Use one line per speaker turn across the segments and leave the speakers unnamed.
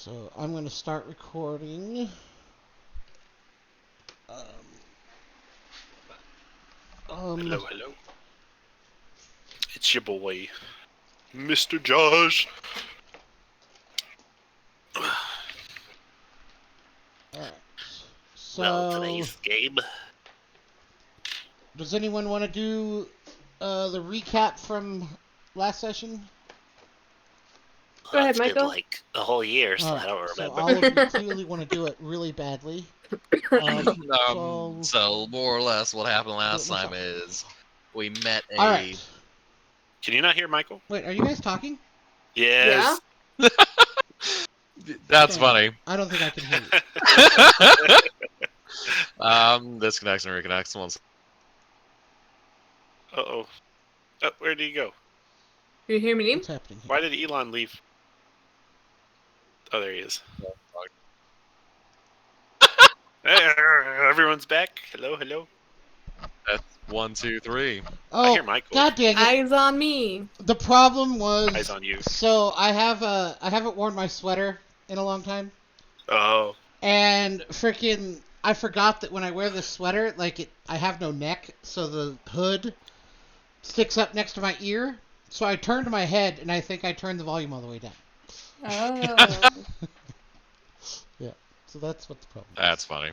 So I'm going to start recording.
Hello, hello. It's your boy, Mr. Josh.
Alright.
Well,
So,
today's game.
does anyone want to do the recap from last session?
Go ahead,
It's been
Michael.
like a whole year, so I
Alright,
don't
so
remember.
all of you clearly want to do it really badly.
So more or less what happened last
What's
time
up?
is we met a
Alright.
Can you not hear Michael?
Wait, are you guys talking?
Yes.
That's
Dang,
funny.
I don't think I can hear you.
Disconnects and reconnects once.
Uh-oh. Oh, where did he go?
Do you hear me?
What's happening here?
Why did Elon leave? Oh, there he is. Hey, everyone's back. Hello, hello.
That's 1, 2, 3.
Oh,
I hear Michael.
God dang it.
Eyes on me.
The problem was...
Eyes on you.
So, I haven't worn my sweater in a long time.
Oh.
And freaking, I forgot that when I wear this sweater, I have no neck, so the hood sticks up next to my ear. So I turned my head, and I think I turned the volume all the way down.
Oh.
Yeah, so that's what the problem is.
That's funny.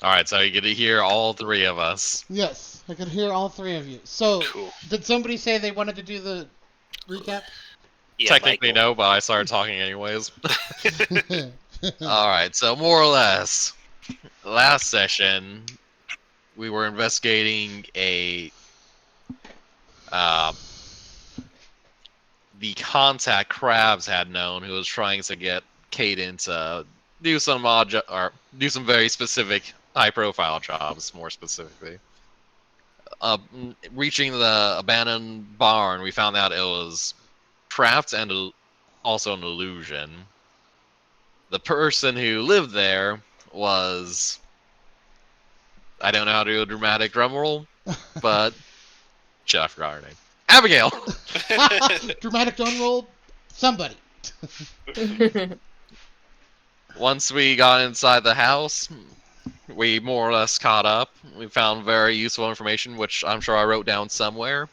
Alright, so you get to hear all three of us.
Yes, I could hear all three of you. So,
Cool.
did somebody say they wanted to do the recap?
Yeah,
Technically
Michael.
no, but I started talking anyways. Alright, so more or less, last session, we were investigating the contact Krabs had known who was trying to get Caden to do some do some very specific high-profile jobs, more specifically. Reaching the abandoned barn, we found out it was craft and also an illusion. The person who lived there was... I don't know how to do a dramatic drum roll, but... Jeff forgot her name. Abigail!
Dramatic drum roll? Somebody.
Once we got inside the house, we more or less caught up. We found very useful information, which I'm sure I wrote down somewhere.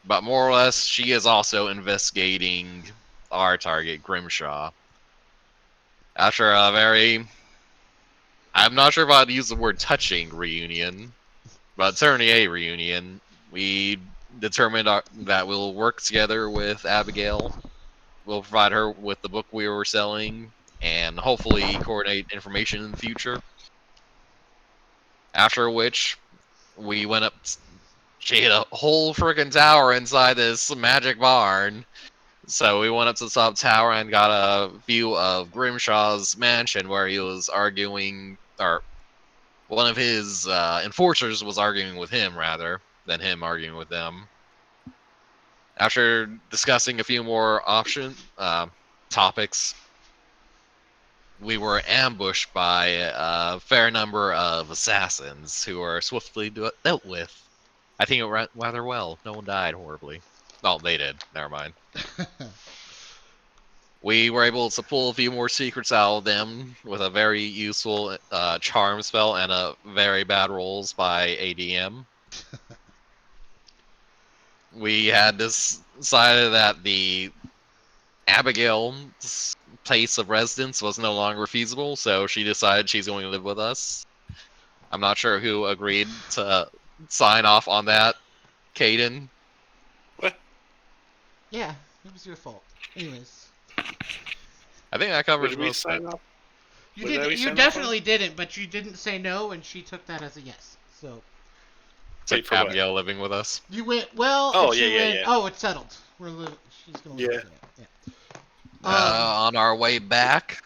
But more or less, she is also investigating our target, Grimshaw. After a very... I'm not sure if I'd use the word touching reunion, but certainly a reunion, we determined that we'll work together with Abigail. We'll provide her with the book we were selling, and hopefully coordinate information in the future. After which, we went up. She had a whole freaking tower inside this magic barn. So we went up to the top tower and got a view of Grimshaw's mansion, where he was arguing, or one of his enforcers was arguing with him rather than him arguing with them. After discussing a few more topics, we were ambushed by a fair number of assassins who were swiftly dealt with. I think it went rather well. No one died horribly. Oh, they did. Never mind. We were able to pull a few more secrets out of them with a very useful charm spell and a very bad rolls by ADM. We had decided that the Abigail's place of residence was no longer feasible, so she decided she's going to live with us. I'm not sure who agreed to sign off on that, Caden.
What?
Yeah, it was your fault. Anyways.
I think that covers
Did we
most of
sign
it.
up?
You
Was that we
did. You
signed off on?
definitely didn't, but you didn't say no, and she took that as a yes. So
Wait, for what?
Abigail living with us.
you went well.
Oh,
and she
yeah, yeah,
went,
yeah.
Oh, it's settled. She's gonna live
Yeah.
with you. Yeah.
On our way back,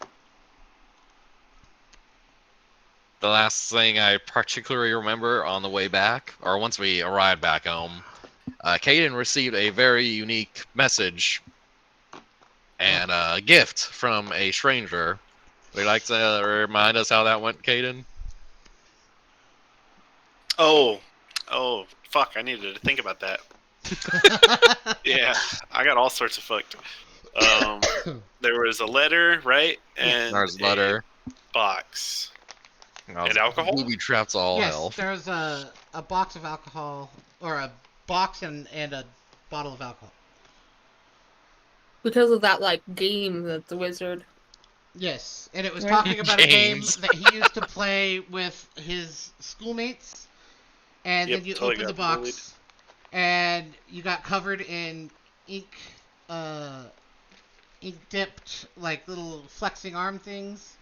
the last thing I particularly remember on the way back, or once we arrived back home, Caden received a very unique message and a gift from a stranger. Would you like to remind us how that went, Caden?
Oh, fuck! I needed to think about that. Yeah, I got all sorts of fucked. There was a letter, right? And
There's a letter.
box.
And
alcohol?
Booby traps all
Yes,
hell.
there's a box of alcohol, or a box and a bottle of alcohol.
Because of that, like, game that the wizard.
Yes, and it was
Right.
talking about a game
Games.
that he used to play with his schoolmates, and
Yep,
then you
totally
open the
got
box, and you got covered in ink dipped, like, little flexing arm things,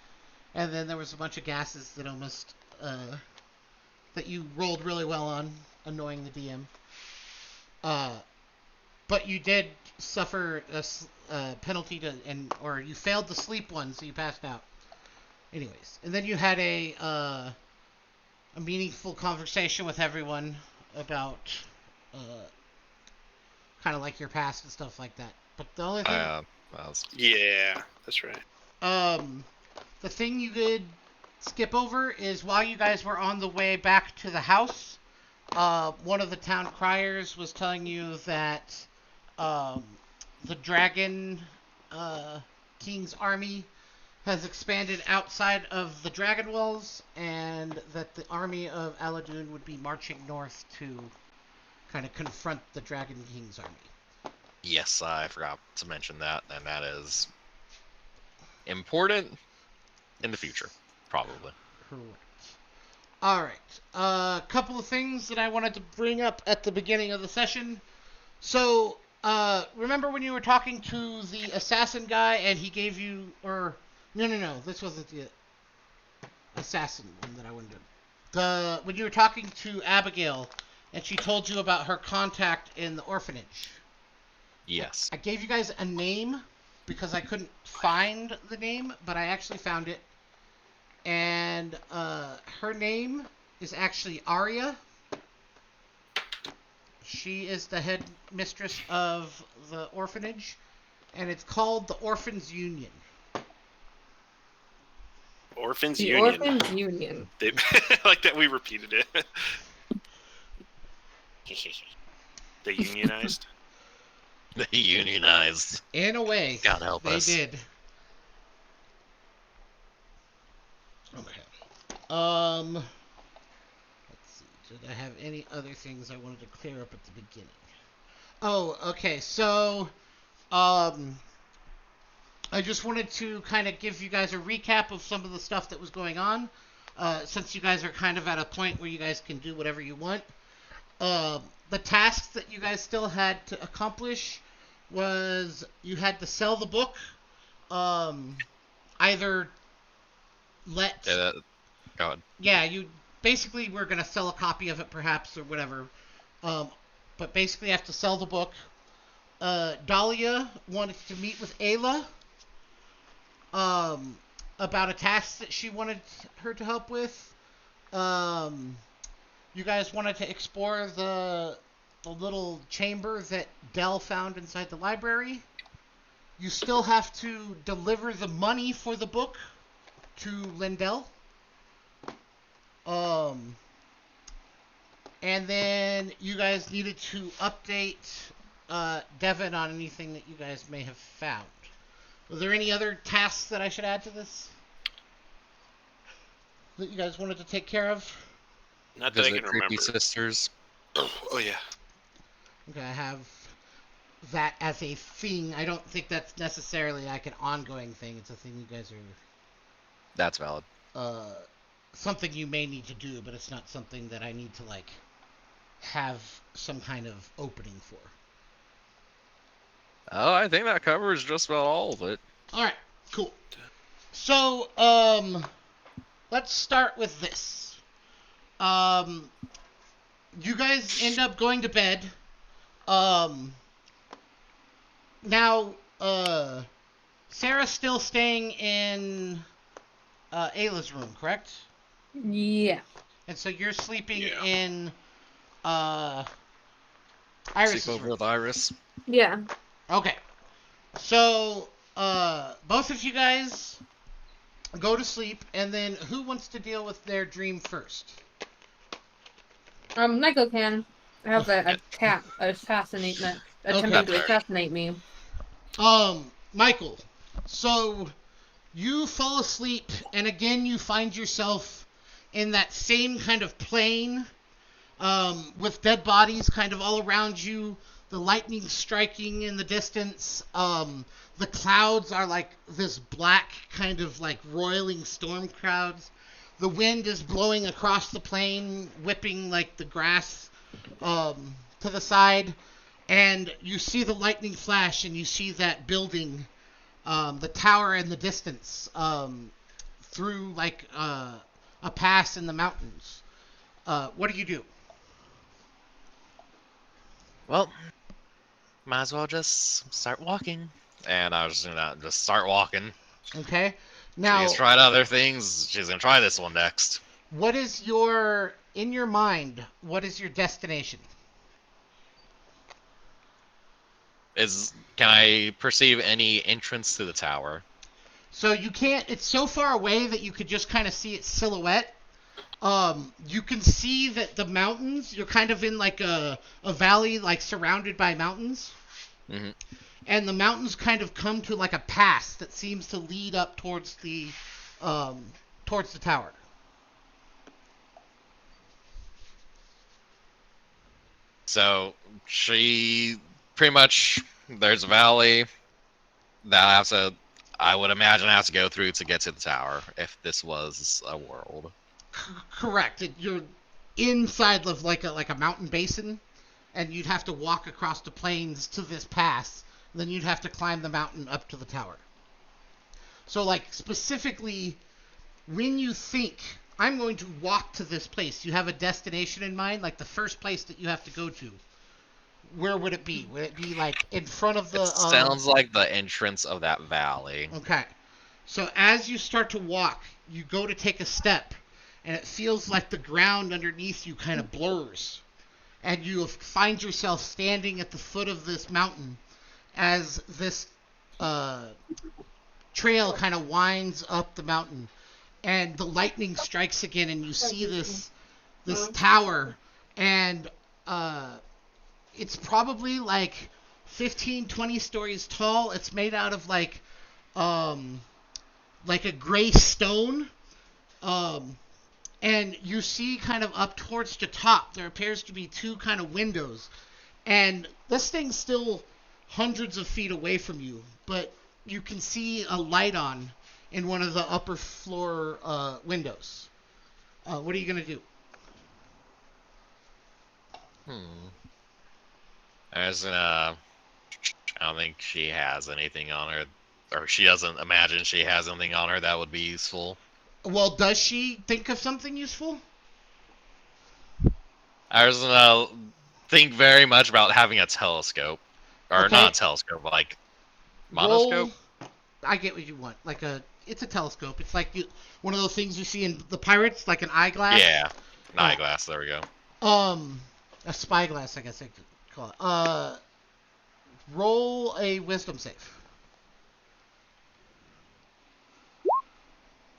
and then there was a bunch of gases that almost, that you rolled really well on, annoying the DM. But you did suffer a penalty or you failed the sleep one, so you passed out. Anyways, and then you had a meaningful conversation with everyone about, kind of like your past and stuff like that. But the only thing,
Yeah, that's right.
the thing you could skip over is while you guys were on the way back to the house, one of the town criers was telling you that the Dragon King's army has expanded outside of the Dragon Wells, and that the army of Aladun would be marching north to kind of confront the Dragon King's army.
Yes, I forgot to mention that, and that is important in the future, probably.
Correct. Alright, a couple of things that I wanted to bring up at the beginning of the session. So, remember when you were talking to the assassin guy and he gave you, no, this wasn't the assassin one that I wanted to. When you were talking to Abigail and she told you about her contact in the orphanage.
Yes.
I gave you guys a name because I couldn't find the name, but I actually found it. And her name is actually Arya. She is the head mistress of the orphanage, and it's called the Orphans Union.
Orphans
The
Union.
Orphans Union.
They, like that we repeated it. They unionized.
They unionized.
In a way,
God help
they
us.
did. Okay. Let's see. Did I have any other things I wanted to clear up at the beginning? Oh, okay. So, I just wanted to kind of give you guys a recap of some of the stuff that was going on, since you guys are kind of at a point where you guys can do whatever you want. The tasks that you guys still had to accomplish was you had to sell the book, either let...
Go ahead.
Yeah, you basically were going to sell a copy of it perhaps or whatever, but basically you have to sell the book. Dahlia wanted to meet with Ayla about a task that she wanted her to help with. You guys wanted to explore the little chamber that Dell found inside the library. You still have to deliver the money for the book to Lindell. And then you guys needed to update Devin on anything that you guys may have found. Were there any other tasks that I should add to this that you guys wanted to take care of?
Not that I
Visit
can
Creepy
remember.
Sisters.
Oh yeah.
Okay, I have that as a thing. I don't think that's necessarily like an ongoing thing. It's a thing you guys
That's valid.
are, something you may need to do, but it's not something that I need to like have some kind of opening for.
Oh, I think that covers just about all of it.
Alright, cool. So, let's start with this. You guys end up going to bed. Now, Sarah's still staying in Ayla's room, correct?
Yeah.
And so you're sleeping
Yeah.
in Iris'
Sleep over
room.
with Iris.
Yeah.
Okay. So, both of you guys go to sleep, and then who wants to deal with their dream first?
Nico can. I have a cat attempting to assassinate me.
Michael, so you fall asleep, and again you find yourself in that same kind of plane, with dead bodies kind of all around you, the lightning striking in the distance. The clouds are like this black kind of like roiling storm clouds. The wind is blowing across the plain, whipping like the grass to the side, and you see the lightning flash, and you see that building, the tower in the distance, through like a pass in the mountains. What do you do?
Well, might as well just start walking. And I was just gonna just start walking.
Okay. Now,
She's tried other things. She's gonna try this one next.
what is in your mind, what is your destination?
Can I perceive any entrance to the tower?
So you can't, it's so far away that you could just kind of see its silhouette. You can see that the mountains, you're kind of in like a valley, like surrounded by mountains.
Hmm.
And the mountains kind of come to like a pass that seems to lead up towards the tower.
So she pretty much there's a valley that I would imagine I have to go through to get to the tower if this was a world.
Correct. You're inside of like a mountain basin, and you'd have to walk across the plains to this pass. Then you'd have to climb the mountain up to the tower. So, like, specifically, when you think, I'm going to walk to this place, you have a destination in mind, like the first place that you have to go to. Where would it be? Would it be, like, in front of the...
It sounds like the entrance of that valley.
Okay. So, as you start to walk, you go to take a step, and it feels like the ground underneath you kind of blurs. And you find yourself standing at the foot of this mountain as this trail kind of winds up the mountain, and the lightning strikes again, and you see this tower, and it's probably like 15-20 stories tall. It's made out of like a gray stone, and you see kind of up towards the top there appears to be two kind of windows, and this thing's still hundreds of feet away from you, but you can see a light on in one of the upper floor windows. What are you gonna do?
I don't think she has anything on her, or she doesn't imagine she has anything on her that would be useful.
Well, does she think of something useful?
I was gonna think very much about having a telescope. Or
Okay.
not a telescope, like monoscope?
I get what you want. It's a telescope. It's like one of those things you see in the Pirates, like an eyeglass.
Yeah, an eyeglass. There we go.
A spyglass, I guess I could call it. Roll a wisdom save.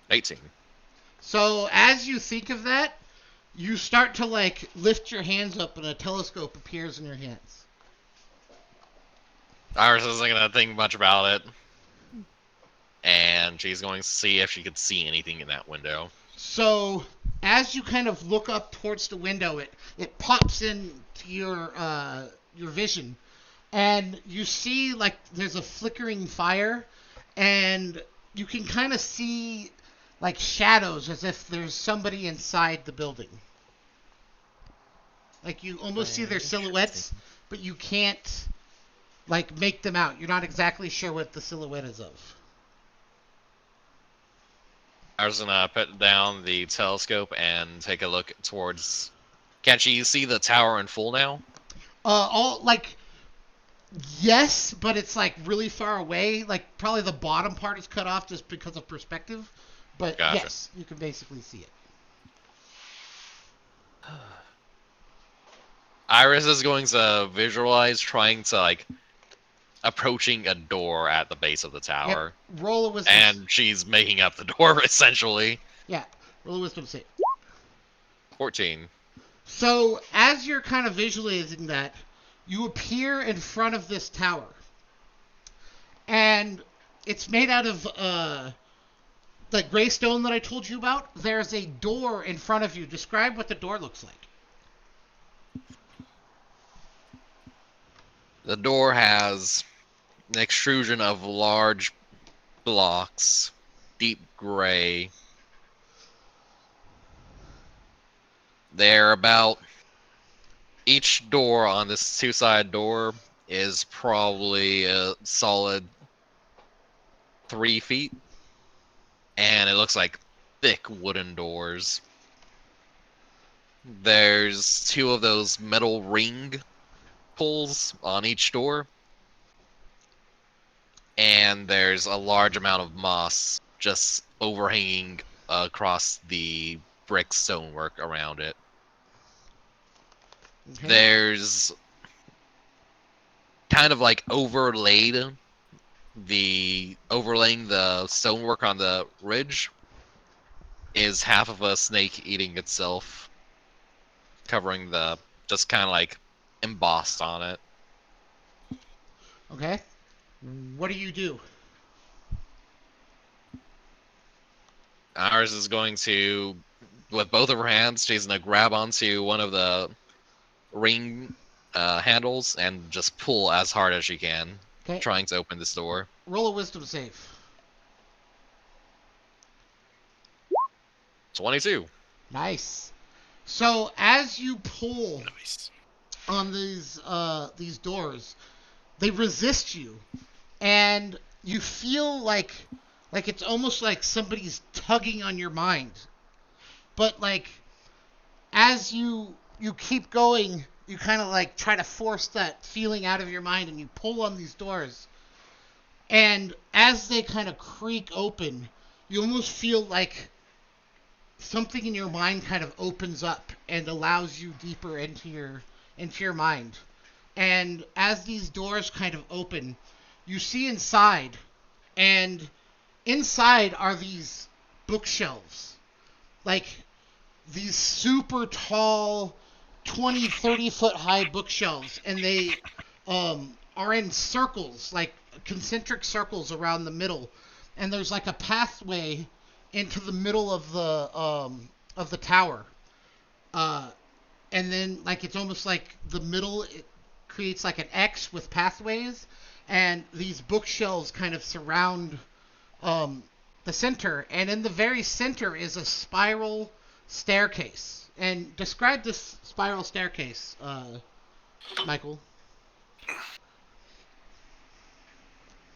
18.
So as you think of that, you start to like lift your hands up, and a telescope appears in your hands.
Iris isn't gonna think much about it, and she's going to see if she could see anything in that window.
So as you kind of look up towards the window, it pops into your vision, and you see like there's a flickering fire, and you can kind of see like shadows as if there's somebody inside the building. Like you almost see their silhouettes, but you can't like make them out. You're not exactly sure what the silhouette is of.
I was gonna put down the telescope and take a look towards. Can she see the tower in full now?
Yes, but it's like really far away. Like probably the bottom part is cut off just because of perspective. But
Gotcha.
yes, you can basically see it.
Iris is going to visualize trying to like approaching a door at the base of the tower,
Yep. Roll a wisdom.
and she's making up the door essentially.
Yeah, roll a wisdom save.
14.
So as you're kind of visualizing that, you appear in front of this tower, and it's made out of the gray stone that I told you about. There's a door in front of you. Describe what the door looks like.
The door has an extrusion of large blocks, deep gray. They're about each door on this two-sided door is probably a solid 3 feet, and it looks like thick wooden doors. There's 2 of those metal ring pulls on each door, and there's a large amount of moss just overhanging across the brick stonework around it.
Okay.
There's kind of like overlaying the stonework on the ridge is half of a snake eating itself, covering the just kind of like embossed on it.
Okay. What do you do?
Ours is going to, with both of her hands, she's going to grab onto one of the ring handles and just pull as hard as she can,
Okay.
trying to open this door.
Roll a wisdom save.
22.
Nice. So as you pull
Nice.
on these doors, they resist you, and you feel like it's almost like somebody's tugging on your mind. But like as you keep going, you kind of like try to force that feeling out of your mind, and you pull on these doors. And as they kind of creak open, you almost feel like something in your mind kind of opens up and allows you deeper into your mind. And as these doors kind of open, you see inside, and inside are these bookshelves. Like these super tall 20, 30 foot high bookshelves, and they are in circles, like concentric circles around the middle. And there's like a pathway into the middle of the tower. And then like it's almost like the middle it creates like an X with pathways, and these bookshelves kind of surround the center, and in the very center is a spiral staircase. And describe this spiral staircase, Michael.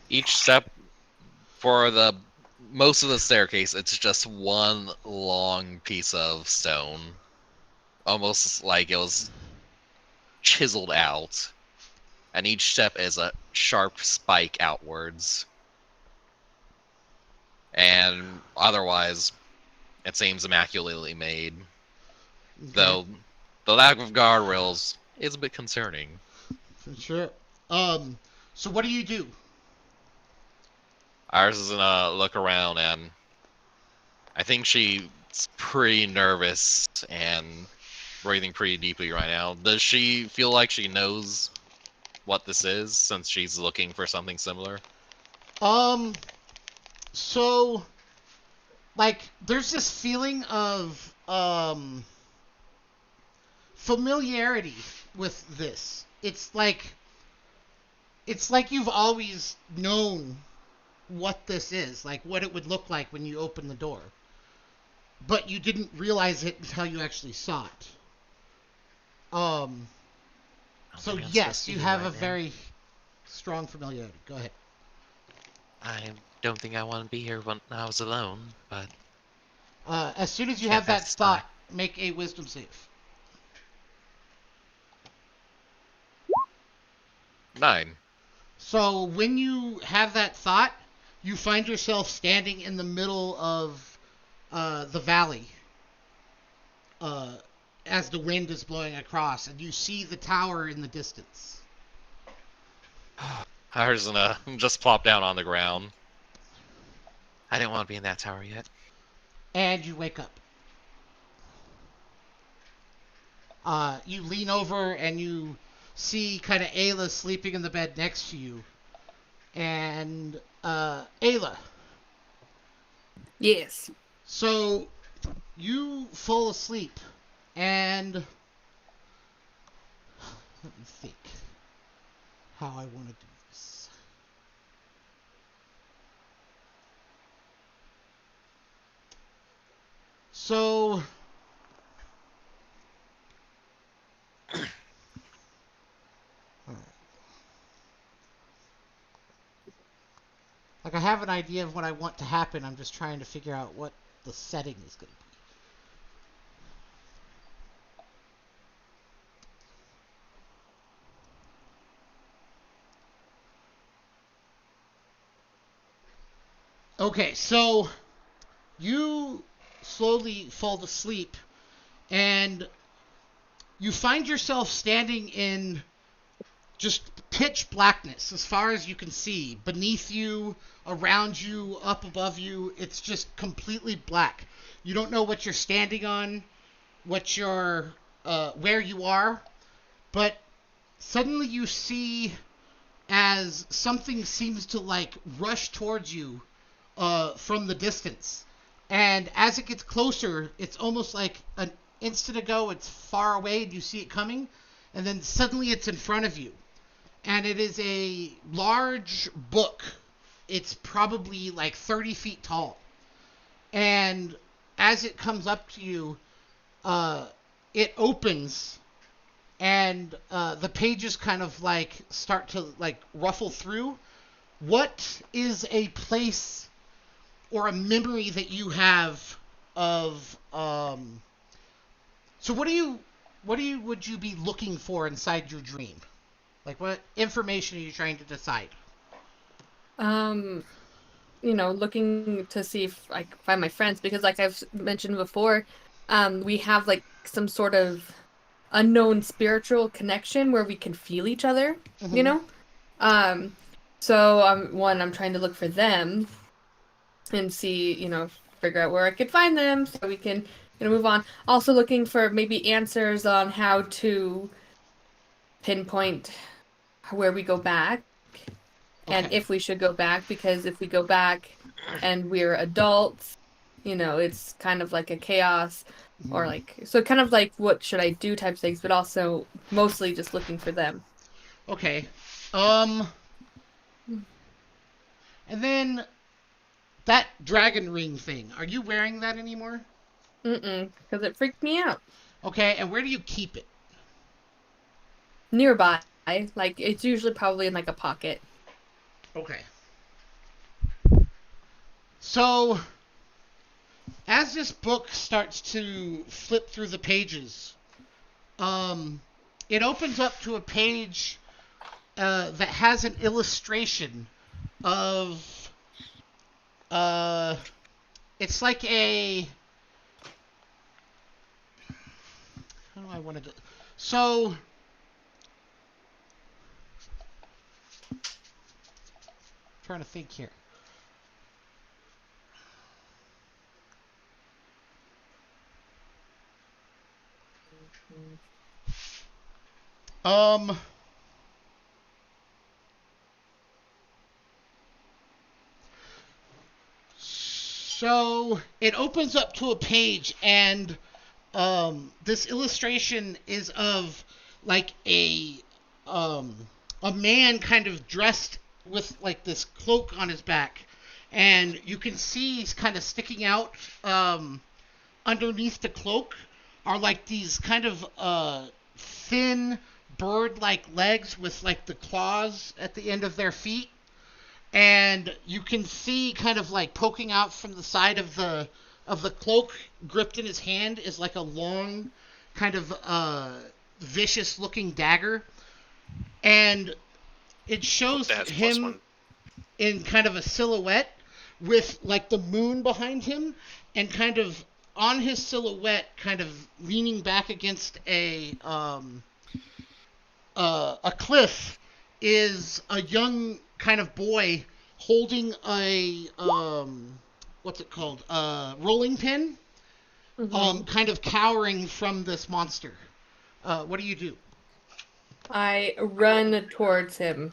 Each step for the most of the staircase, it's just one long piece of stone, almost like it was chiseled out, and each step is a sharp spike outwards. And otherwise, it seems immaculately made, though the lack of guardrails is a bit concerning.
For sure. So what do you do?
Ours is gonna look around, and I think she's pretty nervous and breathing pretty deeply right now. Does she feel like she knows what this is, since she's looking for something similar?
So, like, there's this feeling of, familiarity with this. It's like you've always known what this is, like what it would look like when you open the door. But you didn't realize it until you actually saw it. So
think I'm
yes,
supposed to
you
be
have
right
a
now.
very strong familiarity. Go ahead.
I don't think I want to be here when I was alone, but
As soon as you
Yeah,
have that
that's
thought, make a wisdom save.
9.
So when you have that thought, you find yourself standing in the middle of the valley as the wind is blowing across, and you see the tower in the distance.
Ours is gonna just plop down on the ground.
I didn't want to be in that tower yet.
And you wake up. You lean over and you see kind of Ayla sleeping in the bed next to you. and Ayla.
Yes.
So you fall asleep, and let me think how I want to do this. So like I have an idea of what I want to happen. I'm just trying to figure out what the setting is going to be. Okay, so you slowly fall asleep, and you find yourself standing in just pitch blackness as far as you can see. Beneath you, around you, up above you, it's just completely black. You don't know what you're standing on, where you are, but suddenly you see as something seems to like rush towards you from the distance. And as it gets closer, it's almost like an instant ago it's far away and you see it coming, and then suddenly it's in front of you. And it is a large book. It's probably like 30 feet tall. And as it comes up to you, it opens, and the pages kind of like start to like ruffle through. What is a place or a memory that you have of so would you be looking for inside your dream? Like, what information are you trying to decide?
Looking to see if I can find my friends, because like I've mentioned before, we have like some sort of unknown spiritual connection where we can feel each other, you know? So I'm trying to look for them and see, figure out where I could find them so we can, move on. Also looking for maybe answers on how to pinpoint where we go back and
Okay.
if we should go back, because if we go back and we're adults, it's kind of like a chaos or like, so kind of like what should I do type things, but also mostly just looking for them.
Okay. And then that dragon ring thing. Are you wearing that anymore?
Because it freaked me out.
Okay, and where do you keep it?
Nearby. Like, it's usually probably in like a pocket.
Okay. So, as this book starts to flip through the pages, it opens up to a page that has an illustration of it's like a how do I want to do so trying to think here. So it opens up to a page, and this illustration is of like a man kind of dressed with like this cloak on his back, and you can see he's kind of sticking out underneath the cloak are like these kind of thin bird-like legs with like the claws at the end of their feet, and you can see kind of like poking out from the side of the cloak, gripped in his hand, is like a long kind of vicious looking dagger, and it shows
That's
him
+1.
in kind of a silhouette with like the moon behind him, and kind of on his silhouette, kind of leaning back against a cliff, is a young kind of boy holding a what's it called, rolling pin, kind of cowering from this monster. What do you do?
I run towards him.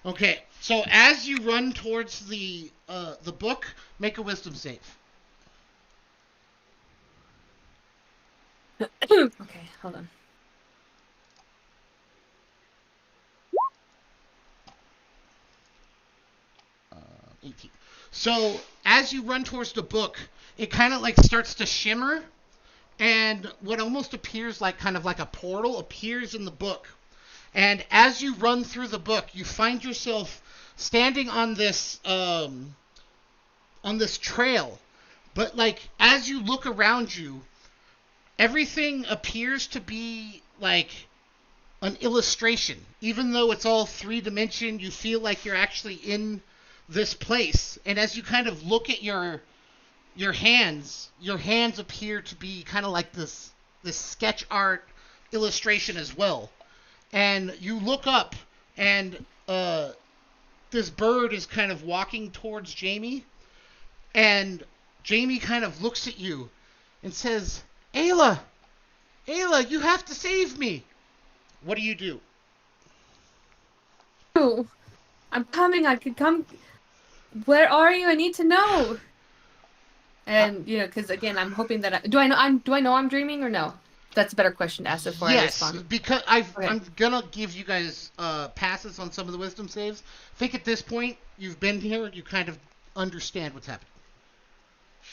Okay, So as you run towards the book, make a wisdom save.
Okay, hold on.
18. So as you run towards the book, it kind of like starts to shimmer, and what almost appears like kind of like a portal appears in the book. And as you run through the book, you find yourself standing on this trail. But like as you look around you, everything appears to be like an illustration. Even though it's all three-dimension, you feel like you're actually in this place. And as you kind of look at your hands appear to be kind of like this sketch art illustration as well. And you look up, and this bird is kind of walking towards Jamie, and Jamie kind of looks at you and says, Ayla, you have to save me. What do you do?
Oh, I'm coming. I could come. Where are you? I need to know. And because again, I'm hoping that do I know I'm dreaming or no? That's a better question to ask before I respond.
Yes, because I'm gonna give you guys passes on some of the wisdom saves. I think at this point you've been here, you kind of understand what's happening.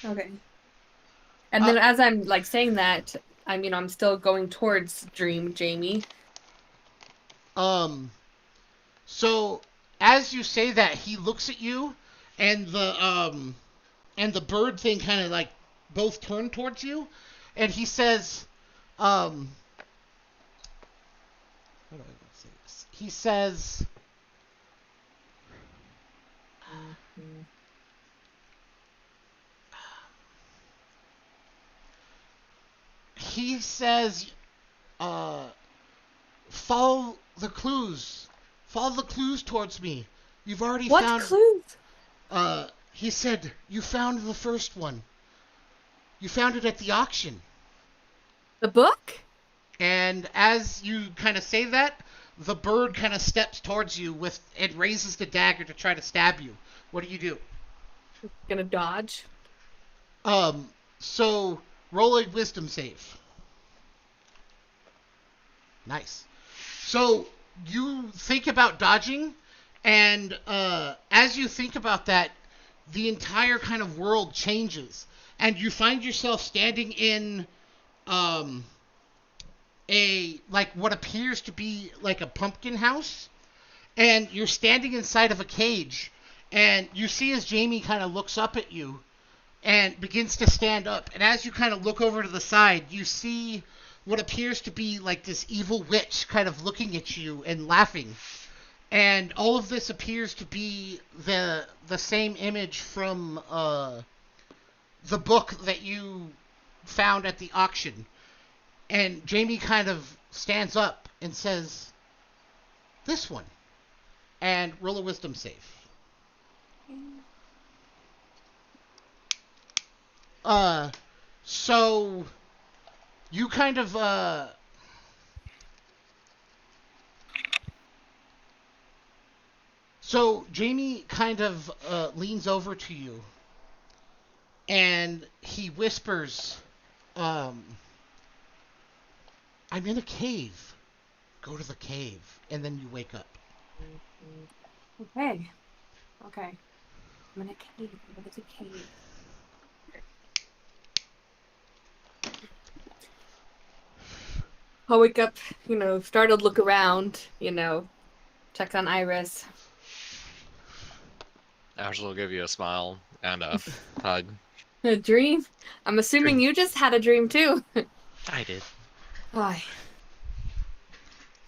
Okay. And then as I'm like saying that, I'm still going towards Dream Jamie.
So as you say that, he looks at you, and the bird thing kind of like both turn towards you, and he says, how do I want to say this? He says, follow the clues. Follow the clues towards me. You've already found...
What clues?
He said, you found the first one. You found it at the auction.
The book?
And as you kind of say that, the bird kind of steps towards you and raises the dagger to try to stab you. What do you do?
Gonna dodge.
So roll a wisdom save. Nice. So you think about dodging, and as you think about that, the entire kind of world changes, and you find yourself standing in a like what appears to be like a pumpkin house, and you're standing inside of a cage, and you see as Jamie kind of looks up at you and begins to stand up, and as you kind of look over to the side, you see what appears to be like this evil witch kind of looking at you and laughing. And all of this appears to be the same image from the book that you found at the auction. And Jamie kind of stands up and says, this one. And roll a wisdom save. So you kind of so Jamie kind of leans over to you, and he whispers, I'm in a cave. Go to the cave. And then you wake up.
Okay. I'm in a cave. What is a cave? I'll wake up, startled, look around, check on Iris.
Ashley will give you a smile and a hug.
A dream? I'm assuming you just had a dream too.
I did.
Why?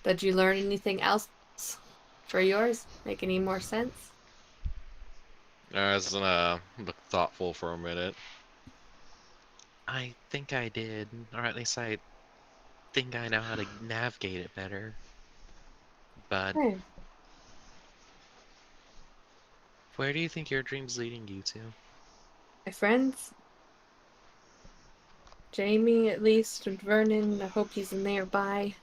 Did you learn anything else for yours? Make any more sense?
I was gonna look thoughtful for a minute.
I think I did, or at least I think I know how to navigate it better. But where do you think your dream's leading you to?
My friends? Jamie, at least, and Vernon. I hope he's nearby.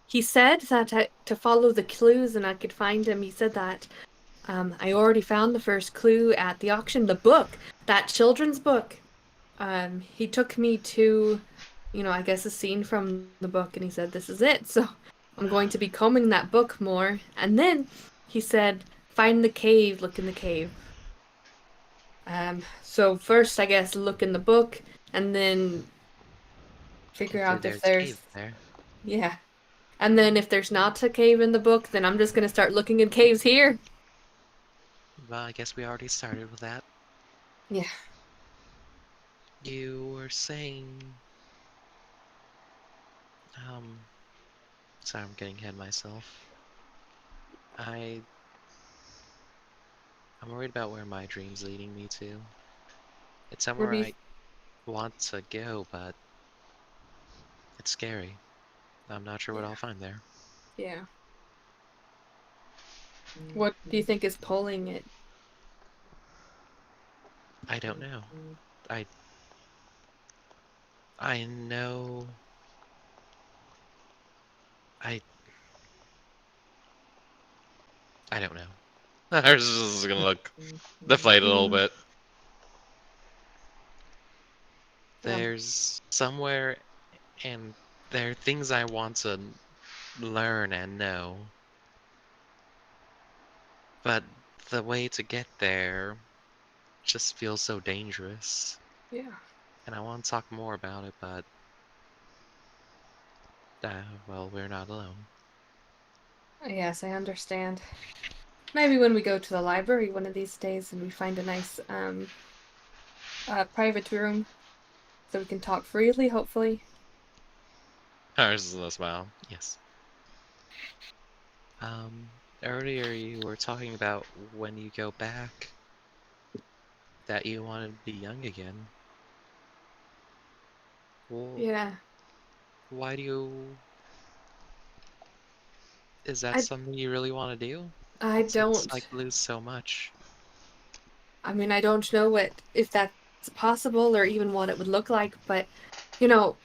he said that to follow the clues and I could find him. He said that I already found the first clue at the auction, the book, that children's book. He took me to, I guess a scene from the book, and he said, "This is it." So I'm going to be combing that book more. And then he said, "Find the cave, look in the cave." So first, I guess, look in the book, and then figure out if
There's
there's,
cave there.
yeah. And then if there's not a cave in the book, then I'm just gonna start looking in caves here.
Well, I guess we already started with that.
Yeah.
You were saying, sorry, I'm getting ahead of myself. I'm worried about where my dream's leading me to. It's
Where
somewhere
do you,
I want to go, but it's scary. I'm not sure what I'll find there.
yeah. What do you think is pulling it?
I don't know. I I know. I I don't know.
Ours is gonna look deflated a little bit.
There's somewhere, and there are things I want to learn and know, but the way to get there just feels so dangerous.
Yeah.
And I want to talk more about it, but well, we're not alone.
Yes, I understand. Maybe when we go to the library one of these days and we find a nice private room so we can talk freely, hopefully.
Ours is a smile.
Yes. Earlier you were talking about when you go back that you wanted to be young again. Well,
Yeah.
why do you... Is that
I
something you really want to do?
I
It seems
don't.
like lose so much.
I mean, I don't know if that's possible or even what it would look like, but you know,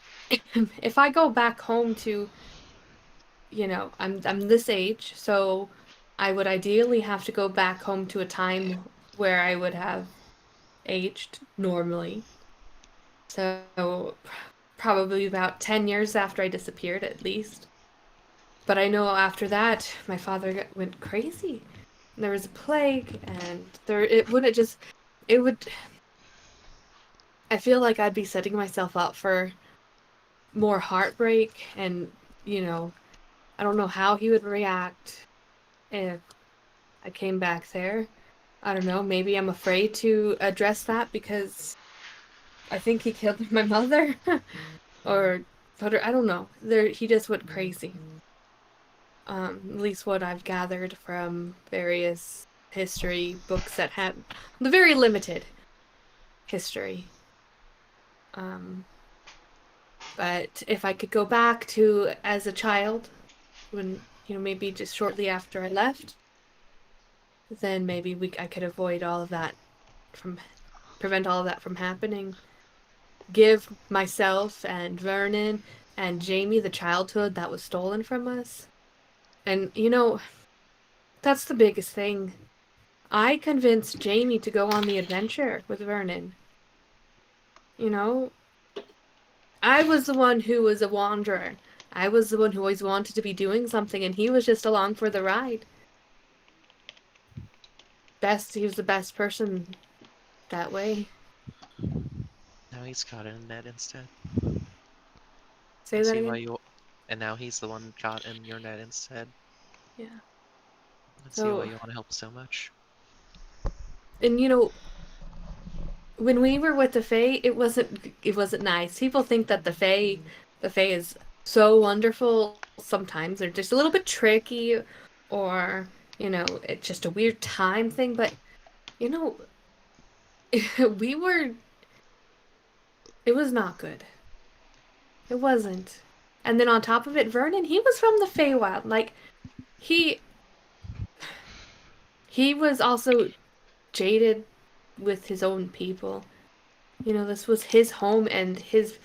if I go back home to, I'm this age, so I would ideally have to go back home to a time where I would have aged normally. So probably about 10 years after I disappeared at least. But I know after that, my father went crazy. There was a plague, and it would. I feel like I'd be setting myself up for more heartbreak, and I don't know how he would react if I came back there. I don't know. Maybe I'm afraid to address that because I think he killed my mother, or I don't know. He just went crazy. At least what I've gathered from various history books that had the very limited history. But if I could go back to as a child, when maybe just shortly after I left, then maybe I could avoid all of that prevent all of that from happening. Give myself and Vernon and Jamie the childhood that was stolen from us. And that's the biggest thing. I convinced Jamie to go on the adventure with Vernon. I was the one who was a wanderer. I was the one who always wanted to be doing something, and he was just along for the ride. He was the best person that way.
Now he's caught in a net instead.
Say that again?
And now he's the one caught in your net instead.
Yeah.
Let's see why you want to help so much.
And when we were with the Fae, it wasn't nice. People think that the Fae is so wonderful. Sometimes they're just a little bit tricky, or it's just a weird time thing. But we were. It was not good. It wasn't. And then on top of it, Vernon, he was from the Feywild. Like, he was also jaded with his own people. This was his home, and his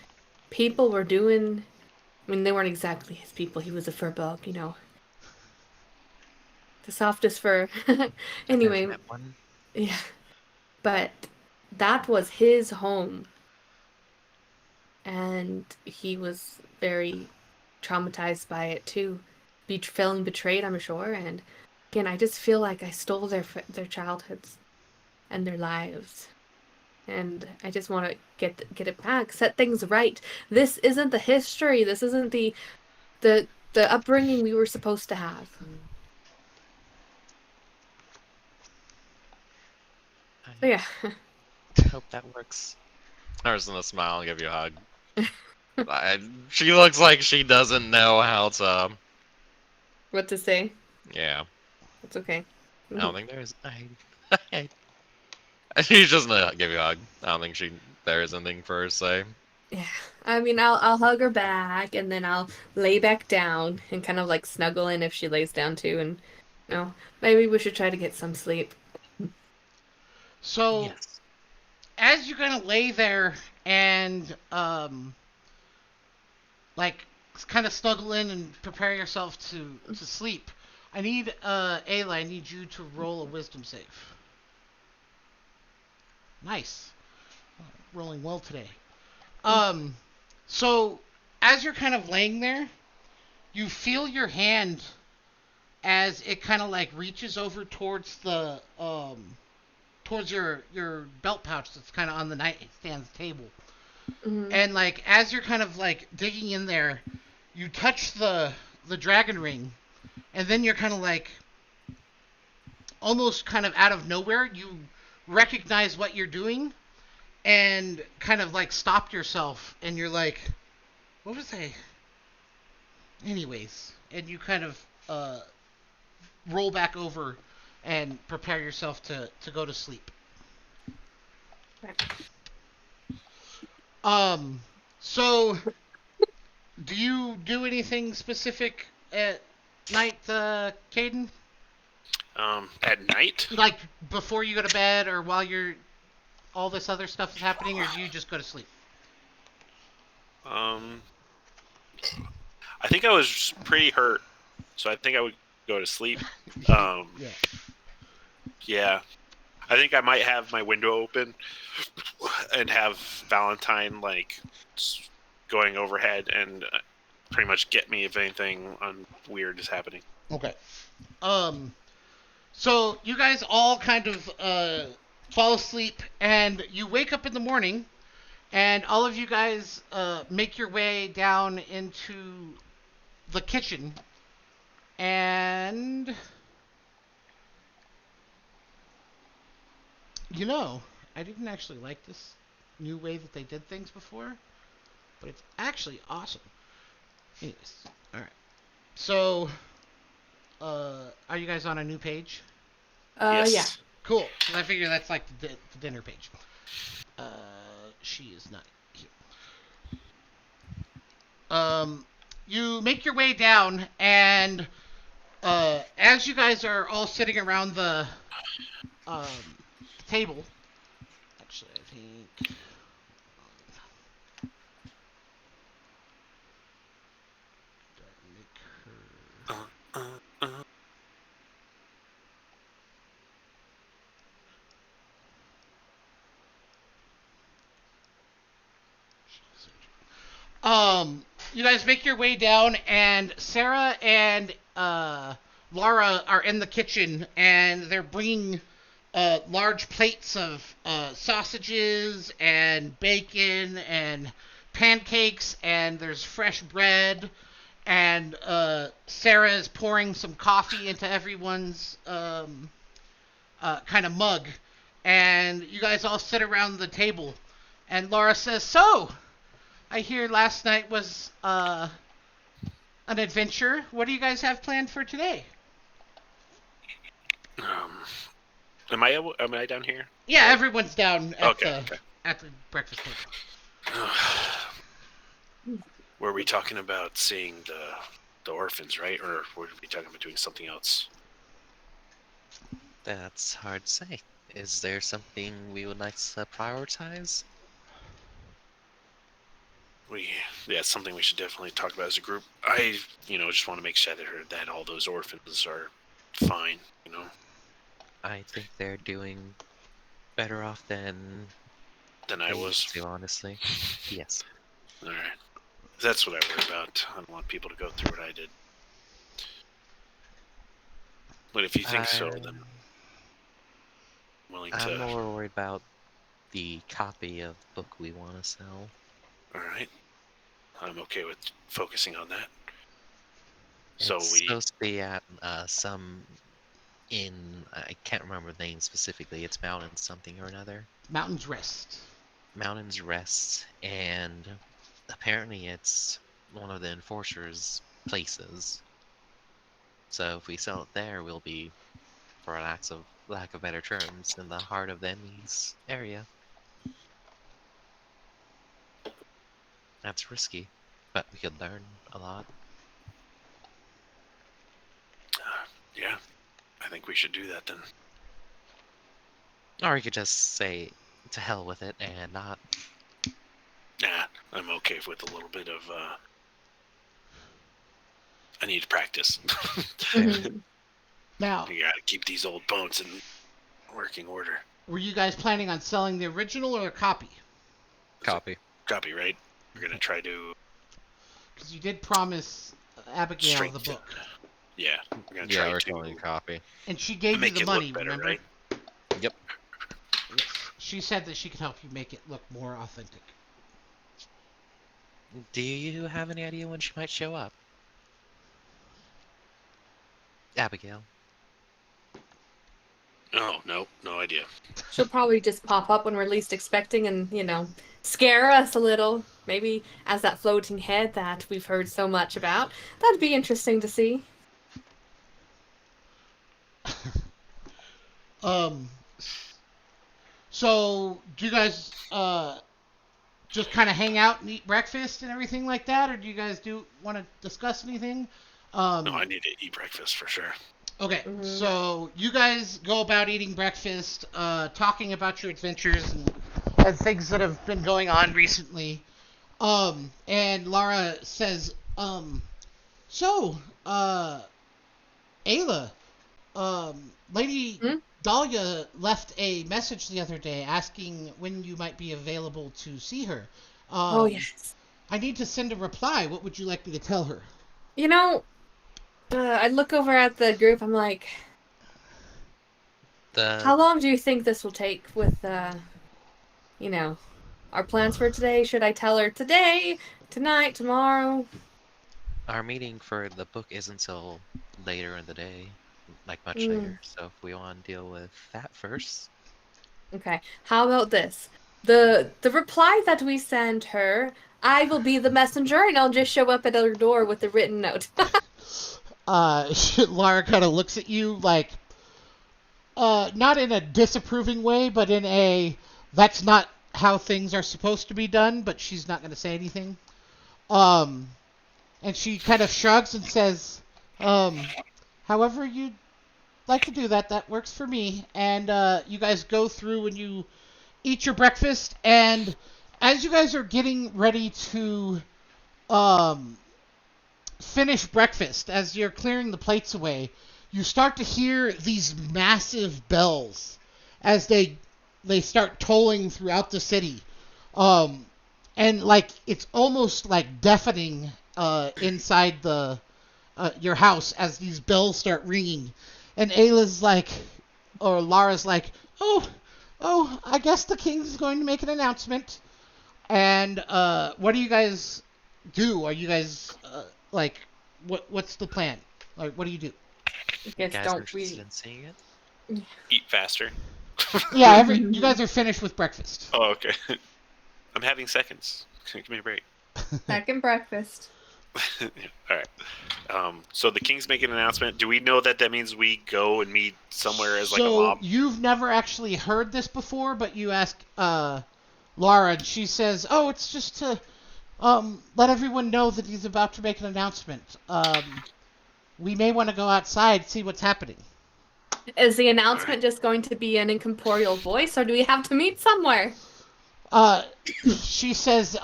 people were doing I mean, they weren't exactly his people. He was a fur bug, you know. The softest fur.
I've never
Anyway,
met one.
yeah. But that was his home. And he was very traumatized by it too. Feeling betrayed, I'm sure. And again, I just feel like I stole their childhoods and their lives. And I just want to get it back, set things right. This isn't the history. This isn't the upbringing we were supposed to have. So
I
yeah.
hope that works.
I was gonna smile and give you a hug. She looks like she doesn't know how to.
What to say?
Yeah,
It's okay.
I don't think there's. She's just gonna give you a hug. I don't think there is anything for her to say.
Yeah. I mean, I'll hug her back, and then I'll lay back down and kind of like snuggle in if she lays down too, and maybe we should try to get some sleep.
So
Yes.
as you're gonna lay there and like kind of snuggle in and prepare yourself to sleep, I need Ayla, I need you to roll a wisdom save. Nice. Rolling well today. So as you're kind of laying there, you feel your hand as it kind of like reaches over towards the towards your belt pouch that's kind of on the nightstand table.
Mm-hmm.
And like as you're kind of like digging in there, you touch the dragon ring, and then you're kind of like almost kind of out of nowhere you recognize what you're doing and kind of like stop yourself, and you're like, what was I? Anyways, and you kind of roll back over and prepare yourself to go to sleep. So do you do anything specific at night, Caden?
At night?
Like before you go to bed, or while all this other stuff is happening, or do you just go to sleep?
I think I was pretty hurt, so I think I would go to sleep. Yeah. I think I might have my window open and have Valentine like going overhead and pretty much get me if anything weird is happening.
Okay. So you guys all kind of fall asleep, and you wake up in the morning, and all of you guys make your way down into the kitchen, and I didn't actually like this new way that they did things before, but it's actually awesome. Anyways, all right. So, are you guys on a new page?
Yes.
Yeah.
Cool. Because I figure that's like the dinner page. She is not here. You make your way down, and as you guys are all sitting around the table, actually, I think. You guys make your way down, and Sarah and Laura are in the kitchen, and they're bringing large plates of sausages and bacon and pancakes, and there's fresh bread, and Sarah is pouring some coffee into everyone's kind of mug, and you guys all sit around the table, and Laura says, "So, I hear last night was an adventure. What do you guys have planned for today?"
Am I down here?
Yeah, everyone's down at
Okay.
at the breakfast table.
Were we talking about seeing the orphans, right? Or were we talking about doing something else?
That's hard to say. Is there something we would like to prioritize?
it's something we should definitely talk about as a group. I, just want to make sure that all those orphans are fine.
I think they're doing better off than
I
they
was.
used to, honestly. Yes.
All right. That's what I worry about. I don't want people to go through what I did. But if you think so, then I'm willing to.
I'm more worried about the copy of the book we want to sell.
All right. I'm okay with focusing on that.
It's supposed to be at some inn. I can't remember the name specifically. It's Mountain something or another.
Mountain's Rest.
Mountain's Rest, and apparently it's one of the enforcers' places. So if we sell it there, we'll be, for lack of better terms, in the heart of the enemy's area. That's risky, but we could learn a lot.
Yeah, I think we should do that then.
Or you could just say, to hell with it, and not.
Nah, I'm okay with a little bit of. I need to practice.
Mhm.
Now,
You gotta keep these old bones in working order.
were you guys planning on selling the original or a copy?
Copy.
Copyright. We're gonna try to
Because you did promise Abigail the
strengthen.
book,
Yeah, we're gonna
Yeah,
try
we're
to
selling a copy.
and she gave you
make
the
it
money.
look better,
Remember?
right?
Yep.
Yes. She said that she could help you make it look more authentic.
Do you have any idea when she might show up? Abigail.
Oh, no idea.
She'll probably just pop up when we're least expecting and, scare us a little. Maybe as that floating head that we've heard so much about. That'd be interesting to see.
So do you guys just kind of hang out and eat breakfast and everything like that, or do you guys want to discuss anything?
No, I need to eat breakfast for sure.
Okay,
Mhm.
so you guys go about eating breakfast, talking about your adventures and things that have been going on recently. And Lara says, so, Ayla, Lady
Hmm?
Dahlia left a message the other day asking when you might be available to see her.
Oh, yes.
I need to send a reply. What would you like me to tell her?
I look over at the group. I'm like, how long do you think this will take with, our plans for today? Should I tell her today, tonight, tomorrow?
Our meeting for the book isn't until later in the day, like much
Mm.
later. So if we want to deal with that first,
Okay. How about this? The reply that we send her, I will be the messenger, and I'll just show up at her door with a written note.
Lara kind of looks at you like, not in a disapproving way, but in a, that's not how things are supposed to be done, but she's not going to say anything. And she kind of shrugs and says, however you'd like to do that, that works for me. And, you guys go through and you eat your breakfast, and as you guys are getting ready to, finish breakfast, as you're clearing the plates away, you start to hear these massive bells as they start tolling throughout the city. And like it's almost like deafening inside the your house as these bells start ringing. And Ayla's like, or Lara's like, oh, I guess the king's going to make an announcement. And what do you guys do? Are you guys like, what's the plan? Like, what do you do?
I
you
guess
guys are
don't
interested
we?
in seeing it?
Eat faster.
Yeah, you guys are finished with breakfast.
Oh, okay. I'm having seconds. Give me a break.
Second breakfast.
All right. So the king's making an announcement. Do we know that means we go and meet somewhere as like a
So
mob?
you've never actually heard this before, but you ask Lara, and she says, "Oh, it's just to let everyone know that he's about to make an announcement. We may want to go outside, see what's happening."
Is the announcement just going to be an incorporeal voice, or do we have to meet somewhere?
She says,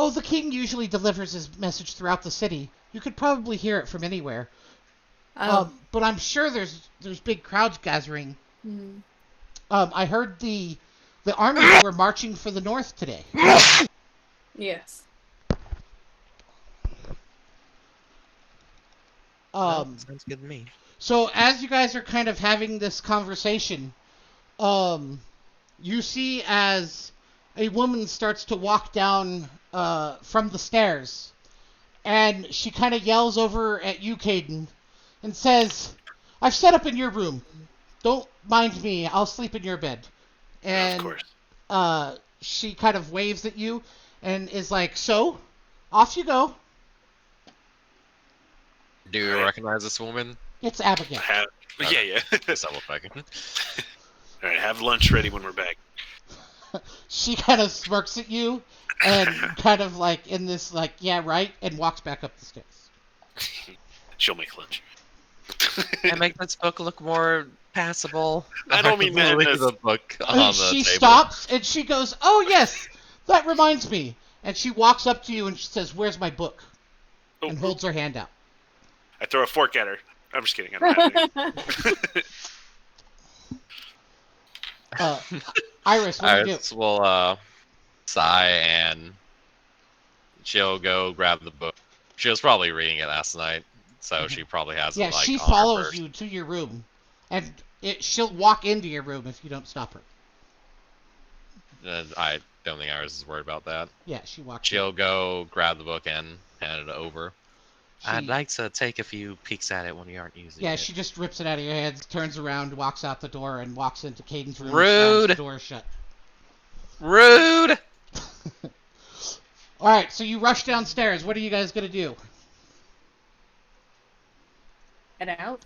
Oh, the king usually delivers his message throughout the city. You could probably hear it from anywhere.
Oh.
But I'm sure there's big crowds gathering.
Hmm.
I heard the armies were marching for the north today.
Yes.
Sounds good to me.
So as you guys are kind of having this conversation, you see as a woman starts to walk down from the stairs, and she kind of yells over at you, Caden, and says, "I've set up in your room. Don't mind me. I'll sleep in your bed." And
Of course.
she kind of waves at you and is like, "So, off you go."
Do you recognize this woman?
It's Abigail.
Yeah.
Just double checking.
All right, have lunch ready when we're back.
She kind of smirks at you and kind of like in this like, yeah, right, and walks back up the stairs.
She'll make lunch.
And make this book look more passable.
I don't mean that.
Leave
as-
the book on
And
the
she
table.
stops and she goes, "Oh yes, that reminds me." And she walks up to you and she says, "Where's my book?"
Oh,
And holds her hand out.
I throw a fork at her. I'm just kidding. I'm not.
Iris, what do you do?
Iris will sigh and she'll go grab the book. She was probably reading it last night, so she probably has
Yeah,
it like
she
on her
follows
purse.
you to your room, and she'll walk into your room if you don't stop her.
I don't think Iris is worried about that.
Yeah, she walks.
She'll go grab the book and hand it over.
I'd
She-
like to take a few peeks at it when you aren't using
Yeah,
it.
she just rips it out of your hands, turns around, walks out the door, and walks into Caden's room. And
Rude.
slams the door shut.
Rude!
All right, so you rush downstairs. What are you guys gonna do?
Head out.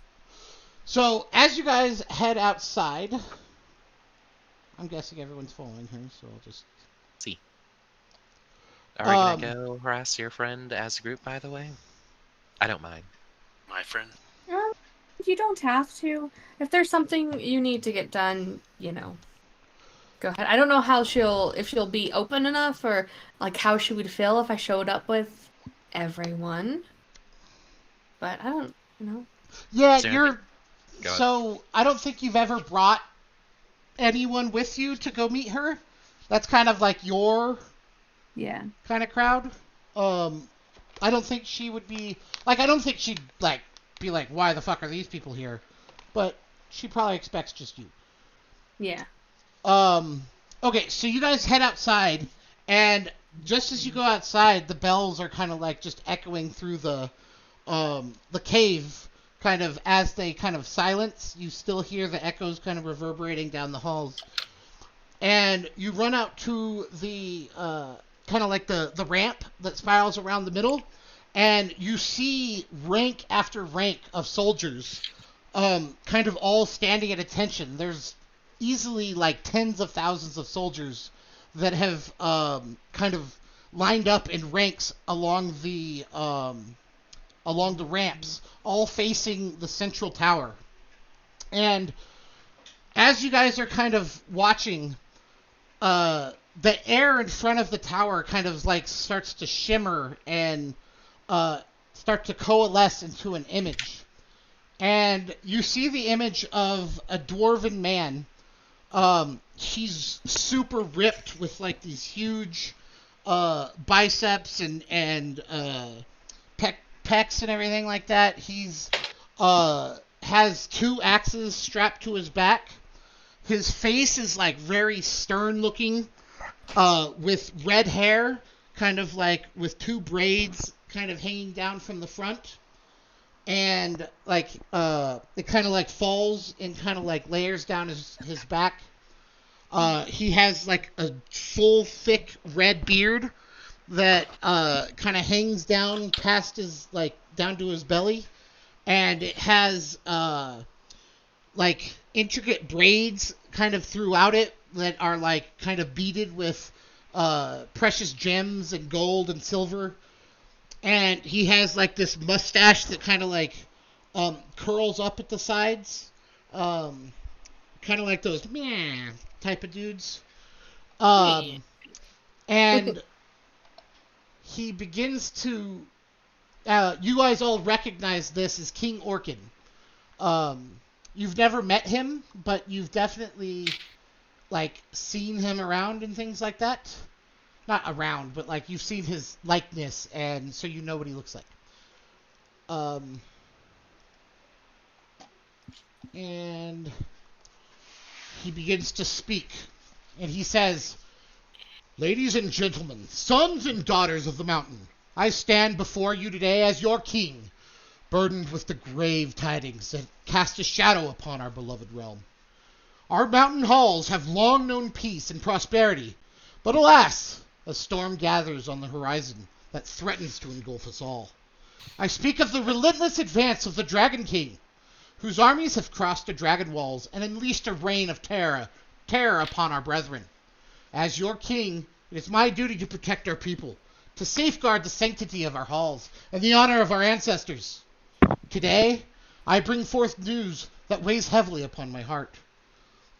So as you guys head outside, I'm guessing everyone's following her, so I'll just.
Are we gonna go harass your friend as a group, by the way? I don't mind.
My friend.
You don't have to. If there's something you need to get done, go ahead. I don't know how if she'll be open enough or like how she would feel if I showed up with everyone. But I don't,
Yeah,
Sarah,
you're.
go ahead.
So I don't think you've ever brought anyone with you to go meet her. That's kind of like your
Yeah.
kind of crowd. I don't think she would be like. I don't think she'd like be like, "Why the fuck are these people here?" But she probably expects just you.
Yeah.
Okay, so you guys head outside, and just as you go outside, the bells are kind of like just echoing through the cave, kind of as they kind of silence. You still hear the echoes kind of reverberating down the halls, and you run out to the kind of like the ramp that spirals around the middle, and you see rank after rank of soldiers, kind of all standing at attention. There's easily like tens of thousands of soldiers that have kind of lined up in ranks along the ramps, all facing the central tower. And as you guys are kind of watching, the air in front of the tower kind of like starts to shimmer and start to coalesce into an image. And you see the image of a dwarven man. He's super ripped with like these huge biceps and pecs and everything like that. He's has two axes strapped to his back. His face is like very stern looking, with red hair, kind of like with two braids kind of hanging down from the front. And like it kind of like falls in kind of like layers down his back. He has like a full thick red beard that kind of hangs down past his like down to his belly, and it has like intricate braids kind of throughout it that are like kind of beaded with precious gems and gold and silver. And he has like this mustache that kind of like curls up at the sides, kind of like those meh type of dudes. And he begins to. You guys all recognize this as King Orkin. You've never met him, but you've definitely like seen him around and things like that. Not around, but like you've seen his likeness, and so you know what he looks like. And he begins to speak, and he says, "Ladies and gentlemen, sons and daughters of the mountain, I stand before you today as your king, burdened with the grave tidings that cast a shadow upon our beloved realm. Our mountain halls have long known peace and prosperity, but alas, a storm gathers on the horizon that threatens to engulf us all. I speak of the relentless advance of the Dragon King, whose armies have crossed the dragon walls and unleashed a reign of terror upon our brethren. As your king, it is my duty to protect our people, to safeguard the sanctity of our halls and the honor of our ancestors. Today, I bring forth news that weighs heavily upon my heart.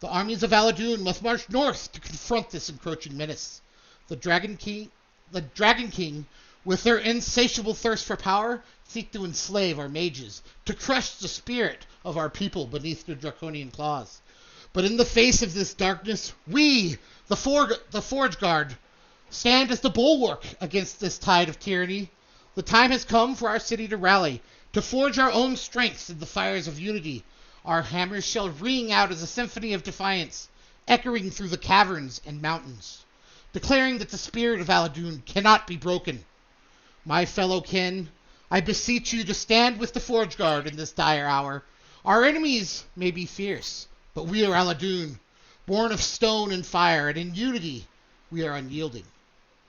The armies of Aladun must march north to confront this encroaching menace. The Dragon King, with their insatiable thirst for power, seek to enslave our mages, to crush the spirit of our people beneath their draconian claws. But in the face of this darkness, we, the Forge Guard, stand as the bulwark against this tide of tyranny. The time has come for our city to rally, to forge our own strengths in the fires of unity. Our hammers shall ring out as a symphony of defiance, echoing through the caverns and mountains, declaring that the spirit of Aladun cannot be broken. My fellow kin, I beseech you to stand with the Forge Guard in this dire hour. Our enemies may be fierce, but we are Aladun, born of stone and fire, and in unity we are unyielding.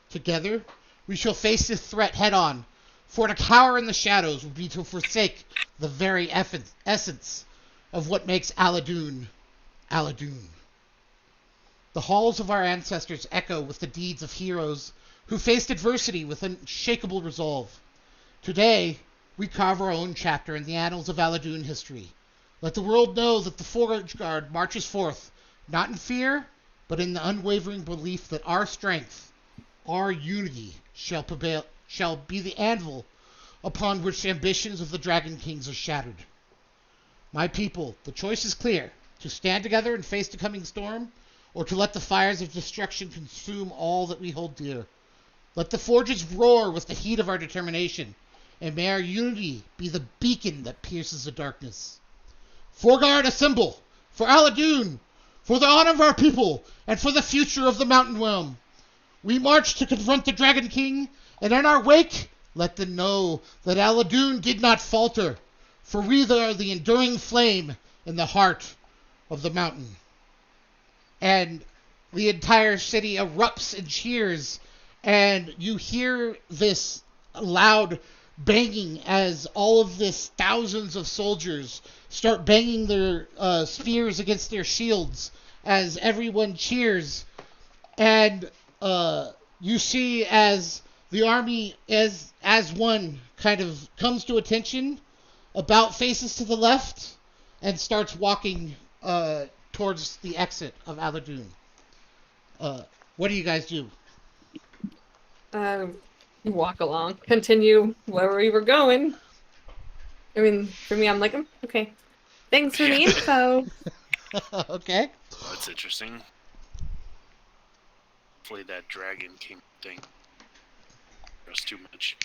Together, we shall face this threat head-on, for to cower in the shadows would be to forsake the very essence of what makes Aladun, Aladun. The halls of our ancestors echo with the deeds of heroes who faced adversity with unshakable resolve. Today, we carve our own chapter in the annals of Aladun history. Let the world know that the Forge Guard marches forth, not in fear, but in the unwavering belief that our strength, our unity, shall be the anvil upon which ambitions of the Dragon Kings are shattered. My people, the choice is clear: to stand together and face the coming storm, or to let the fires of destruction consume all that we hold dear. Let the forges roar with the heat of our determination, and may our unity be the beacon that pierces the darkness. Forguard, assemble! For Aladun! For the honor of our people, and for the future of the Mountain Realm! We march to confront the Dragon King, and in our wake, let them know that Aladun did not falter, for we are the enduring flame in the heart of the mountain. And the entire city erupts and cheers, and you hear this loud banging as all of this thousands of soldiers start banging their spears against their shields as everyone cheers. And you see as the army as one kind of comes to attention, about faces to the left, and starts walking towards the exit of Aladun. What do you guys do?
You walk along, continue where we were going. I mean, for me, I'm like, okay. Thanks for the info.
Okay.
That's interesting. Hopefully that Dragon King thing was too much.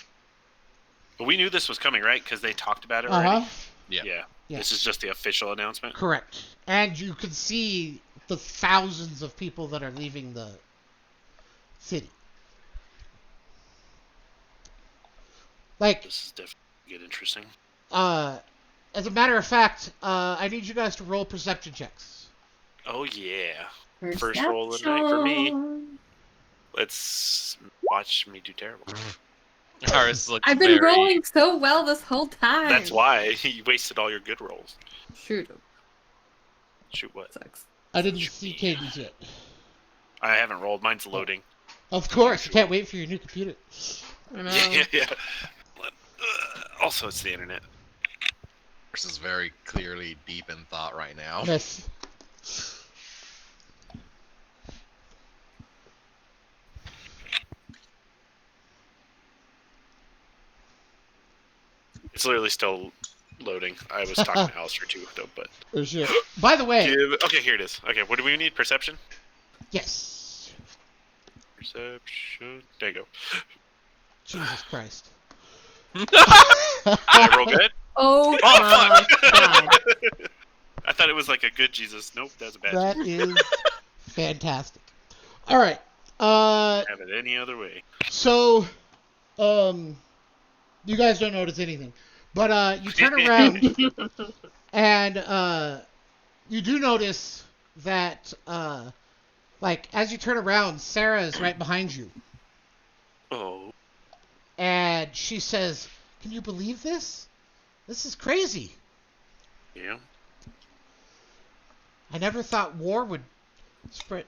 But we knew this was coming, right? Because they talked about it already.
Yeah.
Yeah.
This is just the official announcement.
Correct. And you can see the thousands of people that are leaving the city. Like,
This is definitely get interesting.
as a matter of fact, I need you guys to roll perception checks.
Oh yeah. First roll of the night for me. Let's watch me do terrible.
Ours looks
I've been
very...
rolling so well this whole time.
That's why you wasted all your good rolls.
Shoot.
Shoot what?
Sucks.
I didn't see Cadence yet.
I haven't rolled. Mine's loading.
Of course, you can't wait for your new computer.
I know.
Yeah. Also, it's the internet.
Ours is very clearly deep in thought right now.
Yes.
It's literally still loading. I was talking to Alistair too, though. But
Oh, shit. By the way,
okay, here it is. Okay, what do we need? Perception.
yes.
Perception. There you go.
Jesus Christ.
Did I roll good?
Oh
Oh
my
fuck!
god.
I thought it was like a good Jesus. Nope, that's a bad.
That
Jesus.
is fantastic. All right.
Have it any other way.
So, you guys don't notice anything, but you turn around and you do notice that like as you turn around, Sarah is right behind you,
Oh.
and she says, "Can you believe this? This is crazy.
Yeah.
I never thought war would spread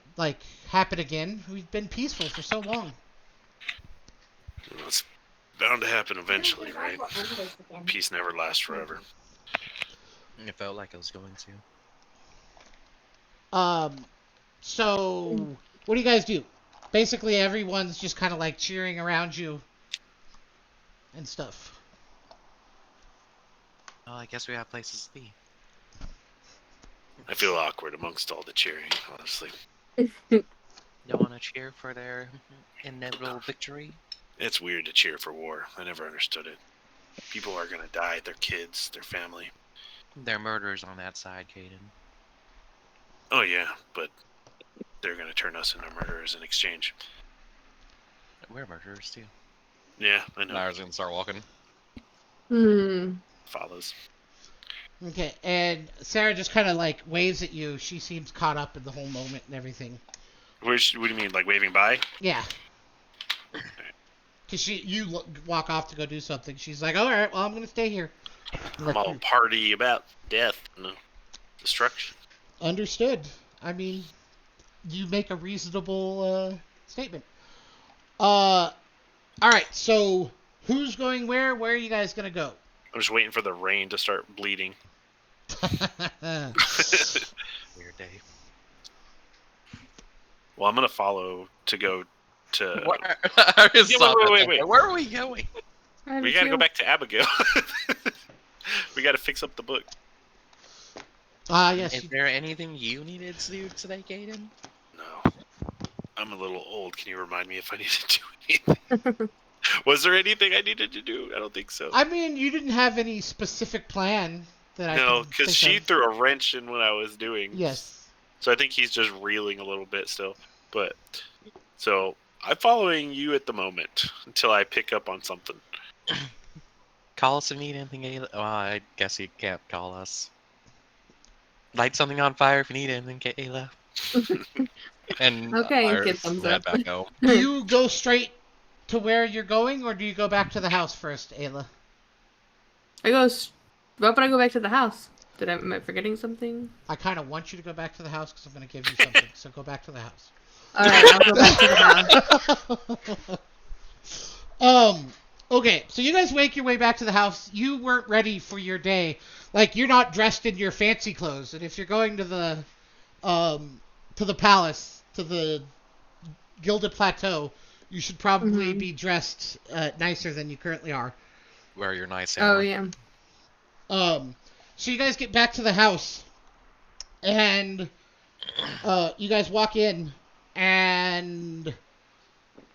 happen again. We've been peaceful for so long."
Well, it's bound to happen eventually, right? Peace never lasts forever.
It felt like I was going to.
So what do you guys do? Basically, everyone's just kind of like cheering around you and stuff.
Oh, I guess we have places to be.
I feel awkward amongst all the cheering, honestly.
You want to cheer for their inevitable victory?
It's weird to cheer for war. I never understood it. People are gonna die, their kids, their family.
They're murderers on that side, Caden.
Oh yeah, but they're gonna turn us into murderers in exchange.
We're murderers too.
Yeah, I know.
Naira's gonna start walking.
Follows.
Okay, and Sarah just kind of like waves at you. She seems caught up in the whole moment and everything.
What do you mean, like waving by?
Yeah. Cause you walk off to go do something. She's like, "All right, well, I'm gonna stay here."
I'm all party about death and destruction.
Understood. I mean, you make a reasonable statement. All right. So who's going where? Where are you guys gonna go?
I'm just waiting for the rain to start bleeding.
Weird day.
Well, I'm gonna follow to go to. Wait.
Where are we going?
We gotta go back to Abigail. We gotta fix up the book.
Yes.
Is there anything you needed to do today, Caden?
No, I'm a little old. Can you remind me if I need to do anything? Was there anything I needed to do? I don't think so.
I mean, you didn't have any specific plan that I
No,
can
because
think
she
of.
threw a wrench in what I was doing.
Yes.
So I think he's just reeling a little bit still. But so I'm following you at the moment until I pick up on something.
Call us if you need anything, Ayla. Oh, I guess you can't call us. Light something on fire if you need anything, Ayla.
And
Okay,
Iris
get thumbs
head
up.
back home.
Do you go straight to where you're going, or do you go back to the house first, Ayla?
Why would I go back to the house? Am I forgetting something?
I kind of want you to go back to the house because I'm going to give you something. So go back to the house.
All right, I'll go back to the house.
Okay, so you guys make your way back to the house. You weren't ready for your day. Like, you're not dressed in your fancy clothes. And if you're going to the palace, to the Gilded Plateau, you should probably be dressed nicer than you currently are.
Wear your nice
Oh
hammer.
yeah.
So you guys get back to the house, and you guys walk in, and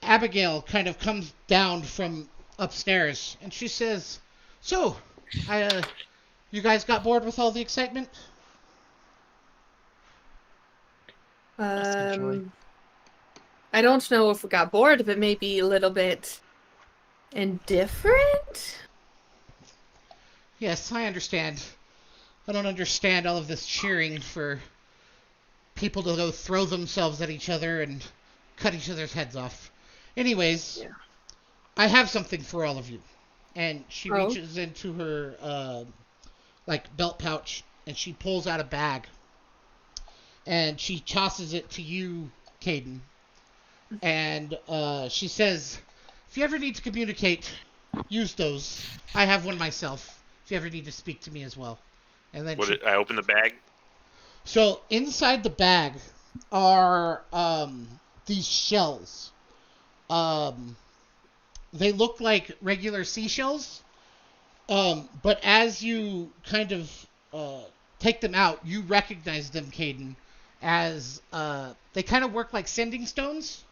Abigail kind of comes down from upstairs, and she says, "So, you guys got bored with all the excitement?"
Essentially.
I don't know if we got bored, but maybe a little bit indifferent.
Yes, I understand. I don't understand all of this cheering for people to go throw themselves at each other and cut each other's heads off. Anyways,
Yeah.
I have something for all of you. And she
Oh.
reaches into her belt pouch and she pulls out a bag. And she tosses it to you, Caden. And she says, "If you ever need to communicate, use those. I have one myself. If you ever need to speak to me as well." And then
I open the bag.
so inside the bag are these shells. They look like regular seashells, But as you kind of take them out, you recognize them, Caden, as they kind of work like sending stones.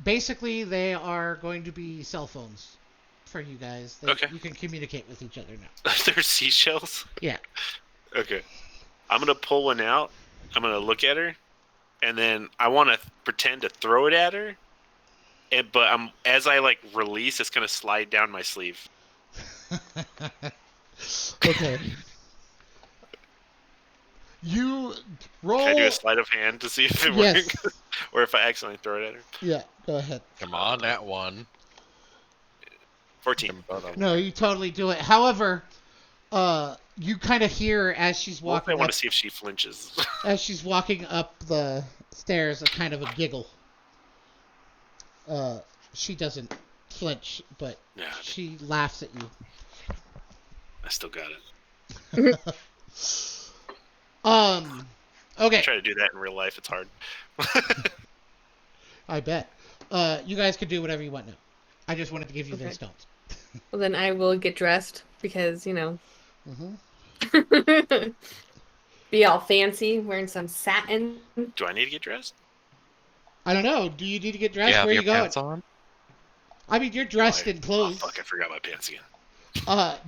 Basically, they are going to be cell phones for you guys.
Okay.
You can communicate with each other now.
They're seashells?
Yeah.
Okay. I'm going to pull one out. I'm going to look at her. And then I want to pretend to throw it at her. But as I like release, it's going to slide down my sleeve.
Okay. You roll.
Can I do a sleight of hand to see if it
Yes.
works? Or if I accidentally throw it at her?
Yeah, go ahead.
Come on, that one.
14.
No, you totally do it. However, you kind of hear as she's
I
walking
want
up,
to see if she flinches.
as she's walking up the stairs, a kind of a giggle. She doesn't flinch, but
Yeah,
she laughs at you.
I still got it.
Okay,
Try to do that in real life. It's hard.
I bet. You guys can do whatever you want now. I just wanted to give you
Okay.
those stones.
Well, then I will get dressed because,
Mm-hmm.
be all fancy, wearing some satin.
Do I need to get dressed?
I don't know. Do you need to get dressed?
Yeah,
Where are
your
you going?
pants on?
I mean, you're dressed in
Oh,
clothes.
fuck, I forgot my pants again.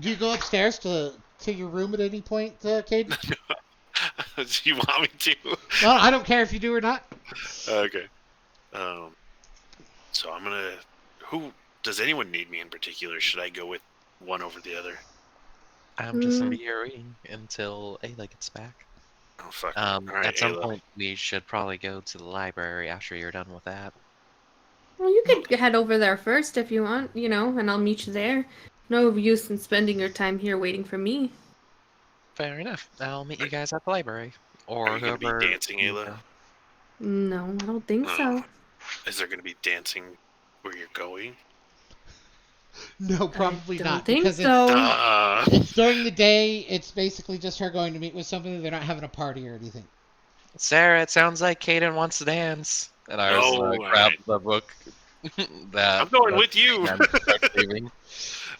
Do you go upstairs to your room at any point, Caden?
Do you want me to?
No, I don't care if you do or not.
Okay. So I'm gonna... Does anyone need me in particular? Should I go with one over the other?
I'm just gonna be here waiting until Ayla gets back.
Oh, fuck.
At some
Ayla.
point, we should probably go to the library after you're done with that.
Well, you could head over there first if you want, and I'll meet you there. No use in spending your time here waiting for me.
Fair enough. I'll meet you guys at the library. Or
Are you gonna be
whoever.
dancing, Ayla?
No, I don't think so.
Is there gonna be dancing where you're going?
No, probably
I don't
not.
think
because
so.
it's during the day. It's basically just her going to meet with somebody. They're not having a party or anything.
Sarah, it sounds like Kaden wants to dance.
And I was
No,
grab
alright.
the book. that
I'm going with you.
and start leaving.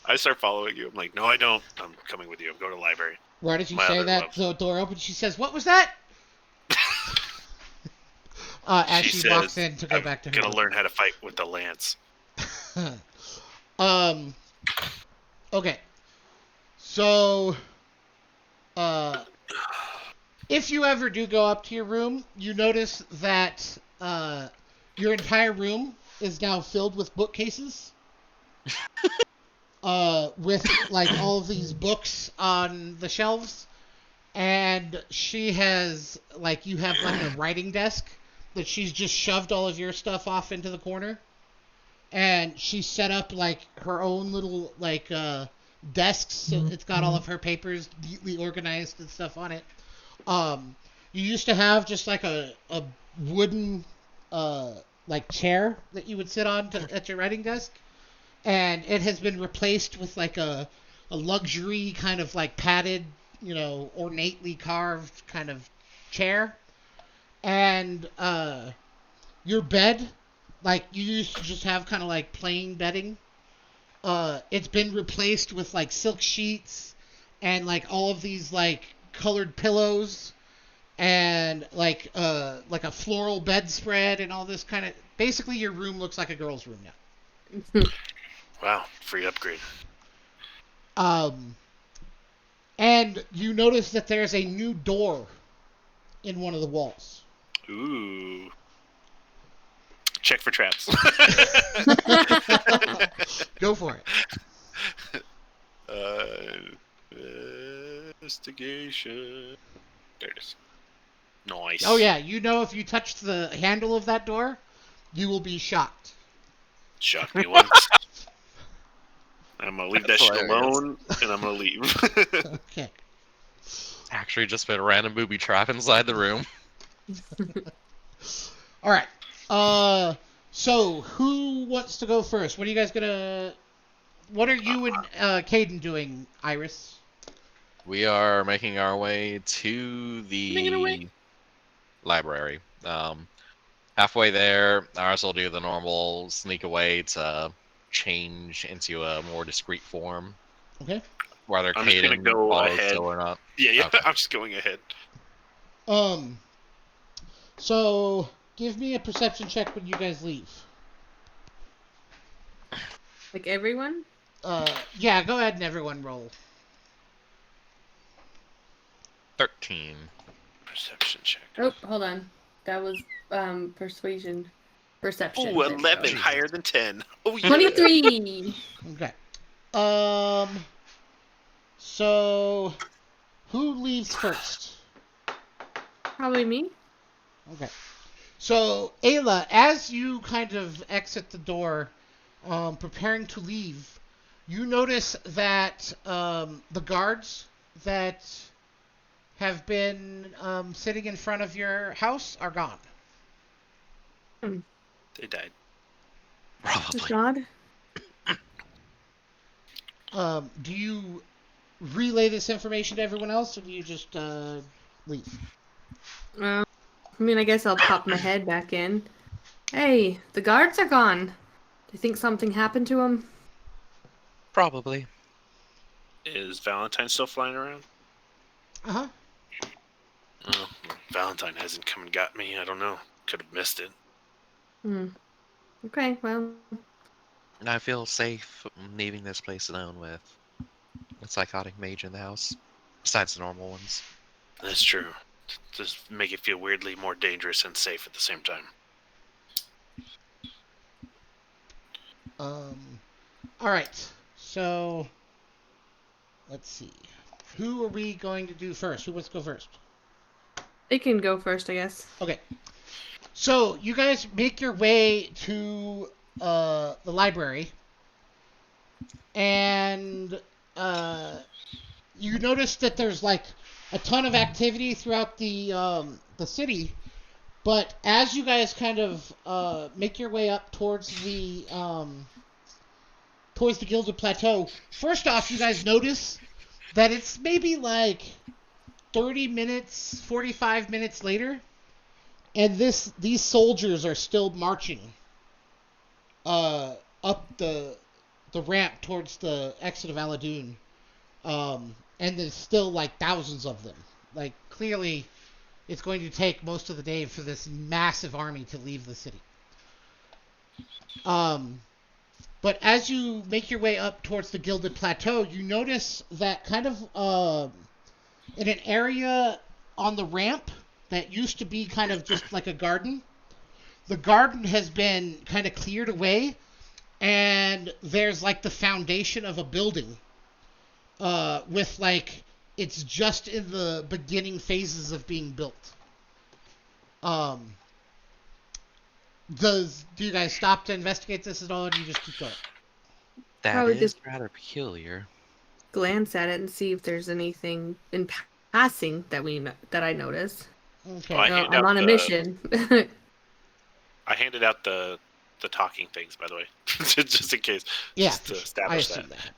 I start following you. I'm like, no, I don't. I'm coming with you. I'm going to the library.
Right as you
My
say
other
that,
love.
the door opens. She says, "What was that?" As she walks in to go
I'm
back to her
gonna
room.
learn how to fight with the lance.
Okay. So, if you ever do go up to your room, you notice that your entire room is now filled with bookcases. With like all of these books on the shelves, and she has like you have like a writing desk that she's just shoved all of your stuff off into the corner, and she set up like her own little like desks, so it's got all of her papers neatly organized and stuff on it. You used to have just like a wooden like chair that you would sit on at your writing desk, and it has been replaced with like a luxury kind of like padded, ornately carved kind of chair. And your bed, like you used to just have kind of like plain bedding, it's been replaced with like silk sheets and like all of these like colored pillows and like a floral bedspread and all this kind of. Basically, your room looks like a girl's room now.
Wow, free upgrade.
And you notice that there's a new door in one of the walls.
Ooh. Check for traps.
Go for
uh,
it.
investigation. There it is. Nice.
Oh yeah, if you touch the handle of that door, you will be shocked.
Shocked me once. I'm gonna leave that
That's
shit
hilarious.
alone, and I'm gonna leave.
Okay.
Actually, just been a random booby trap inside the room.
All right. So who wants to go first? What are you guys gonna? What are you and Caden doing, Iris?
We are making our way to
Making our way.
the library. Halfway there, Iris will do the normal sneak away to change into a more discreet form,
Okay.
whether
I'm just gonna
Caden
go
follows
ahead.
still or not.
Yeah.
Okay.
I'm just going ahead.
So give me a perception check when you guys leave.
Like everyone?
Yeah, go ahead and everyone roll.
13.
Perception check.
Oh, hold on. That was persuasion. Perception.
Ooh,
There we
11,
go.
higher than 10. Oh yeah.
23!
Okay. So who leaves first?
Probably me.
Okay. So, Ayla, as you kind of exit the door, preparing to leave, you notice that the guards that have been sitting in front of your house are gone.
They died.
Just
Probably.
God.
Do you relay this information to everyone else, or do you just leave?
I mean, I guess I'll pop my head back in. Hey, the guards are gone. Do you think something happened to them?
Probably.
Is Valentine still flying around?
Uh-huh.
Oh, Valentine hasn't come and got me. I don't know. Could have missed it.
Okay, well,
I feel safe leaving this place alone with a psychotic mage in the house, besides the normal ones.
That's true. Just make it feel weirdly more dangerous and safe at the same time.
All right. So, let's see. Who are we going to do first? Who wants to go first?
they can go first, I guess.
Okay. So, you guys make your way to the library, and you notice that there's like a ton of activity throughout the city. But as you guys kind of make your way up towards the Gilded Plateau, first off, you guys notice that it's maybe like 30 minutes, 45 minutes later, and these soldiers are still marching up the ramp towards the exit of Aladoon. And there's still like thousands of them. Like clearly it's going to take most of the day for this massive army to leave the city. But as you make your way up towards the Gilded Plateau, you notice that kind of in an area on the ramp that used to be kind of just like a garden, the garden has been kind of cleared away, and there's like the foundation of a building with like it's just in the beginning phases of being built. Do you guys stop to investigate this at all, or do you just keep going?
That
Probably
is
just-
rather peculiar.
Glance at it and see if there's anything in passing that I notice.
Okay.
Well, I
No,
hand
I'm
out
on a
the-
mission.
I handed out the talking things, by the way, just in case.
Yeah,
just to
I
establish
assume
that.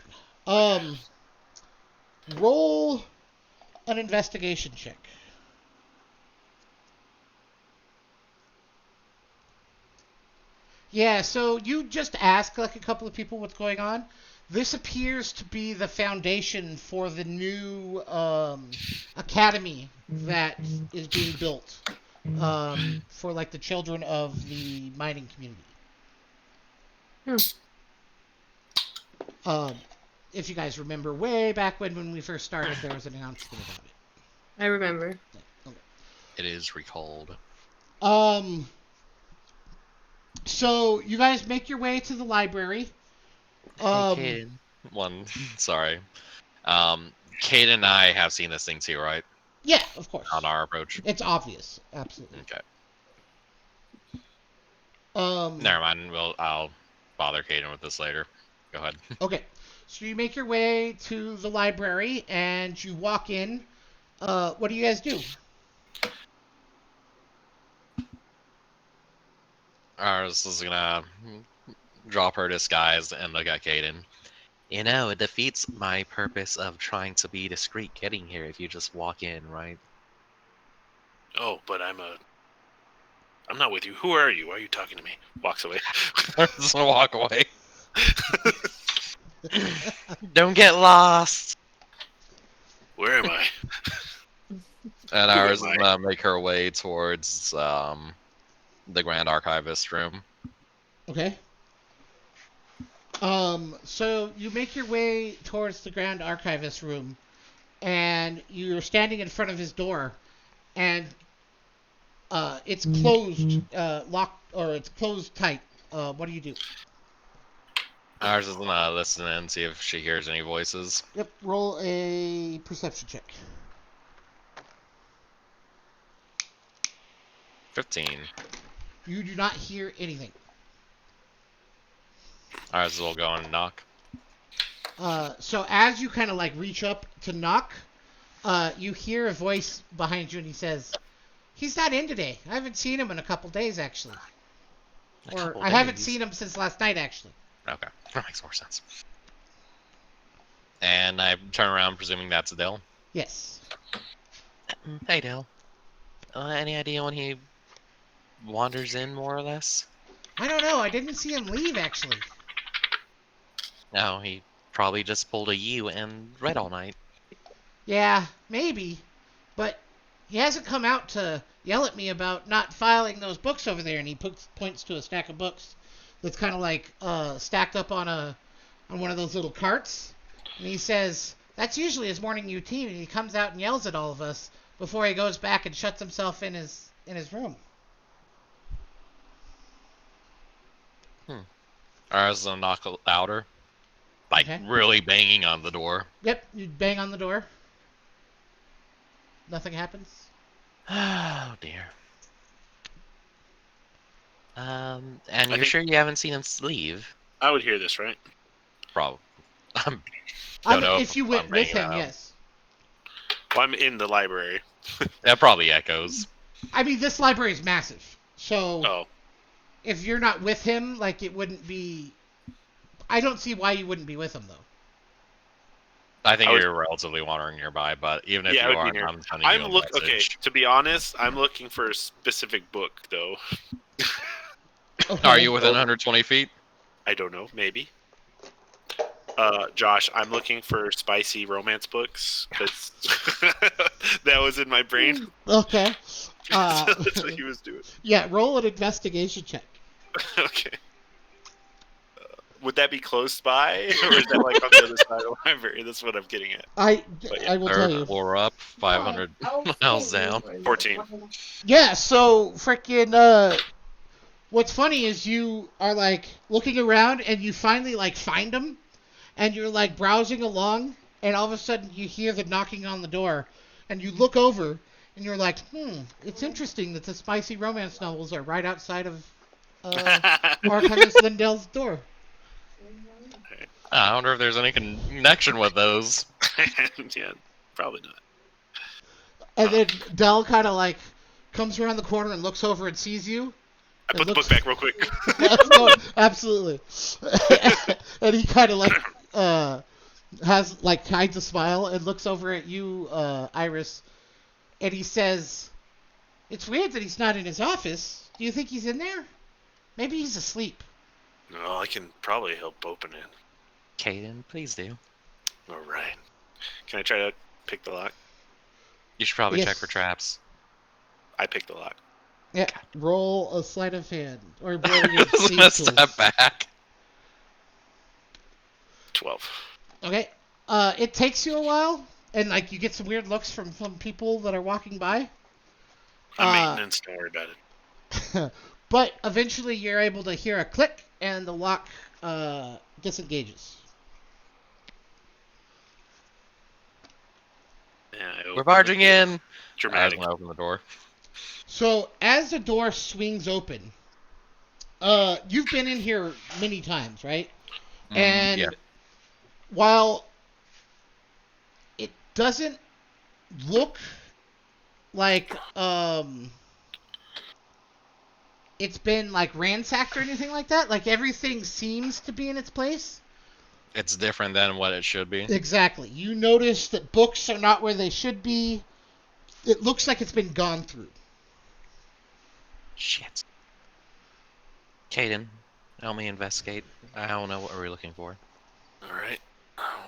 that. Roll an investigation check. Yeah, so you just ask like a couple of people what's going on. This appears to be the foundation for the new academy that is being built for like the children of the mining community. If you guys remember, way back when we first started, there was an announcement about it.
I remember.
It is recalled.
So you guys make your way to the library.
Hey, Caden.
Sorry. Caden and I have seen this thing too, right?
Yeah, of course.
On our approach.
It's obvious, absolutely.
Okay. Never mind. I'll bother Caden with this later. Go ahead.
Okay, so you make your way to the library and you walk in. What do you guys do?
Ours is gonna drop her disguise and look at Caden.
You know, it defeats my purpose of trying to be discreet getting here if you just walk in, right?
Oh, but I'm not with you. Who are you? Why are you talking to me? Walks away.
Just gonna walk away.
Don't get lost.
Where am I?
And
Who
ours is
am I?
gonna make her way towards the Grand Archivist room.
Okay. So you make your way towards the Grand Archivist room, and you're standing in front of his door, and it's closed, locked, or it's closed tight. What do you do?
Ours is gonna listen and see if she hears any voices.
Yep, roll a perception check.
15.
You do not hear anything.
Ours will go and knock.
So as you kind of like reach up to knock, you hear a voice behind you, and he says, "He's not in today. I haven't seen him in a couple days, actually. Or I haven't seen him since last night, actually."
Okay, that makes more sense. And I turn around, presuming that's Adele.
Yes.
Hey, Dale. Any idea when he wanders in, more or less?
I don't know. I didn't see him leave, actually.
No, he probably just pulled a U and read all night.
Yeah, maybe. But he hasn't come out to yell at me about not filing those books over there, and he points to a stack of books that's kind of like stacked up on one of those little carts. And he says, "That's usually his morning routine, and he comes out and yells at all of us before he goes back and shuts himself in his room."
Ours will knock louder. Like,
Okay.
really banging on the door.
Yep, you bang on the door. Nothing happens.
Oh, dear. And
I
you're
think-
sure you haven't seen him leave?
I would hear this, right?
Probably.
I
Don't
mean,
know
if you
if
went
I'm
with
banging
him,
out.
yes.
Well, I'm in the library.
That probably echoes.
I mean, this library is massive, so
Oh,
if you're not with him, like, it wouldn't be. I don't see why you wouldn't be with him, though.
I think
I would-
you're relatively wandering nearby, but even if
Yeah, I
you
would be
aren't,
near-
I'm sending you a
okay.
message.
To be honest, I'm looking for a specific book, though.
Okay.
Are you within 120 feet?
I don't know, maybe. Josh, I'm looking for spicy romance books because that was in my brain.
Okay.
That's what he was doing.
Yeah, roll an investigation check.
Okay. Would that be close by, or is that like on the other side of the library? That's what I'm getting at.
I
yeah,
will tell you.
Third floor up, 500 miles down.
14.
Yeah, so freaking what's funny is you are like looking around and you finally like find him, and you're like browsing along, and all of a sudden you hear the knocking on the door, and you look over and you're like, it's interesting that the spicy romance novels are right outside of Archivist Lindell's door.
I wonder if there's any connection with those.
Yeah, probably not.
And then Dell kind of like comes around the corner and looks over and sees you.
I put the book back real quick.
Absolutely. And he kind of like has like hides a smile and looks over at you, Iris, and he says, "It's weird that he's not in his office. Do you think he's in there? Maybe he's asleep."
No, I can probably help open it.
Caden, please do.
All right. Can I try to pick the lock?
You should probably
Yes.
check for traps.
I picked the lock.
Yeah. Roll a sleight of hand or roll your
Just
thieves'
gonna
tools.
step back.
12.
Okay. It takes you a while, and like you get some weird looks from people that are walking by.
I'm maintenance, don't worry about it.
But eventually you're able to hear a click and the lock disengages.
Yeah, I
We're
opened
barging
it.
in. I was
Dramatic.
gonna open the door.
So as the door swings open, you've been in here many times, right? And
yeah.
while it doesn't look like it's been like ransacked or anything like that, like everything seems to be in its place.
It's different than what it should be.
Exactly. You notice that books are not where they should be. It looks like it's been gone through.
Shit. Caden, Help me investigate. I don't know what we're looking for.
All right.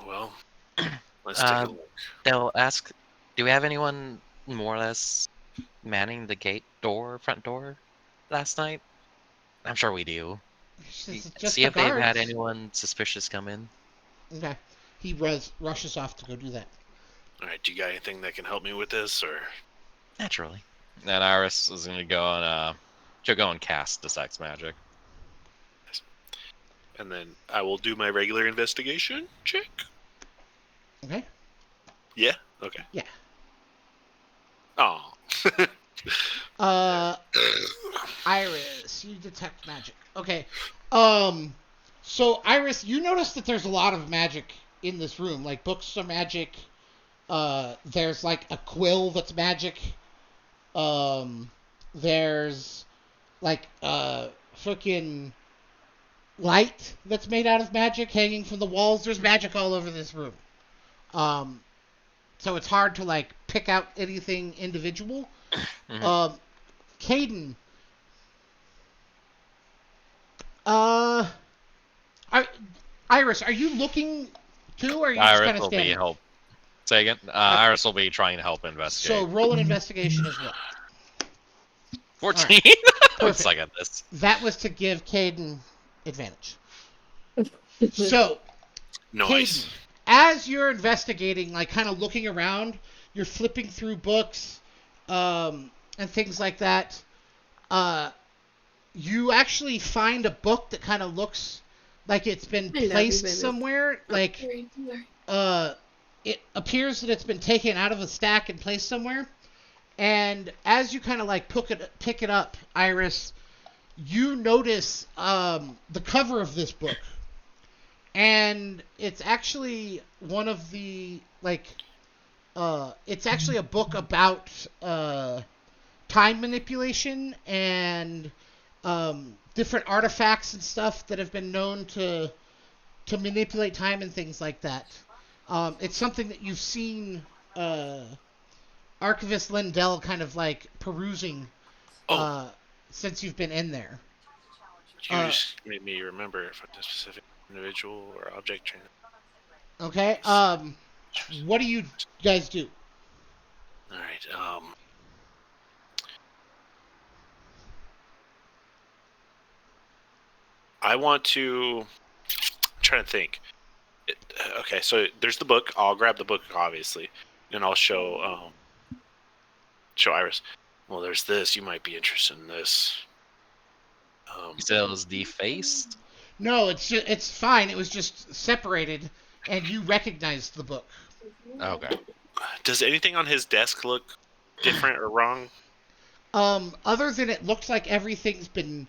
Well, let's take a look.
They'll ask, do we have anyone more or less manning the front door last night? I'm sure we do.
It's just
See
the
if they've had
guards.
anyone suspicious come in.
Okay. He rushes off to go do that.
All right. Do you got anything that can help me with this, or?
Naturally.
Then Iris is gonna go and she'll go and cast Detect Magic.
And then I will do my regular investigation check.
Okay.
Yeah. Okay.
Yeah.
Oh.
Iris, you detect magic. Okay. So Iris, you notice that there's a lot of magic in this room. Like books are magic. There's like a quill that's magic. There's like freaking light that's made out of magic hanging from the walls. There's magic all over this room. So it's hard to like pick out anything individual.
Mhm.
Caden. Iris, are you looking too, or are you just
Iris
kind of
will be
standing?
help. Say again. Iris will be trying to help investigate.
So roll an investigation as well.
14. I
Perfect.
suck at this.
That was to give Caden advantage. So,
Nice.
Caden, as you're investigating, like kind of looking around, you're flipping through books, and things like that. You actually find a book that kind of looks like it's been
I love you,
placed
baby.
somewhere. Like, it appears that it's been taken out of a stack and placed somewhere. And as you kind of like pick it up, Iris, you notice the cover of this book. And it's actually one of the, like, it's actually a book about time manipulation and different artifacts and stuff that have been known to manipulate time and things like that. It's something that you've seen Archivist Lindell kind of like perusing since you've been in there.
You just made me remember if a specific individual or object.
Okay. What do you guys do?
All right. I want to. I'm trying to think. Okay, so there's the book. I'll grab the book, obviously, and I'll show Iris. Well, there's this. You might be interested in this.
You said it was defaced?
No, it's fine. It was just separated, and you recognized the book.
Okay.
Does anything on his desk look different or wrong?
Other than it looks like everything's been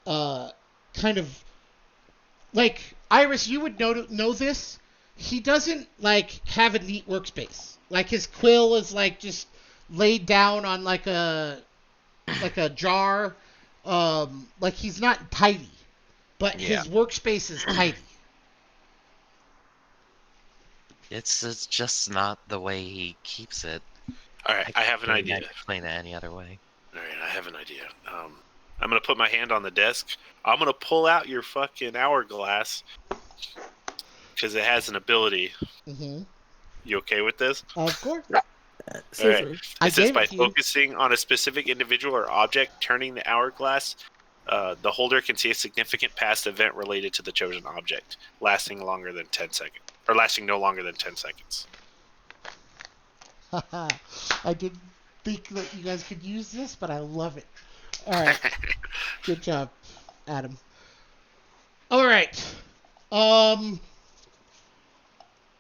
kind of like Iris, you would know this. He doesn't like have a neat workspace. Like his quill is like just laid down on like a jar. Like he's not tidy, but his workspace is tidy.
It's just not the way he keeps it.
All right, I have an
can't
idea.
explain it any other way.
All right, I have an idea. I'm gonna put my hand on the desk. I'm gonna pull out your fucking hourglass because it has an ability.
Mm-hmm.
You okay with this?
Of course.
Seriously.
I
It says
gave
by
it to you.
focusing on a specific individual or object, turning the hourglass, the holder can see a significant past event related to the chosen object, lasting no longer than 10 seconds.
I didn't think that you guys could use this, but I love it. All right. Good job, Adam. All right.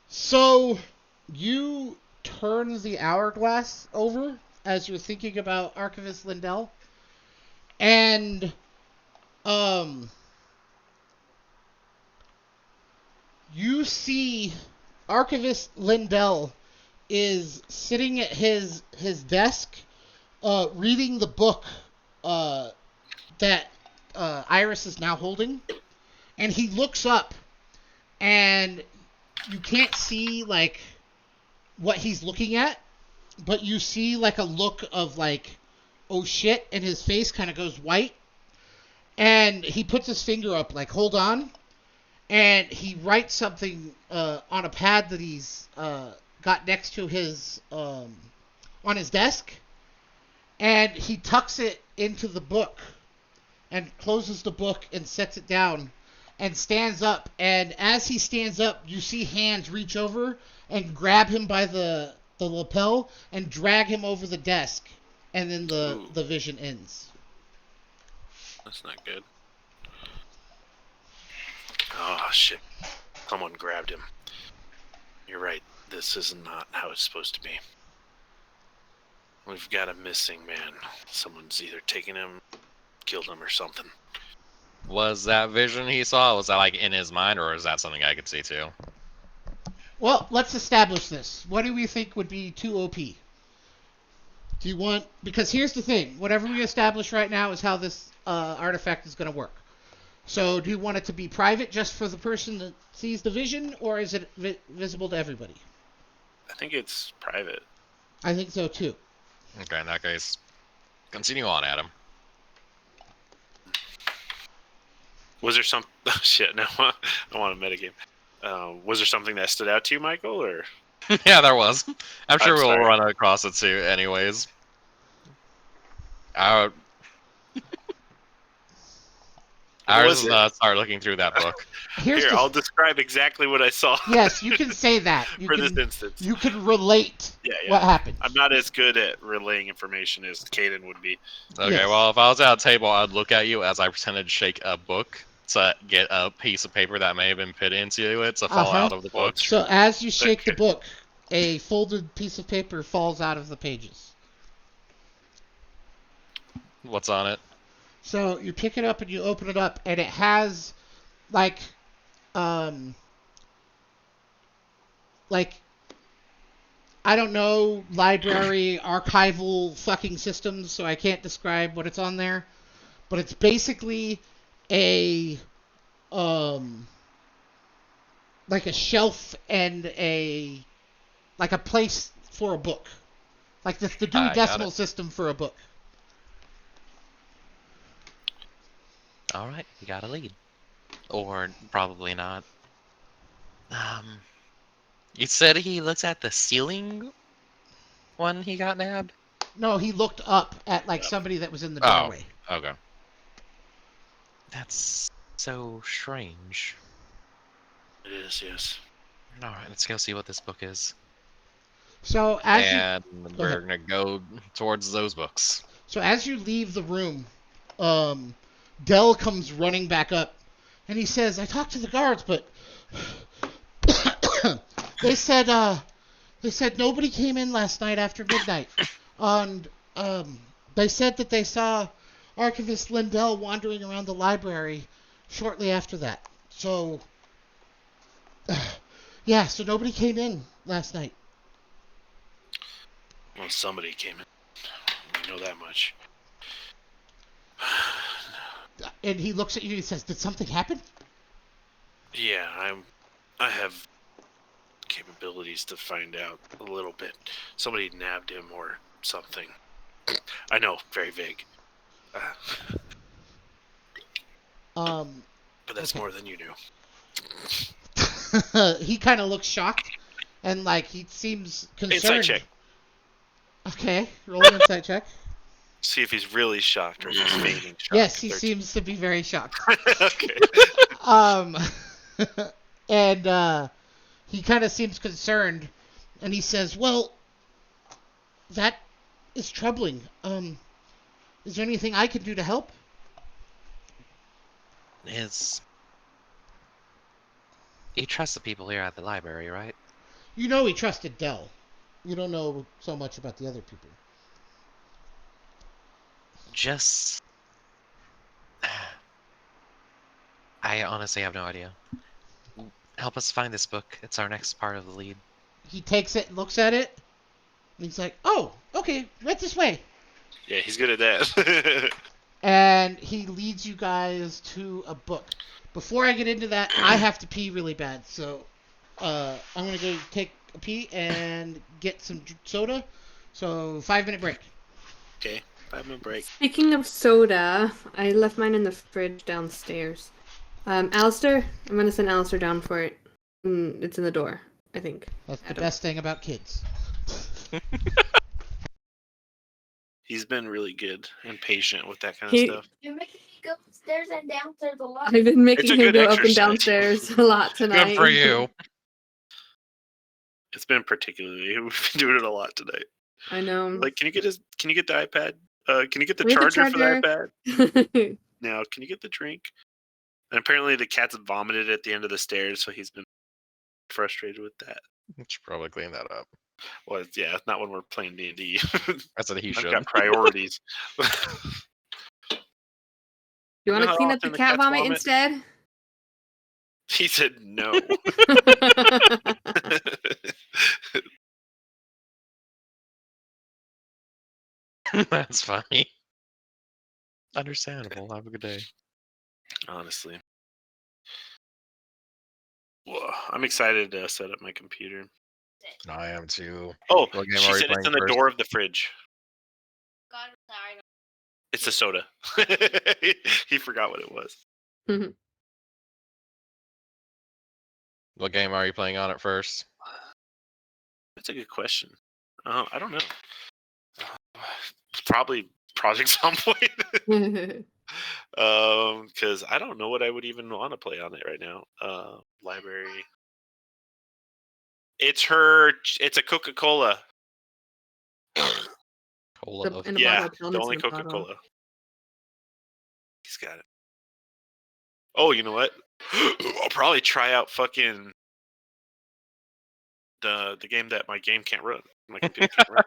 So you turn the hourglass over as you're thinking about Archivist Lindell, and you see Archivist Lindell is sitting at his desk, reading the book that Iris is now holding, and he looks up, and you can't see like what he's looking at, but you see like a look of like, oh shit, and his face kind of goes white, And he puts his finger up, like, hold on. And he writes something on a pad that he's got next to his, on his desk. And he tucks it into the book and closes the book and sets it down and stands up. And as he stands up, you see hands reach over and grab him by the lapel and drag him over the desk. And then the vision ends.
That's not good. Oh, shit. Someone grabbed him. You're right. This is not how it's supposed to be. We've got a missing man. Someone's either taken him, killed him, or something.
Was that vision he saw, was that like in his mind, or is that something I could see too?
Well, let's establish this. What do we think would be too OP? Do you want... Because here's the thing. Whatever we establish right now is how this artifact is going to work. So do you want it to be private just for the person that sees the vision, or is it visible to everybody?
I think it's private.
I think so, too.
Okay, in that case, continue on, Adam.
Was there some... Oh, shit, no. I want a metagame. Was there something that stood out to you, Michael, or...
Yeah, there was. I'm sure we'll
sorry.
run across it too, anyways. I
was
was start looking through that book.
Here's
Here,
the...
I'll describe exactly what I saw.
Yes, you can say that. You
for
can,
this instance.
you can relate
Yeah.
what happened.
I'm not as good at relaying information as Caden would be.
Okay,
Yes.
well, if I was at a table, I'd look at you as I pretended to shake a book to get a piece of paper that may have been put into it to fall
Uh-huh.
out of the book.
So as you shake the
Okay.
book, a folded piece of paper falls out of the pages.
What's on it?
So you pick it up and you open it up, and it has like I don't know, library archival fucking systems, so I can't describe what it's on there, but it's basically a like a shelf and a place for a book, like the Dewey
I got
Decimal
it.
System for a book.
All right, we got a lead. Or probably not.
You said
He looks at the ceiling when he got nabbed.
No, he looked up at like somebody that was in the
Oh.
doorway.
Okay.
That's so strange.
It is, yes.
All right, let's go see what this book is.
So as
And
Go
we're
ahead.
gonna go towards those books.
you leave the room, Dell comes running back up, and he says, "I talked to the guards, but they said nobody came in last night after midnight, and they said that they saw Archivist Lindell wandering around the library shortly after that. So, yeah, so nobody came in last night."
Well, somebody came in. We know that much.
And he looks at you and he says, "Did something happen?"
Yeah, I have capabilities to find out a little bit. Somebody nabbed him or something. I know, very vague. But that's
Okay.
more than you knew.
He kind of looks shocked, and like he seems concerned.
Insight check.
Okay, roll an insight check.
See if he's really shocked or just feigning shock.
Yes, he
13.
seems to be very shocked.
Okay.
And he kind of seems concerned, and he says, "Well, that is troubling. Is there anything I can do to help?"
You trust the people here at the library, right?
You know he trusted Dell. You don't know so much about the other people.
Just... I honestly have no idea. Help us find this book. It's our next part of the lead.
He takes it and looks at it, and he's like, "Oh, okay, right this way."
Yeah, he's good at that.
And he leads you guys to a book. Before I get into that, I have to pee really bad, so I'm gonna go take a pee and get some soda. So 5-minute break.
Okay. Have a break.
Speaking of soda, I left mine in the fridge downstairs. Alistair, I'm gonna send Alistair down for it. It's in the door, I think.
That's the
Adam.
best thing about kids.
He's been really good and patient with that kind
He-
of stuff.
You're making me go upstairs and downstairs a lot.
I've been making
It's a
him
good
go up and
exercise.
downstairs a lot tonight.
Good for you.
It's been particularly. We've been doing it a lot tonight.
I know.
Like, can you get the iPad? Can you get the
We have the
charger for the
charger.
iPad? Now, can you get the drink? And apparently the cat's vomited at the end of the stairs, so he's been frustrated with that.
Should probably clean that up.
Well, it's not when we're playing D&D.
That's what he
I've
should.
got priorities.
You want
know
to
how
clean up
often
the
the
cat
cats
vomit
vomit?
instead?
He said no.
That's funny. Understandable. Have a good day.
Honestly. Whoa, I'm excited to set up my computer.
I am too.
Oh,
What game
she
are you
said it's
playing
in the
first?
door of the fridge.
God, sorry.
It's a soda. He forgot what it was.
What game are you playing on it first?
That's a good question. I don't know. Probably Project Zomboid. Because I don't know what I would even want to play on it right now. Library. It's a Coca-Cola.
Cola.
The-
of-
in a
Yeah,
bottle, tell him
the
it's
only
in a bottle.
Coca-Cola. He's got it. Oh, you know what? I'll probably try out fucking the game that my game can't run. My computer can't run.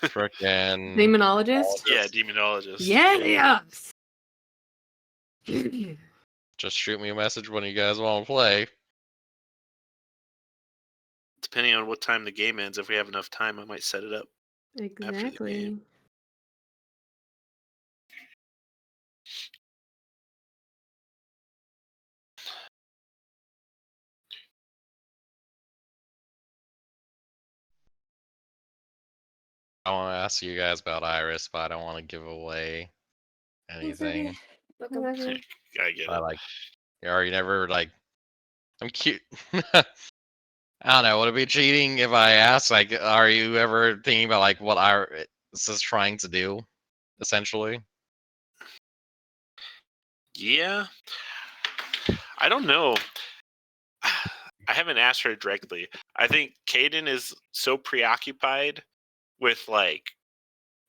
Frickin'
Demonologist?
Yeah, Demonologist.
Yes!
Just shoot me a message when you guys want to play.
Depending on what time the game ends, if we have enough time, I might set it up.
Exactly.
I want to ask you guys about Iris, but I don't want to give away anything.
Whatever.
I get
I
it.
like. Are you never like? I'm cute. I don't know. Would it be cheating if I ask? Like, are you ever thinking about like what Iris is trying to do, essentially?
Yeah. I don't know. I haven't asked her directly. I think Caden is so preoccupied with like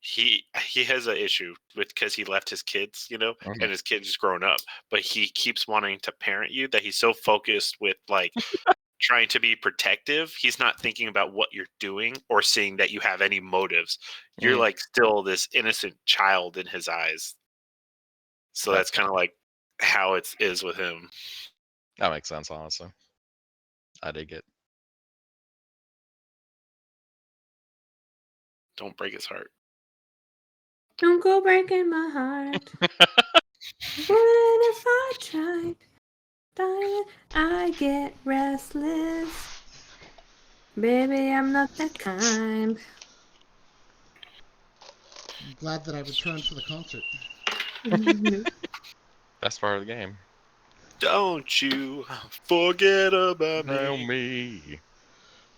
he has an issue with because he left his kids,
Mhm.
and his kids is grown up, but he keeps wanting to parent you that he's so focused with like trying to be protective. He's not thinking about what you're doing or seeing that you have any motives. You're
Mhm.
like still this innocent child in his eyes. So that's kind of like how it is with him.
That makes sense, honestly. I dig it.
Don't break his heart.
Don't go breaking my heart. What if I tried? Darling, I get restless. Baby, I'm not that kind.
I'm glad that I returned for the concert.
Best part of the game.
Don't you forget about
Tell
me.
me.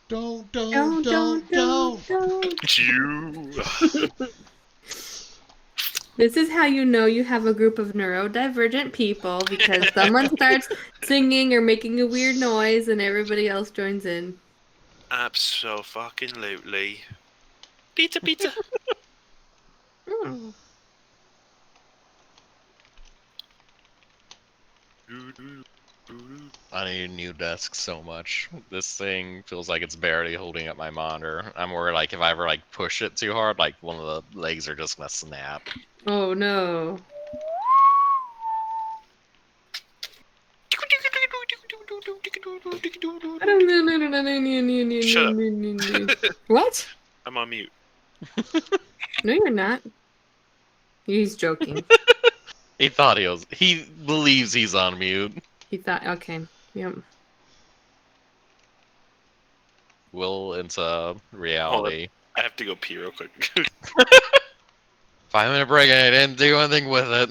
Don't.
Don't you.
This is how you know you have a group of neurodivergent people, because someone starts singing or making a weird noise and everybody else joins in.
Abso-fucking-lutely. Pizza, pizza.
Mm.
I need a new desk so much. This thing feels like it's barely holding up my monitor. I'm worried like if I ever like push it too hard, like one of the legs are just gonna snap.
Oh no.
Shut
What?
I'm on mute.
No, you're not. He's joking.
He thought he believes he's on mute.
He thought, okay, yep.
Will into reality.
I have to go pee real quick.
5-minute break and I didn't do anything with it.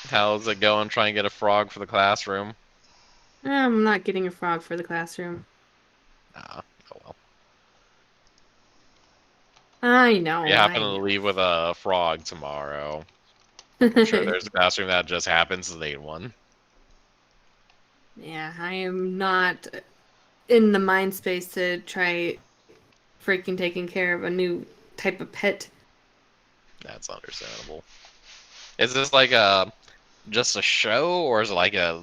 How's it going? Trying to get a frog for the classroom?
I'm not getting a frog for the classroom.
Oh well.
I know.
You happen
I
to
know.
leave with a frog tomorrow. I'm sure there's a classroom that just happens to need one.
Yeah, I am not in the mind space to try freaking taking care of a new type of pet.
That's understandable. Is this like just a show, or is it like a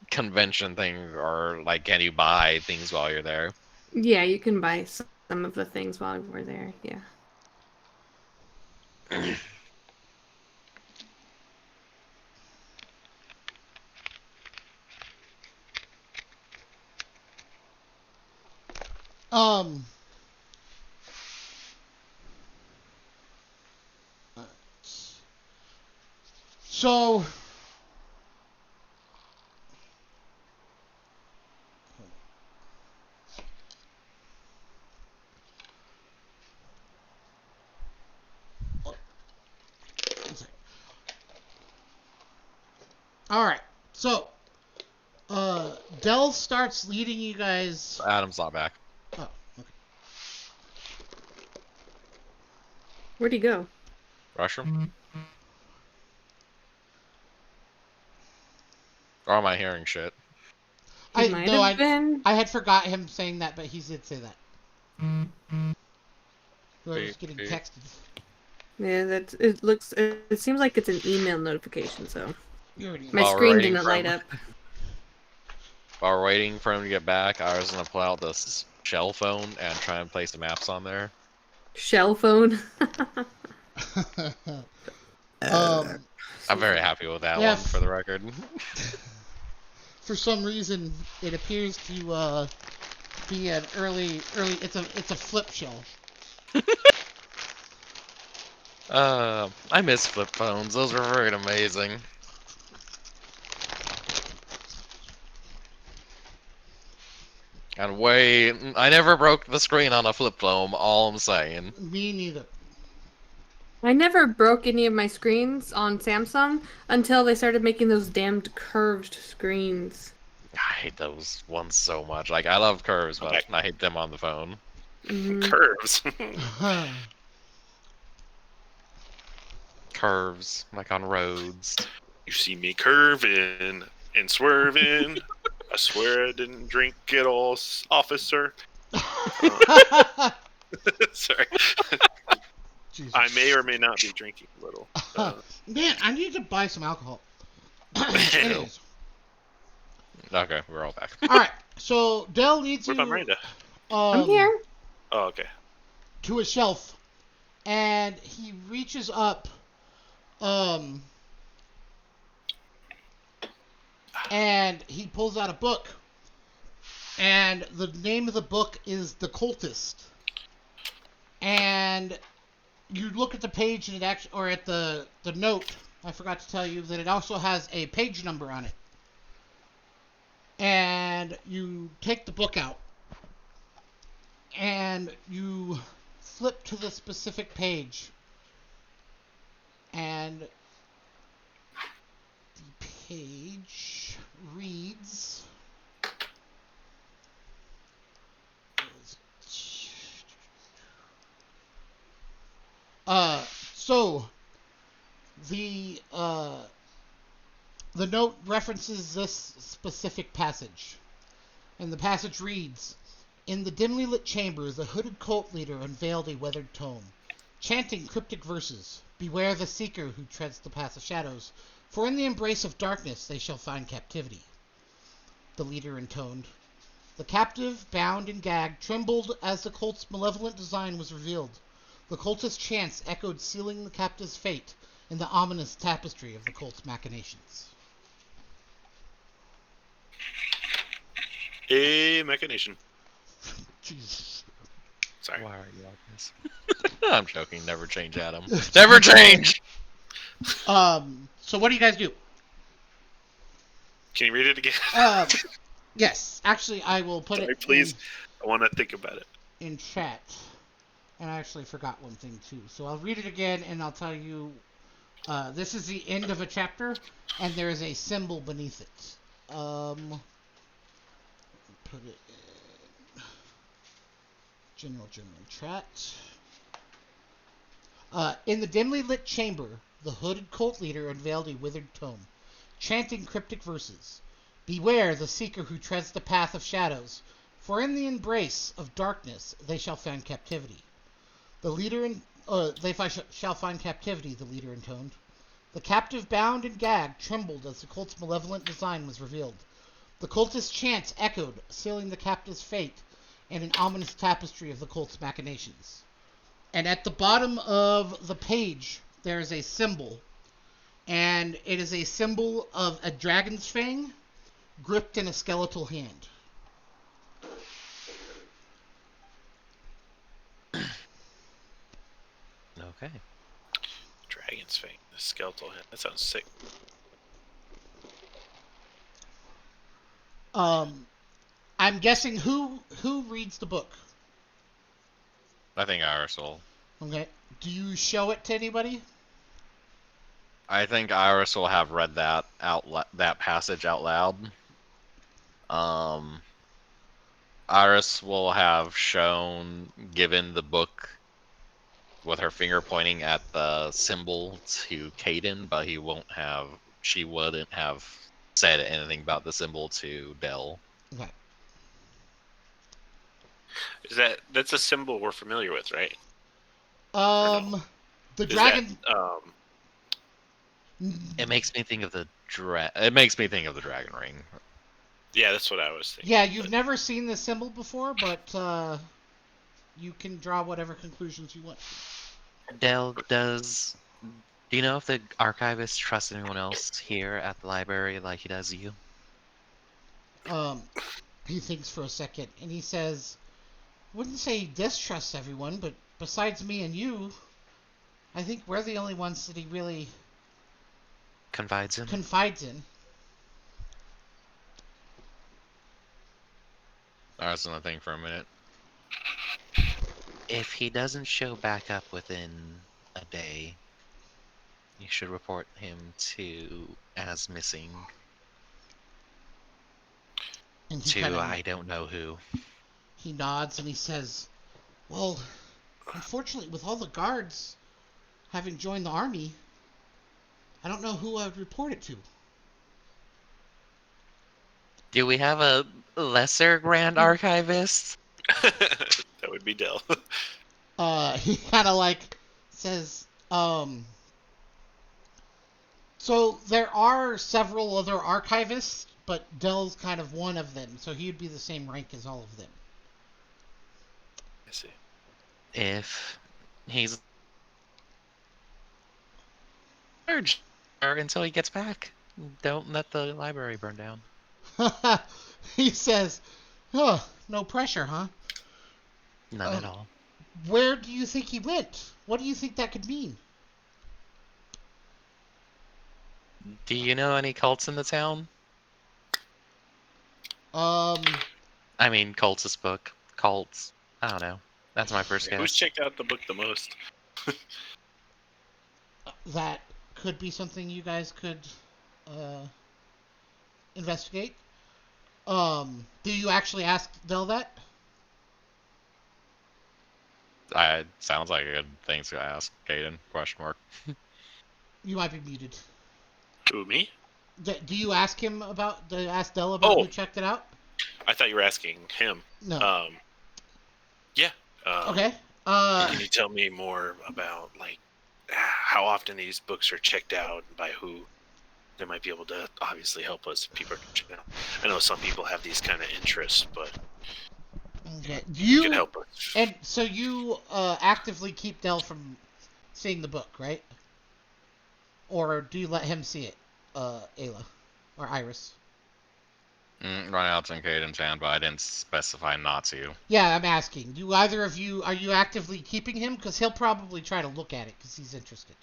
convention thing, or like can you buy things while you're there?
Yeah, you can buy some of the things while we're there. Yeah.
Um. So. All right. So, Dell starts leading you guys.
Adam's not back.
Oh, okay.
Where'd he go?
Rushroom? Or am I hearing shit?
He might have been.
I had forgot him saying that, but he did say that. Whoever's getting
Beep.
texted.
Yeah, that it looks. It seems like it's an email notification. So
You already
my
While we're
screen
waiting
didn't
for
light
him.
up.
While we're waiting for him to get back, I was gonna pull out this shell phone and try and place the maps on there.
Shell phone.
I'm
very happy with that
Yeah.
one, for the record.
For some reason, it appears to be an early. It's a flip shell.
I miss flip phones. Those were very amazing. And I never broke the screen on a flip phone, all I'm saying.
Me neither.
I never broke any of my screens on Samsung until they started making those damned curved screens.
I hate those ones so much. Like, I love curves, but
Okay.
I hate them on the phone.
Mhm.
Curves.
Curves, like on roads.
You see me curving and swerving. I swear I didn't drink it all, officer. Sorry.
Jesus.
I may or may not be drinking a little.
Man, I need to buy some alcohol. Anyways.
Okay, we're all back.
All right. So Dell leads
What
you.
about Miranda?
I'm here.
Oh, okay.
To a shelf, and he reaches up, and he pulls out a book, and the name of the book is The Cultist. And you look at the page, and it actually, or at the note, I forgot to tell you that it also has a page number on it. And you take the book out, and you flip to the specific page, and the page reads, so the note references this specific passage, and the passage reads, "In the dimly lit chamber, the hooded cult leader unveiled a weathered tome, chanting cryptic verses. Beware the seeker who treads the path of shadows, for in the embrace of darkness they shall find captivity." The leader intoned. The captive, bound and gagged, trembled as the cult's malevolent design was revealed. The cultist's chants echoed, sealing the captive's fate in the ominous tapestry of the cult's machinations.
A machination.
Jesus.
Sorry.
Why are you like this? I'm joking. Never change, Adam. Never change!
So what do you guys do?
Can you read it again?
Yes. Actually, I will put
Sorry,
it.
please. I want to think about it.
in chat. And I actually forgot one thing too. So I'll read it again and I'll tell you. This is the end of a chapter, and there is a symbol beneath it. Put it in general chat. In the dimly lit chamber, the hooded cult leader unveiled a withered tome, chanting cryptic verses. Beware the seeker who treads the path of shadows, for in the embrace of darkness they shall find captivity. Shall find captivity, the leader intoned. The captive bound and gagged trembled as the cult's malevolent design was revealed. The cultist chants echoed, sealing the captive's fate in an ominous tapestry of the cult's machinations. And at the bottom of the page, there is a symbol. And it is a symbol of a dragon's fang gripped in a skeletal hand.
Okay.
Dragon's Fang, the skeletal head. That sounds sick.
I'm guessing who reads the book?
I think Iris will.
Okay. Do you show it to anybody?
I think Iris will have read that that passage out loud. Iris will have given the book with her finger pointing at the symbol to Caden, but she wouldn't have said anything about the symbol to Dell.
Okay.
That's a symbol we're familiar with, right?
The
Is
dragon.
that,
It makes me think of the
It makes me think of the dragon ring.
yeah, that's what I was thinking.
Yeah, you've never seen this symbol before, but you can draw whatever conclusions you want.
Dell, do you know if the archivist trusts anyone else here at the library like he does you?
He thinks for a second, and he says, "Wouldn't say he distrusts everyone, but besides me and you, I think we're the only ones that he really
Confides in?
confides in."
Iris gonna think for a minute.
If he doesn't show back up within a day, you should report him as missing
And he
to
kinda,
I don't know who.
he nods and he says, "Well, unfortunately, with all the guards having joined the army, I don't know who I would report it to."
Do we have a lesser grand archivist?
That would be Dell.
He kind of like says, so there are several other archivists, but Dell's kind of one of them, so he'd be the same rank as all of them.
I see.
If he's charged until he gets back, don't let the library burn down.
He says, "Oh, no pressure, huh?
None at all.
Where do you think he went? What do you think that could mean?"
Do you know any cults in the town? I mean, cultist book. Cults. I don't know. That's my first
Who's
guess.
checked out the book the most?
That could be something you guys could investigate. Do you actually ask Dell that?
Sounds like a good thing to ask Caden, question mark.
You might be muted.
Who, me?
Do you ask him ask Dell about
Oh.
who checked it out?
I thought you were asking him.
No.
Yeah.
Okay.
Can you tell me more about, like, how often these books are checked out and by who? They might be able to obviously help us if people are checking out. I know some people have these kind of interests, but
Okay. Do
you
you
can help us.
And so you actively keep Dell from seeing the book, right? Or do you let him see it, Ayla or Iris?
Right now it's in Caden's hand, but I didn't specify not to.
Yeah, I'm asking. Do either of you are you actively keeping him? Because he'll probably try to look at it because he's interested.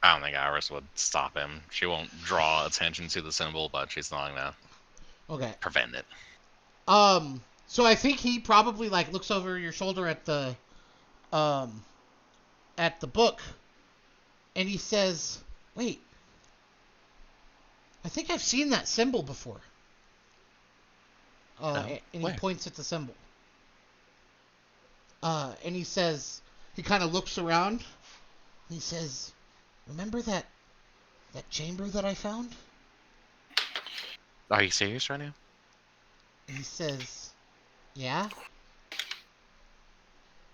I don't think Iris would stop him. She won't draw attention to the symbol, but she's not gonna
Okay.
prevent it.
So I think he probably like looks over your shoulder at the book, and he says, "Wait, I think I've seen that symbol before." And he
where?
points at the symbol. And he says, he kind of looks around. And he says, "Remember that chamber that I found?"
Are you serious right now?
And he says, "Yeah.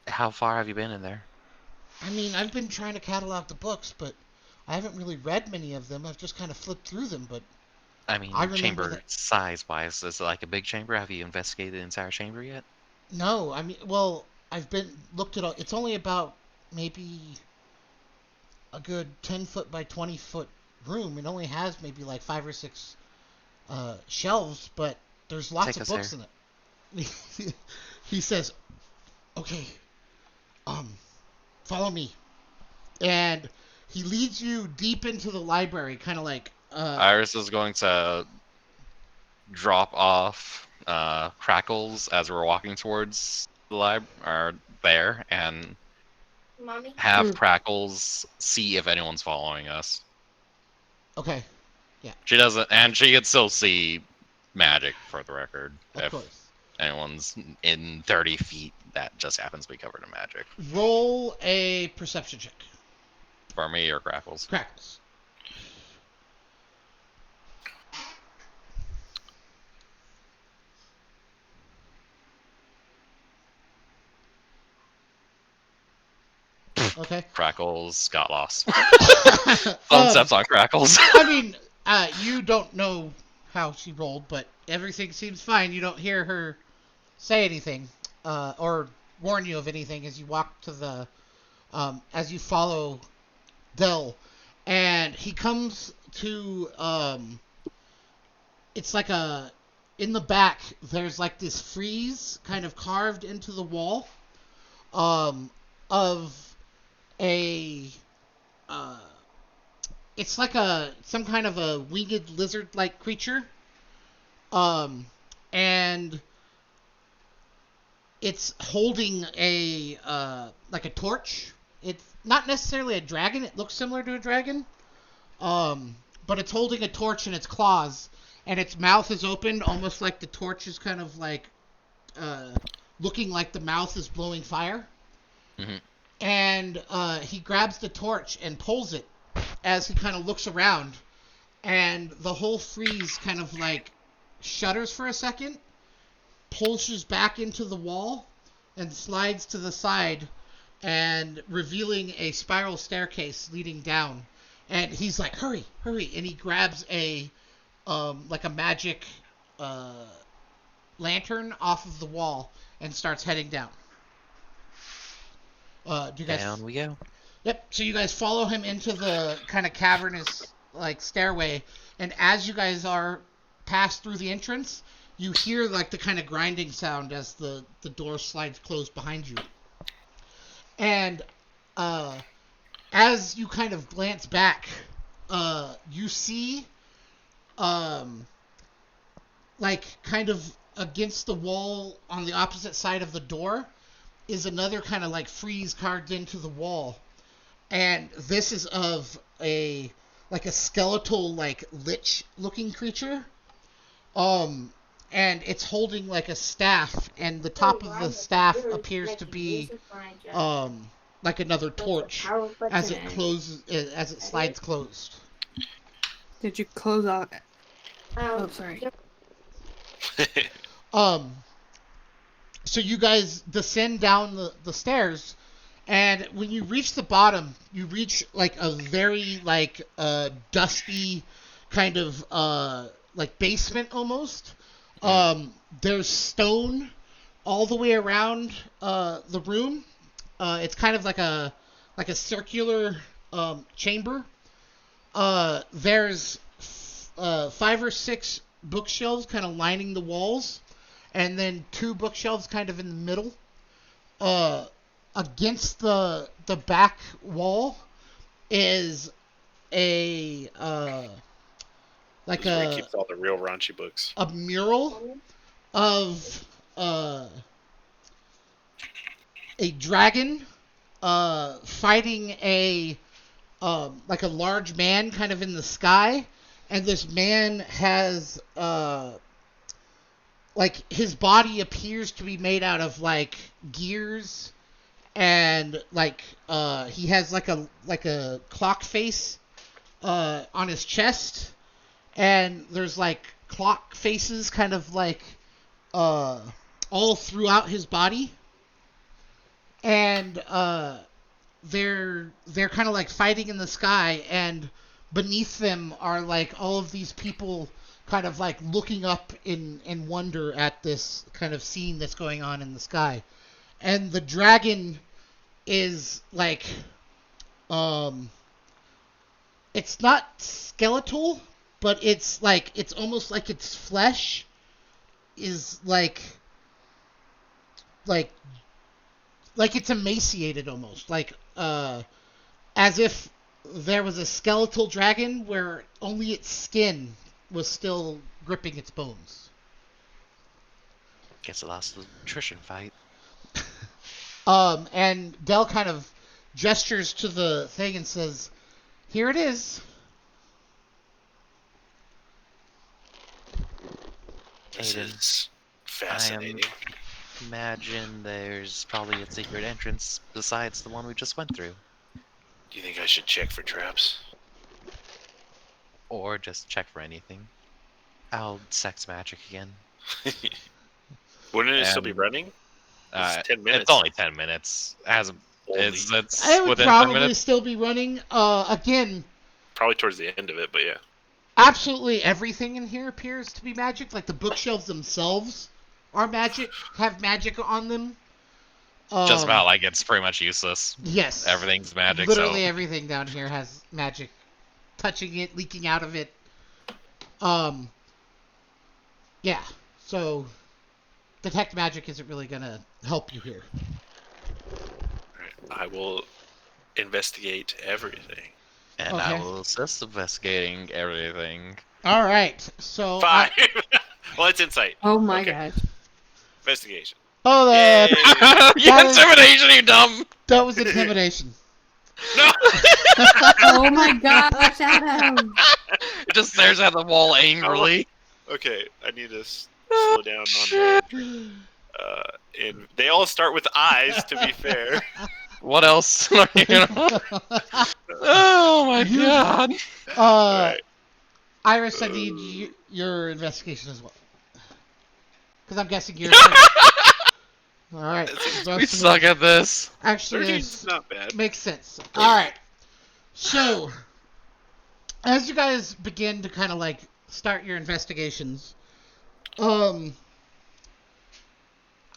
How far have you been in there?
I mean, I've been trying to catalog the books, but I haven't really read many of them. I've just kind of flipped through them, but
I mean,
I remember
chamber
that-
size-wise, is it like a big chamber? Have you investigated the entire chamber yet?
no, I mean, well, I've been looked at all. It's only about maybe a good 10-foot by 20-foot room. It only has maybe like 5 or 6 shelves, but there's lots
Take
of
us
books in it." He says, "Okay, follow me," and he leads you deep into the library, kind of like
Iris is going to drop off Crackles as we're walking towards the there, and
Mommy?
have
Hmm.
Crackles see if anyone's following us.
okay,
She doesn't, and she can still see magic for the record.
of
If
course.
anyone's in 30 feet, that just happens to be covered in magic.
Roll a perception check.
For me or Crackles.
Crackles. Okay.
Crackles got lost.
Um,
Concepts on Crackles.
I mean, you don't know how she rolled, but everything seems fine. You don't hear her say anything, or warn you of anything as you walk to the, as you follow Dell, and he comes to, it's like in the back, there's like this frieze kind of carved into the wall, of a, it's like some kind of a winged lizard-like creature, and it's holding a like a torch. It's not necessarily a dragon. It looks similar to a dragon, but it's holding a torch in its claws, and its mouth is opened, almost like the torch is kind of like looking like the mouth is blowing fire.
Mhm.
And he grabs the torch and pulls it as he kind of looks around, and the whole frieze kind of like shudders for a second, pulses back into the wall, and slides to the side, and revealing a spiral staircase leading down. And he's like, "Hurry, hurry!" And he grabs a like a magic lantern off of the wall and starts heading down. Do you guys?
Down we go.
Yep. So you guys follow him into the kind of cavernous like stairway, and as you guys are passed through the entrance, you hear like the kind of grinding sound as the door slides closed behind you. And as you kind of glance back, you see like kind of against the wall on the opposite side of the door is another kind of like frieze carved into the wall, and this is of a like a skeletal like lich looking creature, and it's holding like a staff, and the top of the staff appears to be like another torch as it closes, as it slides closed.
Did you close out? Oh, sorry.
So you guys descend down the stairs, and when you reach the bottom, you reach like a very like dusty kind of like basement almost. There's stone all the way around the room. It's kind of like a circular chamber. There's 5 or 6 bookshelves kind of lining the walls, and then 2 bookshelves kind of in the middle. Against the back wall is a like
This is where he keeps all the real raunchy books.
a mural of a dragon fighting a like a large man kind of in the sky, and this man has like his body appears to be made out of like gears, and like he has like a clock face on his chest, and there's like clock faces kind of like all throughout his body, and they're kind of like fighting in the sky, and beneath them are like all of these people kind of like looking up in wonder at this kind of scene that's going on in the sky. And the dragon is like it's not skeletal, but it's like it's almost like its flesh is like it's emaciated almost, like as if there was a skeletal dragon where only its skin was still gripping its bones.
Guess it lost the nutrition fight.
And Dell kind of gestures to the thing and says, "Here it is."
This
Aiden,
is fascinating.
Imagine there's probably a secret entrance besides the one we just went through.
Do you think I should check for traps?
Or just check for anything. I'll sex magic again.
Wouldn't it still be
And-
running? It's 10 minutes.
It's only 10 minutes. It hasn't.
Only.
It's
It would
within 10
probably
minutes.
still be running. Again,
Probably towards the end of it, but yeah.
absolutely everything in here appears to be magic. Like the bookshelves themselves are magic, have magic on them.
Just about like it's pretty much useless.
Yes.
Everything's magic.
Literally
So
everything down here has magic. Touching it, leaking out of it. Yeah. So, detect magic isn't really gonna help you here.
Alright, I will investigate everything.
And
Okay.
I will assist
investigating everything.
All right. So.
5! Well, it's insight.
Oh my
Okay.
gosh.
Investigation.
Oh,
Yay!
You
That is-
intimidation, you dumb!
that was intimidation.
No!
Oh my gosh, Adam.
It just stares at the wall angrily.
Okay, I need to slow down on that. And they all start with eyes, to be fair.
What else? Are you gonna- Oh my
You-
god!
Alright.
Iris, I need your investigation as well. Because I'm guessing you're. All right.
We suck at this.
Actually,
13
it's
is not bad.
makes sense. All right. So, as you guys begin to kind of like start your investigations,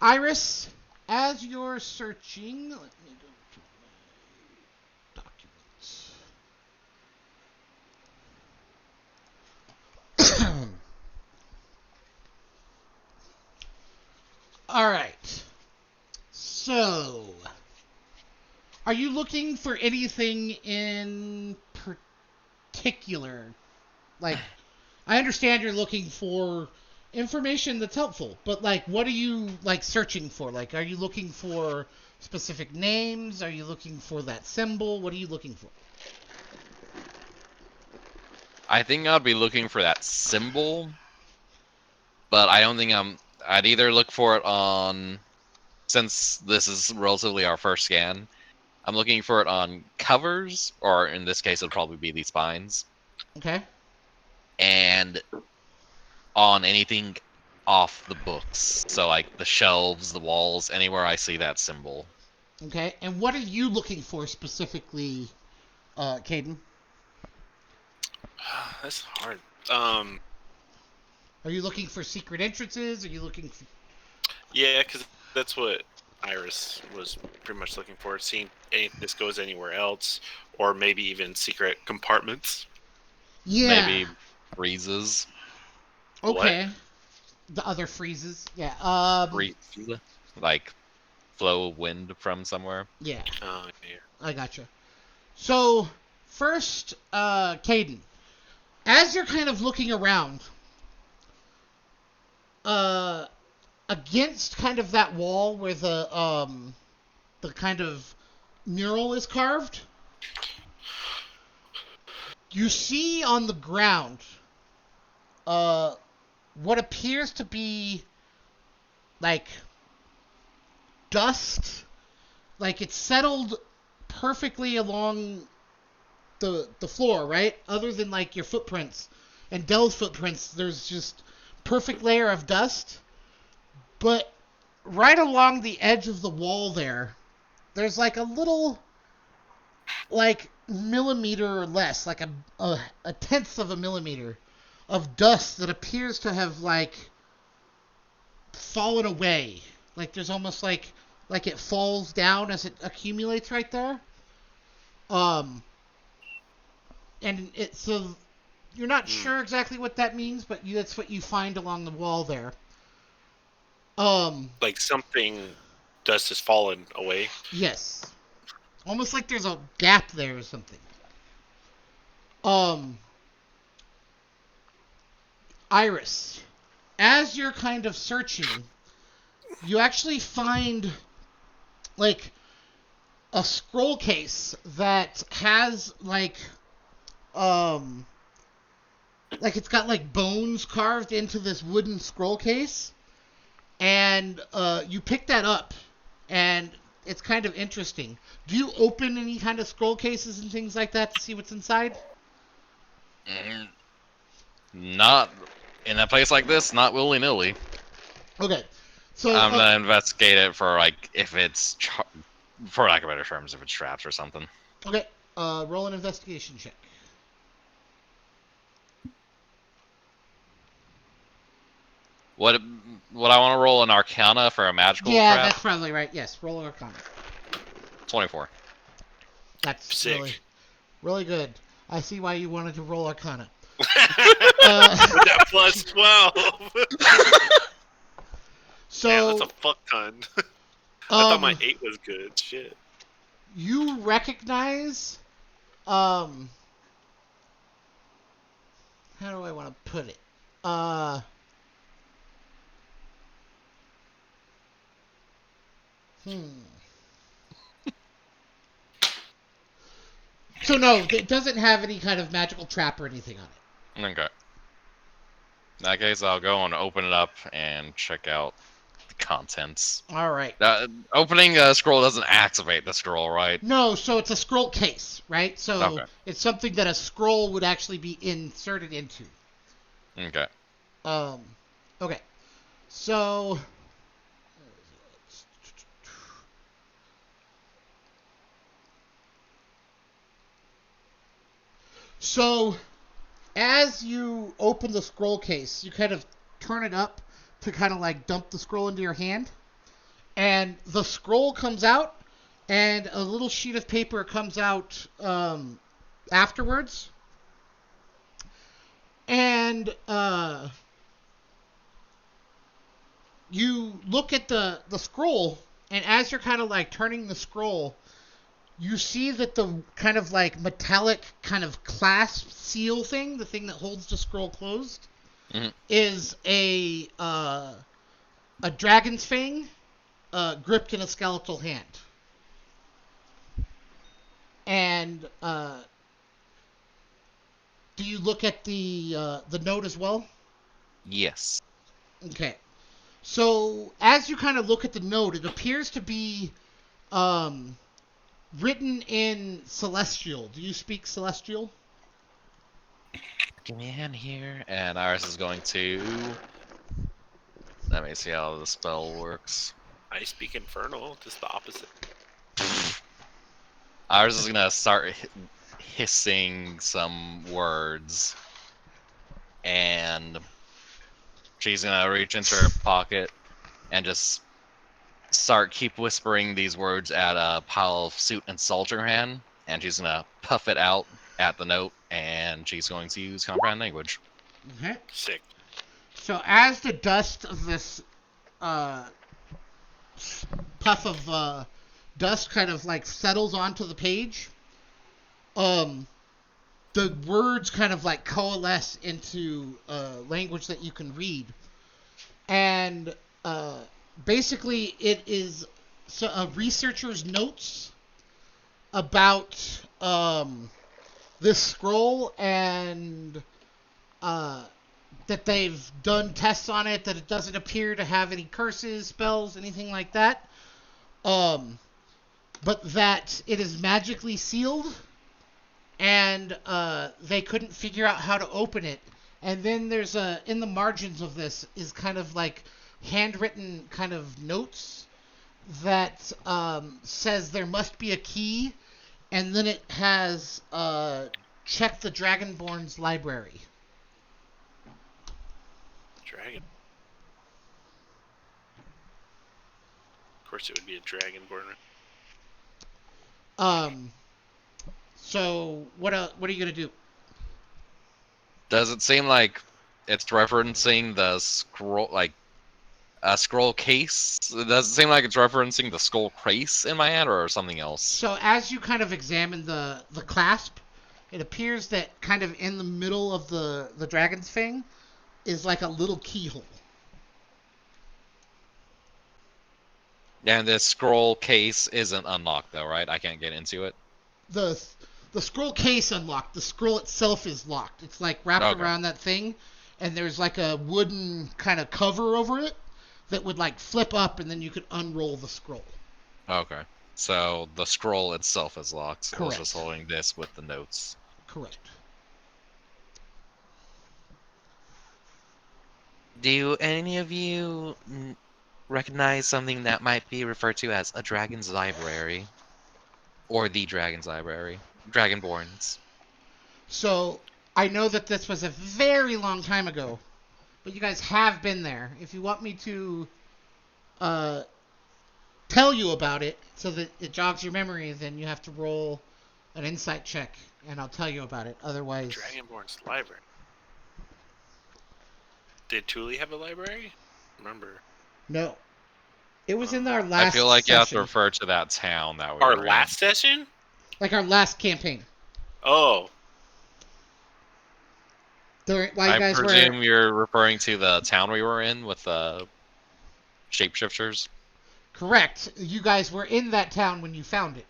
Iris, as you're searching, let me go to my documents. All right. So, are you looking for anything in particular? Like, I understand you're looking for information that's helpful, but like, what are you like searching for? Like, are you looking for specific names? Are you looking for that symbol? What are you looking for?
I think I'd be looking for that symbol, but I don't think I'd either look for it on, since this is relatively our first scan, I'm looking for it on covers, or in this case, it'll probably be these spines,
Okay.
and on anything off the books. So like the shelves, the walls, anywhere I see that symbol.
Okay. And what are you looking for specifically, Caden?
That's hard.
Are you looking for secret entrances? Are you looking for...
Yeah, because that's what Iris was pretty much looking for. Seeing if this goes anywhere else, or maybe even secret compartments.
Yeah.
Maybe freezes.
Okay. The other freezes. Yeah.
Freeze. Like flow of wind from somewhere.
Yeah.
Oh, yeah.
I gotcha. So, first, Caden, as you're kind of looking around, against kind of that wall where the kind of mural is carved, you see on the ground what appears to be like dust, like it's settled perfectly along the floor, right? Other than like your footprints and Dell's footprints, there's just perfect layer of dust. But right along the edge of the wall there's like a little, like millimeter or less, like a tenth of a millimeter of dust that appears to have like fallen away. Like there's almost like it falls down as it accumulates right there. And so you're not sure exactly what that means, but that's what you find along the wall there.
Like something dust has fallen away.
Yes. Almost like there's a gap there or something. Iris, as you're kind of searching, you actually find like a scroll case that has like it's got like bones carved into this wooden scroll case, and you pick that up, and it's kind of interesting. Do you open any kind of scroll cases and things like that to see what's inside?
Not in a place like this, not willy-nilly.
Okay. So
I'm gonna investigate it for like if it's, for lack of better terms, if it's traps or something.
Okay. Roll an investigation check.
What I want to roll an Arcana for a magical
Yeah,
trap?
that's probably right. Yes, roll an Arcana.
24.
That's
Sick.
really good. I see why you wanted to roll Arcana.
That plus 12.
So
Yeah, that's a fuck ton. I thought my 8 was good. Shit.
you recognize how do I want to put it? So no, it doesn't have any kind of magical trap or anything on it.
Okay. In that case, I'll go and open it up and check out the contents.
All right.
Opening a scroll doesn't activate the scroll, right?
No, so it's a scroll case, right? So
Okay.
it's something that a scroll would actually be inserted into.
Okay.
Okay. So as you open the scroll case, you kind of turn it up to kind of like dump the scroll into your hand, and the scroll comes out, and a little sheet of paper comes out afterwards, and you look at the scroll, and as you're kind of like turning the scroll, you see that the kind of like metallic kind of clasp seal thing, the thing that holds the scroll closed, is a dragon's fang gripped in a skeletal hand. And do you look at the note as well?
Yes.
Okay. So as you kind of look at the note, it appears to be written in Celestial. Do you speak Celestial?
Give me a hand here.
And Iris is going to... Let me see how the spell works.
I speak Infernal, just the opposite.
Iris is gonna start hissing some words, and she's gonna reach into her pocket and just keep whispering these words at a pile of soot and salt in her hand, and she's gonna puff it out at the note, and she's going to use comprehend language.
Okay.
Sick.
So as the dust of this puff of dust kind of like settles onto the page, the words kind of like coalesce into language that you can read. And uh, basically it is a researcher's notes about this scroll, and that they've done tests on it, that it doesn't appear to have any curses, spells, anything like that. But that it is magically sealed, and they couldn't figure out how to open it. And then there's in the margins of this is kind of like handwritten kind of notes that says there must be a key, and then it has check the Dragonborn's library.
Dragon. Of course, it would be a Dragonborn.
So what are you gonna do?
Does it seem like it's referencing the scroll, like a scroll case? Does it seem like it's referencing the skull case in my hand, or something else?
So as you kind of examine the clasp, it appears that kind of in the middle of the dragon's fang is like a little keyhole.
And this scroll case isn't unlocked though, right? I can't get into it.
The scroll case unlocked. The scroll itself is locked. It's like wrapped around that thing, and there's like a wooden kind of cover over it that would like flip up, and then you could unroll the scroll.
Okay. So the scroll itself is locked. So I was
Correct.
just holding this with the notes.
Correct.
Do any of you recognize something that might be referred to as a dragon's library? Or the dragon's library? Dragonborns.
So I know that this was a very long time ago, but you guys have been there. If you want me to tell you about it so that it jogs your memory, then you have to roll an insight check, and I'll tell you about it. Otherwise,
Dragonborn's library. Did Thule have a library? Remember.
no. It was in our last
I feel like you have to
session.
refer to that town that we
Our
were in.
last session?
Like our last campaign.
Oh,
While you
I
guys
presume you're referring to the town we were in with the shapeshifters.
correct. You guys were in that town when you found it,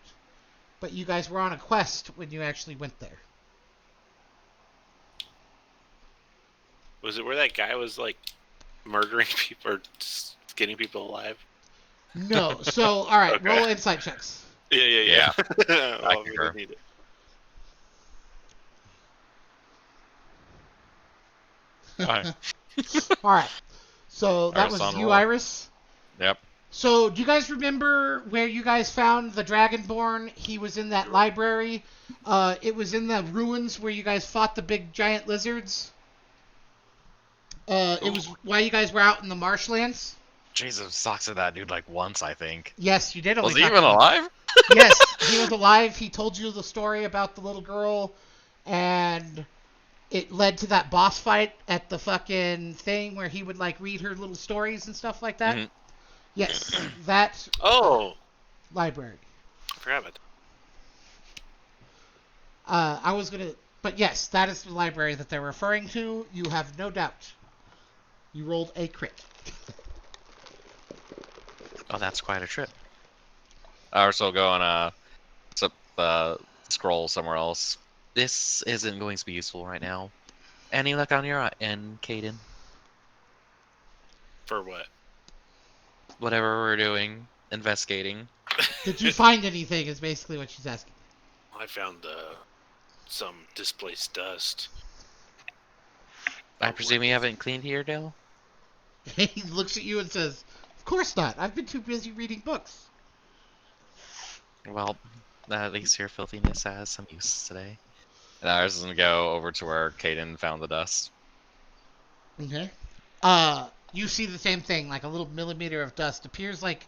but you guys were on a quest when you actually went there.
was it where that guy was like murdering people or getting people alive?
No. So, all right,
Okay.
roll insight checks.
Yeah. Well, we
concur.
didn't need it.
Alright.
All right. So that
Iris
was
on
you,
roll.
Iris.
Yep.
So do you guys remember where you guys found the Dragonborn? He was in that library. It was in the ruins where you guys fought the big giant lizards. It was while you guys were out in the marshlands.
Jesus, talked to that dude like once, I think.
Yes, you did.
Was
only
he
talk
even
to him.
alive?
Yes, he was alive. He told you the story about the little girl, and it led to that boss fight at the fucking thing where he would like read her little stories and stuff like that.
Mhm.
Yes, that
Oh,
library.
I forgot about that.
I was gonna, but yes, that is the library that they're referring to. You have no doubt. You rolled a crit.
Oh, that's quite a trip.
I also go and set the scroll somewhere else.
This isn't going to be useful right now. Any luck on your end, Caden?
For what?
Whatever we're doing, investigating.
Did you find anything? Is basically what she's asking.
I found some displaced dust.
I presume you haven't cleaned here, Dale?
He looks at you and says, "Of course not. I've been too busy reading books."
Well, at least your filthiness has some use today.
And I was gonna go over to where Caden found the dust.
Okay. You see the same thing, like a little millimeter of dust appears like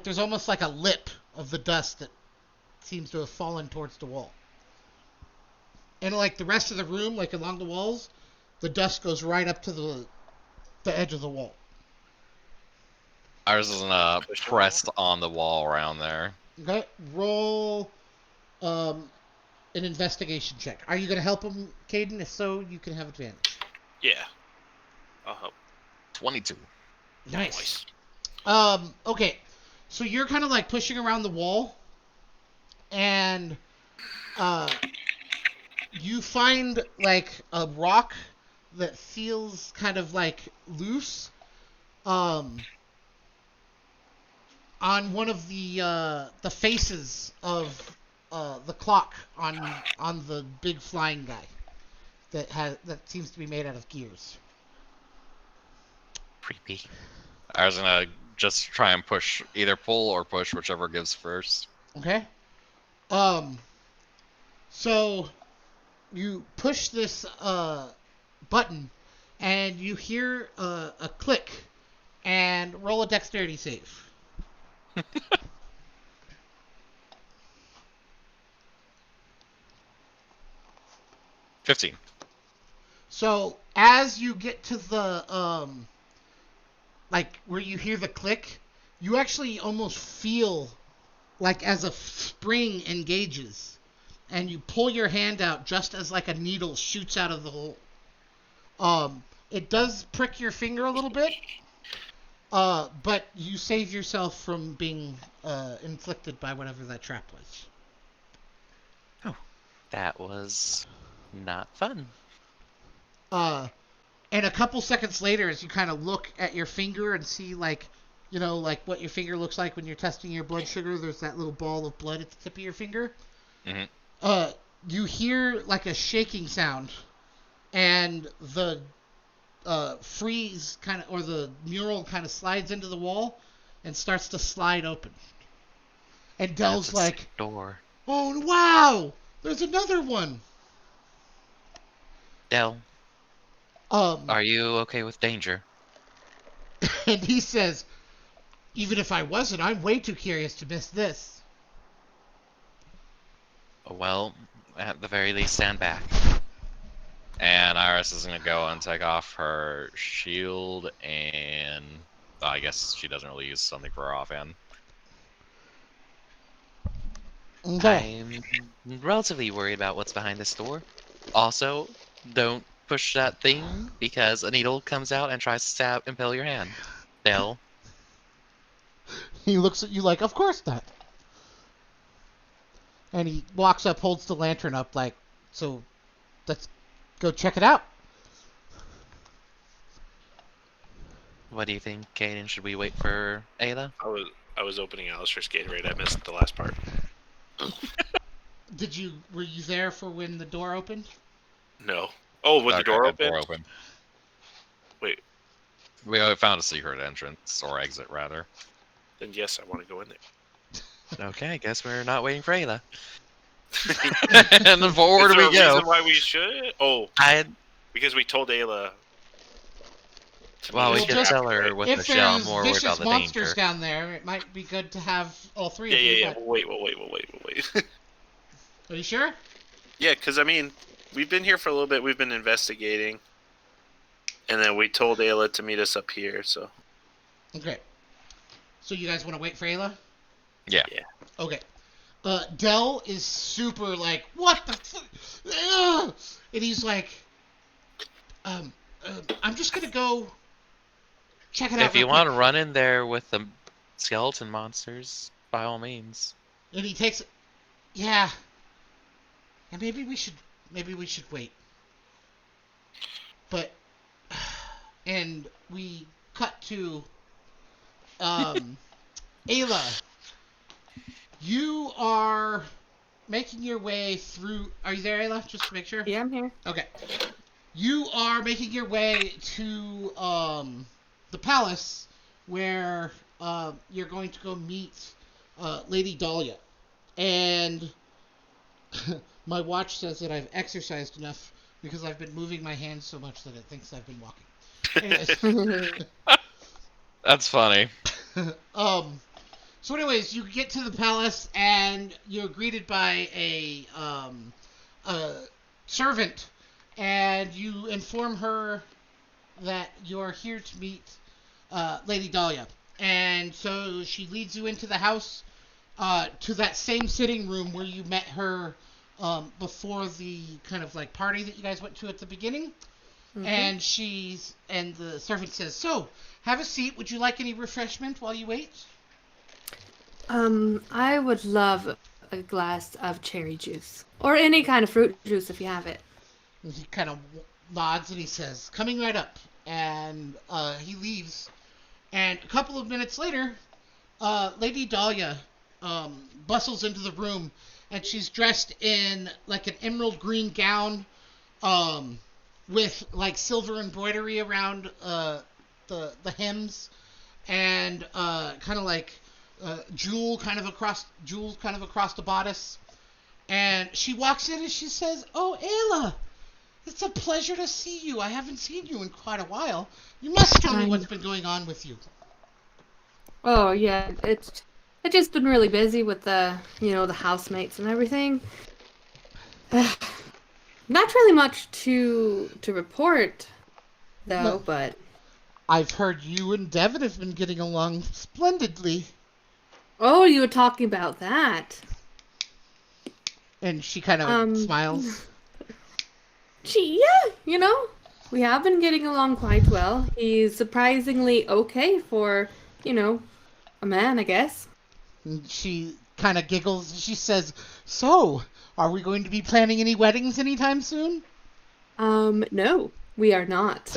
there's almost like a lip of the dust that seems to have fallen towards the wall. And like the rest of the room, like along the walls, the dust goes right up to the edge of the wall.
Ours isn't pressed on the wall around there.
Okay. Roll an investigation check. Are you gonna help him, Caden? If so, you can have advantage.
Yeah. I'll help.
22.
Nice. Okay. So you're kind of like pushing around the wall, and you find like a rock that feels kind of like loose. On one of the faces of the clock on the big flying guy that seems to be made out of gears.
Creepy.
I was gonna just try and push, either pull or push, whichever gives first.
Okay. So you push this button, and you hear a click, and roll a dexterity save.
15.
So as you get to the like where you hear the click, you actually almost feel like as a spring engages, and you pull your hand out just as like a needle shoots out of the hole. It does prick your finger a little bit, but you save yourself from being inflicted by whatever that trap was.
That was not fun.
And a couple seconds later, as you kind of look at your finger and see, like, you know, like what your finger looks like when you're testing your blood sugar, there's that little ball of blood at the tip of your finger.
Mm-hmm.
You hear like a shaking sound, and the frieze kind of, or the mural kind of slides into the wall and starts to slide open. And Dell's
That's a
like,
door.
"Oh wow, there's another one."
Dell, are you okay with danger?
And he says, "Even if I wasn't, I'm way too curious to miss this."
Well, at the very least, stand back.
And Iris is gonna go and take off her shield, and I guess she doesn't really use something for her offhand.
Okay.
I'm relatively worried about what's behind this door. Also, don't push that thing because a needle comes out and tries to impale your hand. Dell,
He looks at you like, "Of course not." And he walks up, holds the lantern up, like, "So, let's go check it out."
what do you think, Kaden? Should we wait for Ayla?
I was opening Alistair's Gatorade. I missed the last part.
Were you there for when the door opened?
No. Oh, with the
Okay,
door
that
open?
door open.
Wait,
We found a secret entrance, or exit, rather.
then yes, I want to go in there.
Okay, I guess we're not waiting for Ayla.
And then forward
Is there
we
a
go.
reason why we should? Oh, because we told Ayla.
Well, we
Well,
could
just-
tell her with the
If
shell. I'm
there's
more worried
vicious
about the
monsters
danger.
down there, it might be good to have all three
Yeah,
of you.
yeah, yeah.
but-
We'll wait.
Are you sure?
Yeah, because I mean, we've been here for a little bit. We've been investigating, and then we told Ayla to meet us up here. So
Okay. So you guys want to wait for Ayla?
Yeah.
Okay. Dell is super like, "What the fuck?" And he's like, I'm just gonna go check it out.
If you
real
want to
quick."
run in there with the skeleton monsters, by all means.
And he takes, yeah. And maybe we should wait. But, and we cut to, Ayla. You are making your way through. Are you there, Ayla? Just to make sure.
Yeah, I'm here.
Okay. You are making your way to the palace where you're going to go meet Lady Dahlia. And my watch says that I've exercised enough because I've been moving my hands so much that it thinks I've been walking. Anyways,
That's funny.
so anyways, you get to the palace and you're greeted by a servant, and you inform her that you're here to meet Lady Dahlia. And so she leads you into the house, to that same sitting room where you met her before the kind of like party that you guys went to at the beginning.
Mhm.
And the servant says, "So, have a seat. Would you like any refreshment while you wait?"
I would love a glass of cherry juice or any kind of fruit juice if you have it.
And he kind of nods and he says, "Coming right up." And he leaves. And a couple of minutes later, Lady Dahlia bustles into the room, and she's dressed in like an emerald green gown, with like silver embroidery around the hems, and kind of like jewels kind of across the bodice. And she walks in and she says, "Oh, Ayla, it's a pleasure to see you. I haven't seen you in quite a while. You must tell me what's been going on with you."
Oh yeah, it's just been really busy with the housemates and everything. Not really much to report though,
No.
but
I've heard you and Devin have been getting along splendidly.
oh, you were talking about that.
And she kind of
Um,
smiles.
Yeah, we have been getting along quite well. He's surprisingly okay for, a man, I guess.
And she kind of giggles. And she says, "So, are we going to be planning any weddings anytime soon?"
No, we are not.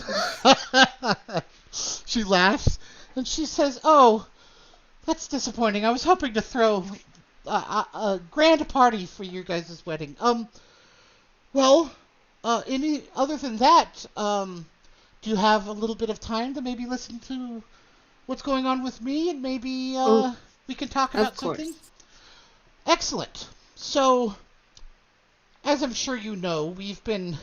She laughs and she says, "Oh, that's disappointing. I was hoping to throw a grand party for your guys' wedding. Well, any other than that, do you have a little bit of time to maybe listen to what's going on with me, and maybe
Oh,
we can talk
of
about
course.
something?" Excellent. So, as I'm sure you know, we've been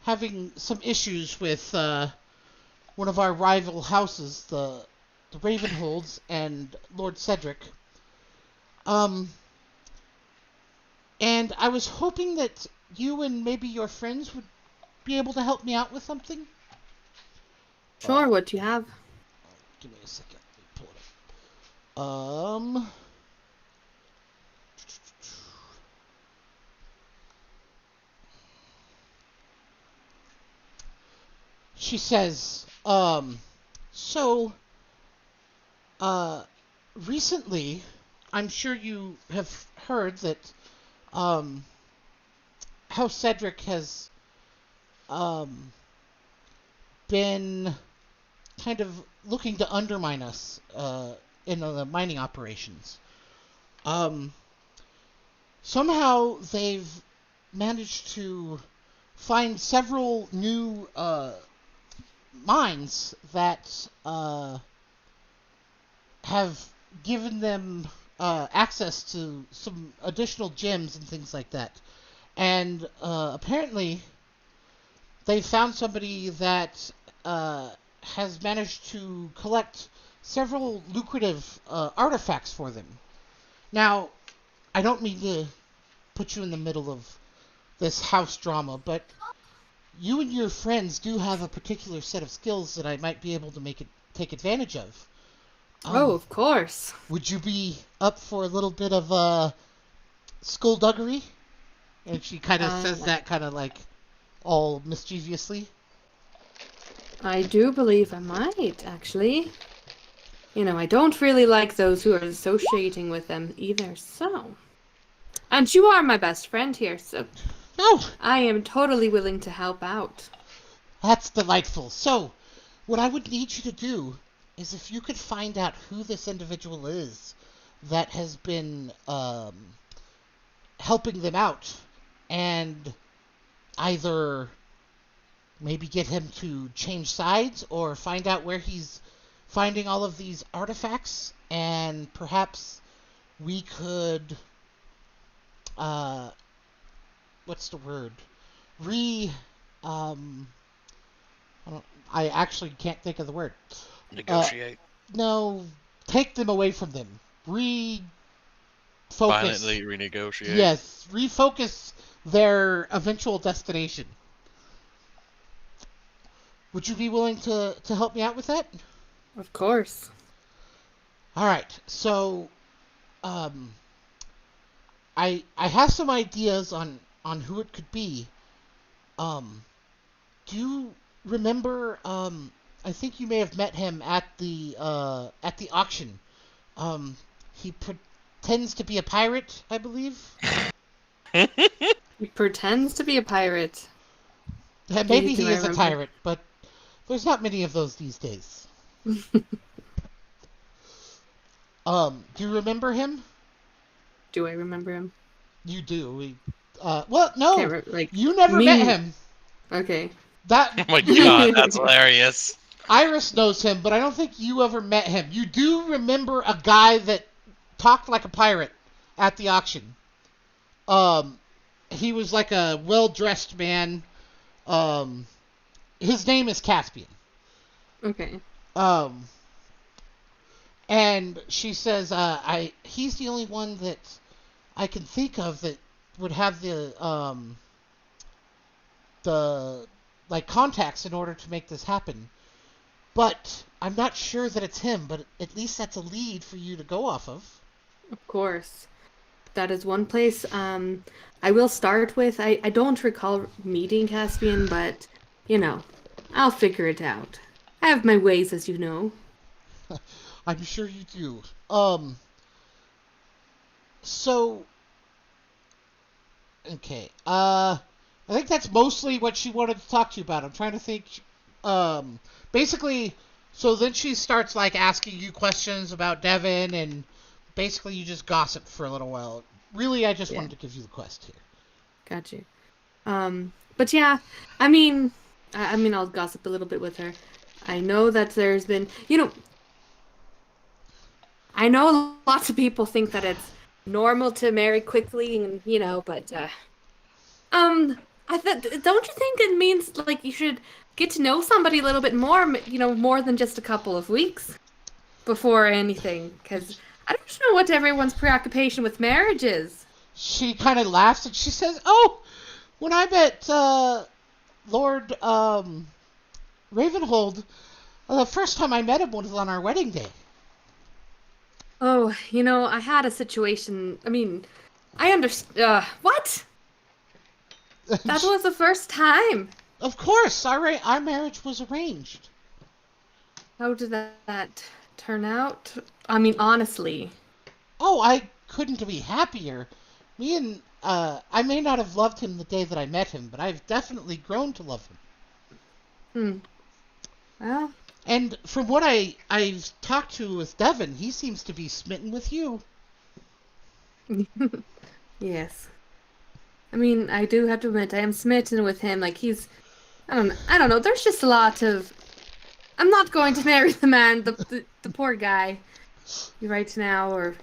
having some issues with one of our rival houses, the Ravenholds and Lord Cedric. Um, and I was hoping that you and maybe your friends would be able to help me out with something.
Sure, what do you have?
Give me a second. Let me pull it up. She says, so, recently, I'm sure you have heard that, how Cedric has, um, been kind of looking to undermine us, in the mining operations. Um, Somehow they've managed to find several new, mines that, have given them access to some additional gems and things like that. And apparently, they found somebody that has managed to collect several lucrative artifacts for them. Now, I don't mean to put you in the middle of this house drama, but you and your friends do have a particular set of skills that I might be able to take advantage of.
Oh, of course.
Would you be up for a little bit of skullduggery? And she kind of says that kind of like all mischievously.
I do believe I might, actually. I don't really like those who are associating with them either, so. And you are my best friend here, so
Oh,
I am totally willing to help out.
that's delightful. So, what I would need you to do is if you could find out who this individual is that has been helping them out, and either maybe get him to change sides or find out where he's finding all of these artifacts, and perhaps we could what's the word? Re I don't I actually can't think of the word.
Negotiate.
No, take them away from them. Refocus.
Violently renegotiate.
Yes, refocus their eventual destination. Would you be willing to help me out with that?
Of course.
All right. So, I have some ideas on who it could be. Do you remember? I think you may have met him at the auction. He pretends to be a pirate, I believe.
He pretends to be a pirate.
Yeah, maybe
Do
he
I
is a
remember?
tyrant, but there's not many of those these days. Do you remember him?
Do I remember him?
You do. Well, no,
Can't like
you never
me.
met him.
Okay.
That
Oh my god, that's hilarious.
Iris knows him, but I don't think you ever met him. You do remember a guy that talked like a pirate at the auction. He was like a well-dressed man. His name is Caspian.
Okay.
And she says, he's the only one that I can think of that would have the like contacts in order to make this happen. But I'm not sure that it's him, but at least that's a lead for you to go off of.
Of course. That is one place. I will start with. I don't recall meeting Caspian, but I'll figure it out. I have my ways, as you know.
I'm sure you do. So okay. I think that's mostly what she wanted to talk to you about. I'm trying to think. Basically, so then she starts like asking you questions about Devin, and basically you just gossip for a little while. Really, I just wanted to give you the quest here.
Got you. But yeah, I mean, I'll gossip a little bit with her. I know that there's been, I know lots of people think that it's normal to marry quickly, and but don't you think it means like you should get to know somebody a little bit more, more than just a couple of weeks before anything? Because I don't know what everyone's preoccupation with marriage is.
She kind of laughs and she says, "Oh, when I met Lord Ravenhold, the first time I met him was on our wedding day."
Oh, I had a situation. I mean, I understand. What? That was the first time.
Of course, our marriage was arranged.
How did that turn out? I mean, honestly.
Oh, I couldn't be happier. I may not have loved him the day that I met him, but I've definitely grown to love him.
Well.
And from what I've talked to with Devin, he seems to be smitten with you.
Yes. I mean, I do have to admit, I am smitten with him. Like, I don't know. There's just a lot of... I'm not going to marry the man, the poor guy, right now, or,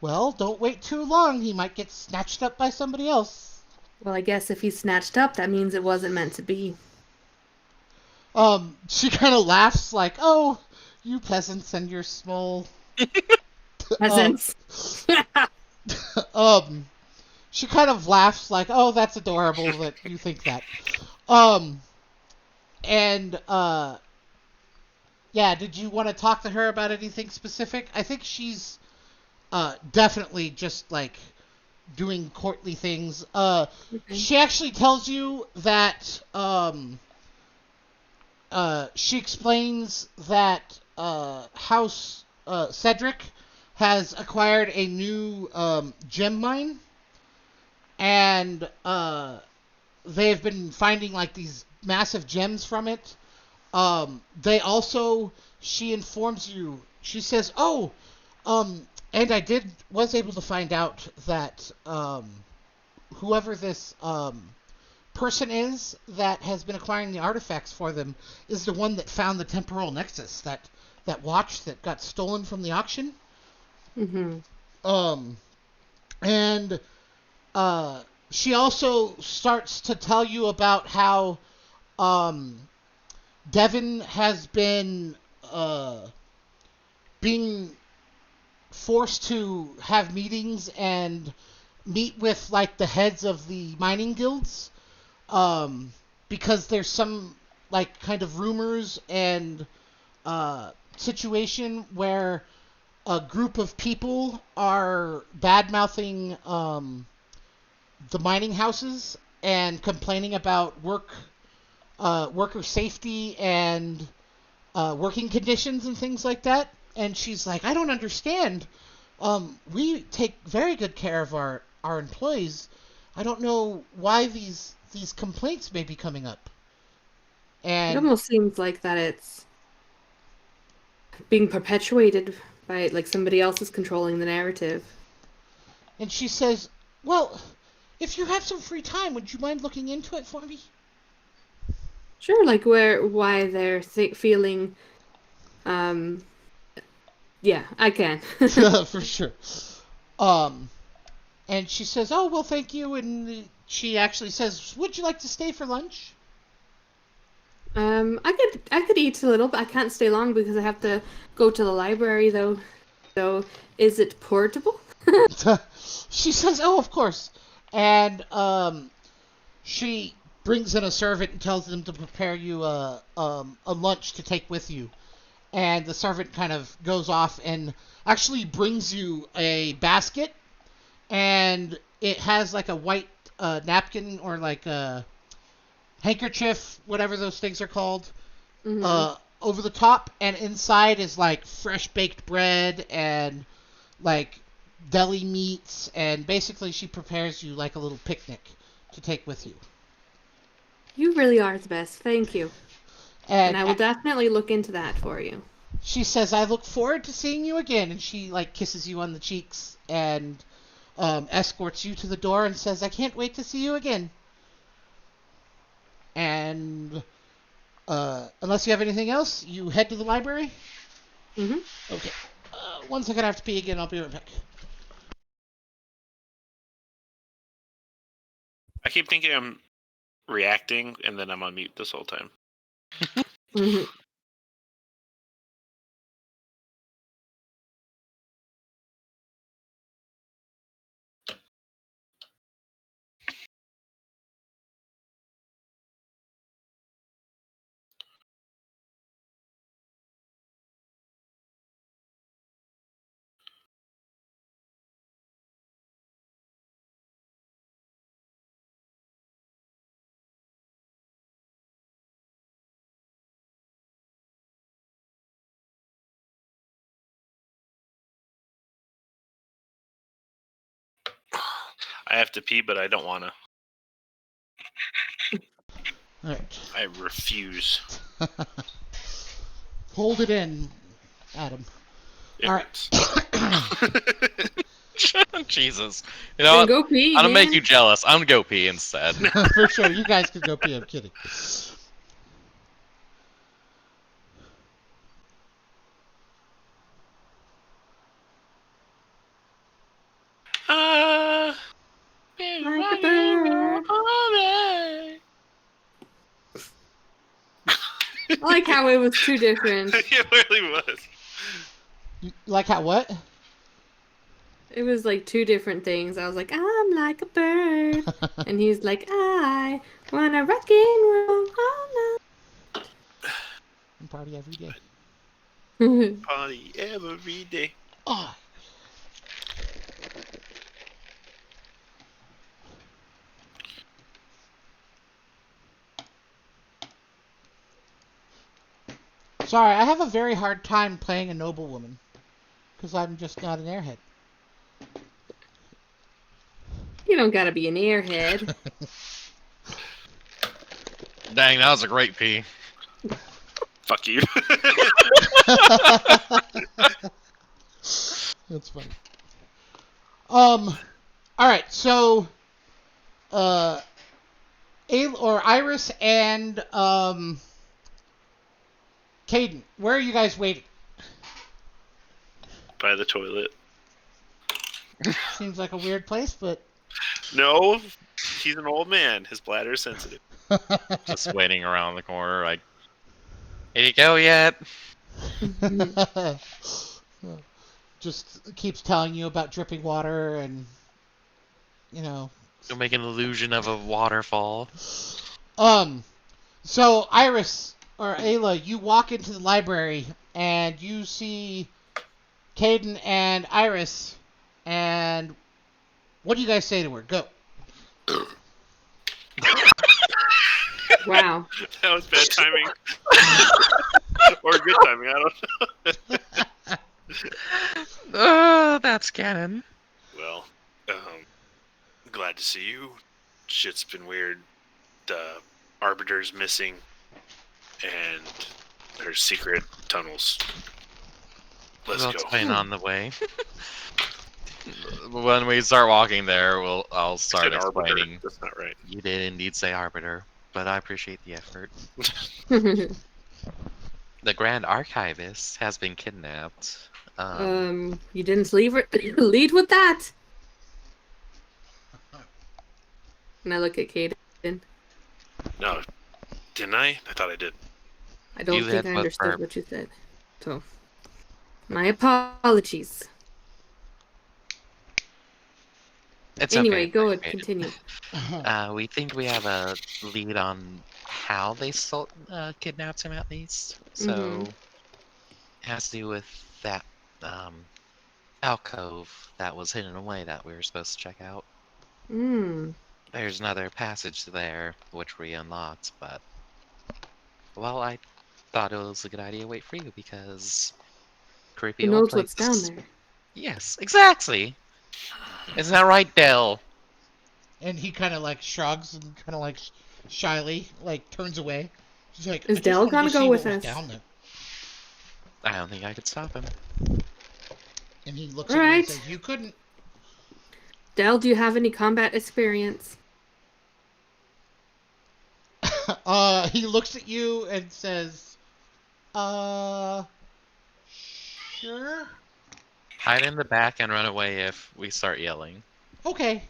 Well, don't wait too long. He might get snatched up by somebody else.
Well, I guess if he's snatched up, that means it wasn't meant to be.
She kind of laughs like, "Oh, you peasants and your small..."
Peasants.
She kind of laughs like, "Oh, that's adorable that you think that." Yeah, did you want to talk to her about anything specific? I think she's definitely just like doing courtly things.
Okay.
She actually tells you that she explains that House Cedric has acquired a new gem mine, and they've been finding like these massive gems from it. She informs you, she says, "Oh, and I was able to find out that whoever this person is that has been acquiring the artifacts for them is the one that found the temporal nexus, that watch that got stolen from the auction."
Mm-hmm.
And she also starts to tell you about how Devin has been being forced to have meetings and meet with like the heads of the mining guilds, because there's some like kind of rumors and situation where a group of people are bad-mouthing the mining houses and complaining about work worker safety and working conditions and things like that. And she's like, I don't understand. We take very good care of our employees. I don't know why these complaints may be coming up.
It
And
almost seems like that it's being perpetuated by like somebody else is controlling the narrative.
she says, well, if you have some free time, would you mind looking into it for me?
Sure, like why they're feeling. Yeah, I can.
For sure. And she says, oh, well, thank you. And she actually says, would you like to stay for lunch?
I could eat a little, but I can't stay long because I have to go to the library though. So, is it portable?
She says, oh, of course. And she brings in a servant and tells them to prepare you a lunch to take with you. And the servant kind of goes off and actually brings you a basket. And it has like a white napkin or like a handkerchief, whatever those things are called, over the top. And inside is like fresh baked bread and like deli meats. And basically she prepares you like a little picnic to take with you.
You really are the best. Thank you. And I will definitely look into that for you.
She says, I look forward to seeing you again. And she like kisses you on the cheeks and escorts you to the door and says, I can't wait to see you again. And unless you have anything else, you head to the library?
Mm-hmm.
Okay. One second, I have to pee again. I'll be right back.
I keep thinking I'm reacting, and then I'm on mute this whole time.
Mm-hmm.
I have to pee, but I don't want to.
All right.
I refuse.
Hold it in, Adam.
It
All right.
hurts.
Jesus. You know what?
Go pee,
I'm gonna make
man.
you jealous. I'm gonna go pee instead.
For sure. You guys can go pee. I'm kidding.
Like a bird. I like how it was two different.
It really was.
Like how what?
It was like two different things. I was like, I'm like a bird. And he's like, I wanna rock and roll all
And party every day.
night.
Party every day.
Oh. Sorry, I have a very hard time playing a noblewoman. Because I'm just not an airhead.
You don't gotta be an airhead.
Dang, that was a great pee.
Fuck you.
That's funny. Alright, so Iris and Caden, where are you guys waiting?
By the toilet.
Seems like a weird place, but
No, he's an old man. His bladder is sensitive.
Just waiting around the corner, like, did he go yet?
just keeps telling you about dripping water and
Go make an illusion of a waterfall.
So Iris or Ayla, you walk into the library and you see Caden and Iris, and what do you guys say to her? Go.
Wow.
That was bad timing. Or good timing, I don't know.
Oh, that's canon.
Well, glad to see you. Shit's been weird. The Arbiter's missing, and there's secret tunnels. Let's
We'll
go.
explain on the way.
When we start walking there, I'll
I
start
said Arbiter.
explaining.
That's not right.
You did indeed say Arbiter, but I appreciate the effort. The Grand Archivist has been kidnapped.
You didn't lead with that. And I look at Caden.
No, didn't I? I thought I did.
I don't
You
think
had
I
both
understood
burp.
what you said. So, my apologies.
It's
Anyway,
okay.
go ahead,
Great.
continue.
We think we have a lead on how they kidnapped him, at least. So,
Mhm.
it has to do with that alcove that was hidden away that we were supposed to check out.
Mm.
There's another passage there which we unlocked, but well, I thought it was a good idea to wait for you because creepy
Who
old
knows what's down
places.
there?
Yes, exactly. Isn't that right, Dell?
And he kind of like shrugs and kind of like shyly like turns away. He's like,
Is
I just
Del
wanted
gonna
to
go
see
with
what was
us?
down there.
I don't think I could stop him.
And he looks
All
at you and
right.
says, "You couldn't."
Del, do you have any combat experience?
He looks at you and says, sure.
Hide in the back and run away if we start yelling.
Okay.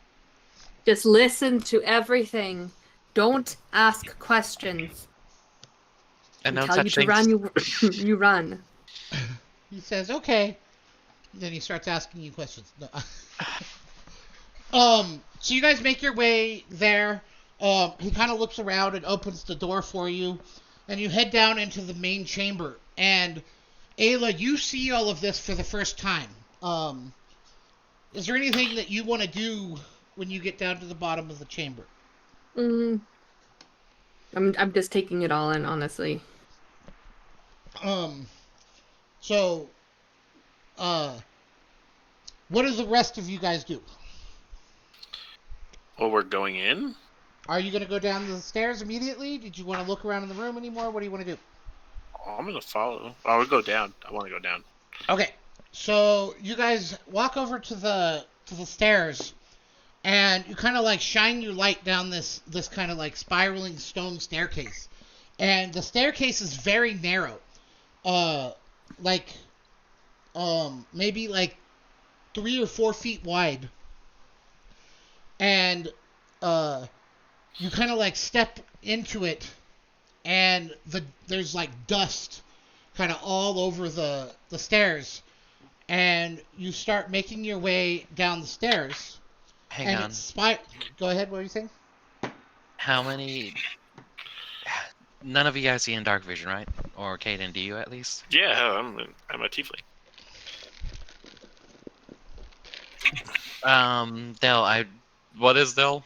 Just listen to everything. Don't ask questions.
And
I
don't
tell you
touch
to
things.
run, you run.
He says, okay. Then he starts asking you questions. No. So you guys make your way there. He kind of looks around and opens the door for you, and you head down into the main chamber. And Ayla, you see all of this for the first time. Is there anything that you want to do when you get down to the bottom of the chamber?
Mm. I'm just taking it all in, honestly.
So, what do the rest of you guys do?
Well, we're going in?
Are you going to go down the stairs immediately? Did you want to look around in the room anymore? What do you want to do?
Oh, I'm going to follow. I would go down. I want to go down.
Okay, so you guys walk over to the stairs, and you kind of like shine your light down this kind of like spiraling stone staircase, and the staircase is very narrow, like maybe like 3 or 4 feet wide, and you kind of like step into it, and there's like dust kind of all over the stairs, and you start making your way down the stairs.
Hang
and
on.
Go ahead. What were you saying?
How many? None of you guys see in dark vision, right? Or Caden, do you at least?
Yeah, I'm a tiefling.
Dell,
What is Dill?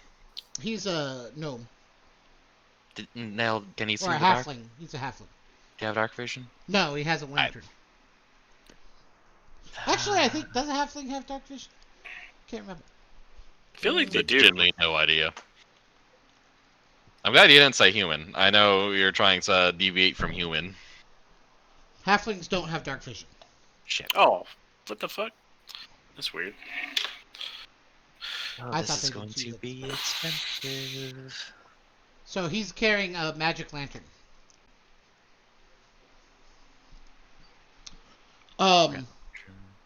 He's a gnome
Nell, can you see
or a
the dark?
halfling. He's a halfling.
Do you have dark vision?
No, he has a lantern. Actually, I think does a halfling have dark vision? Can't remember.
I feel like they do.
Genuinely no idea. I'm glad you didn't say human. I know you're trying to deviate from human.
Halflings don't have dark vision.
Shit.
Oh, what the fuck? That's weird.
Oh,
I
this
thought
is
they did
going
too,
to
but-
be expensive.
So he's carrying a magic lantern.
Okay.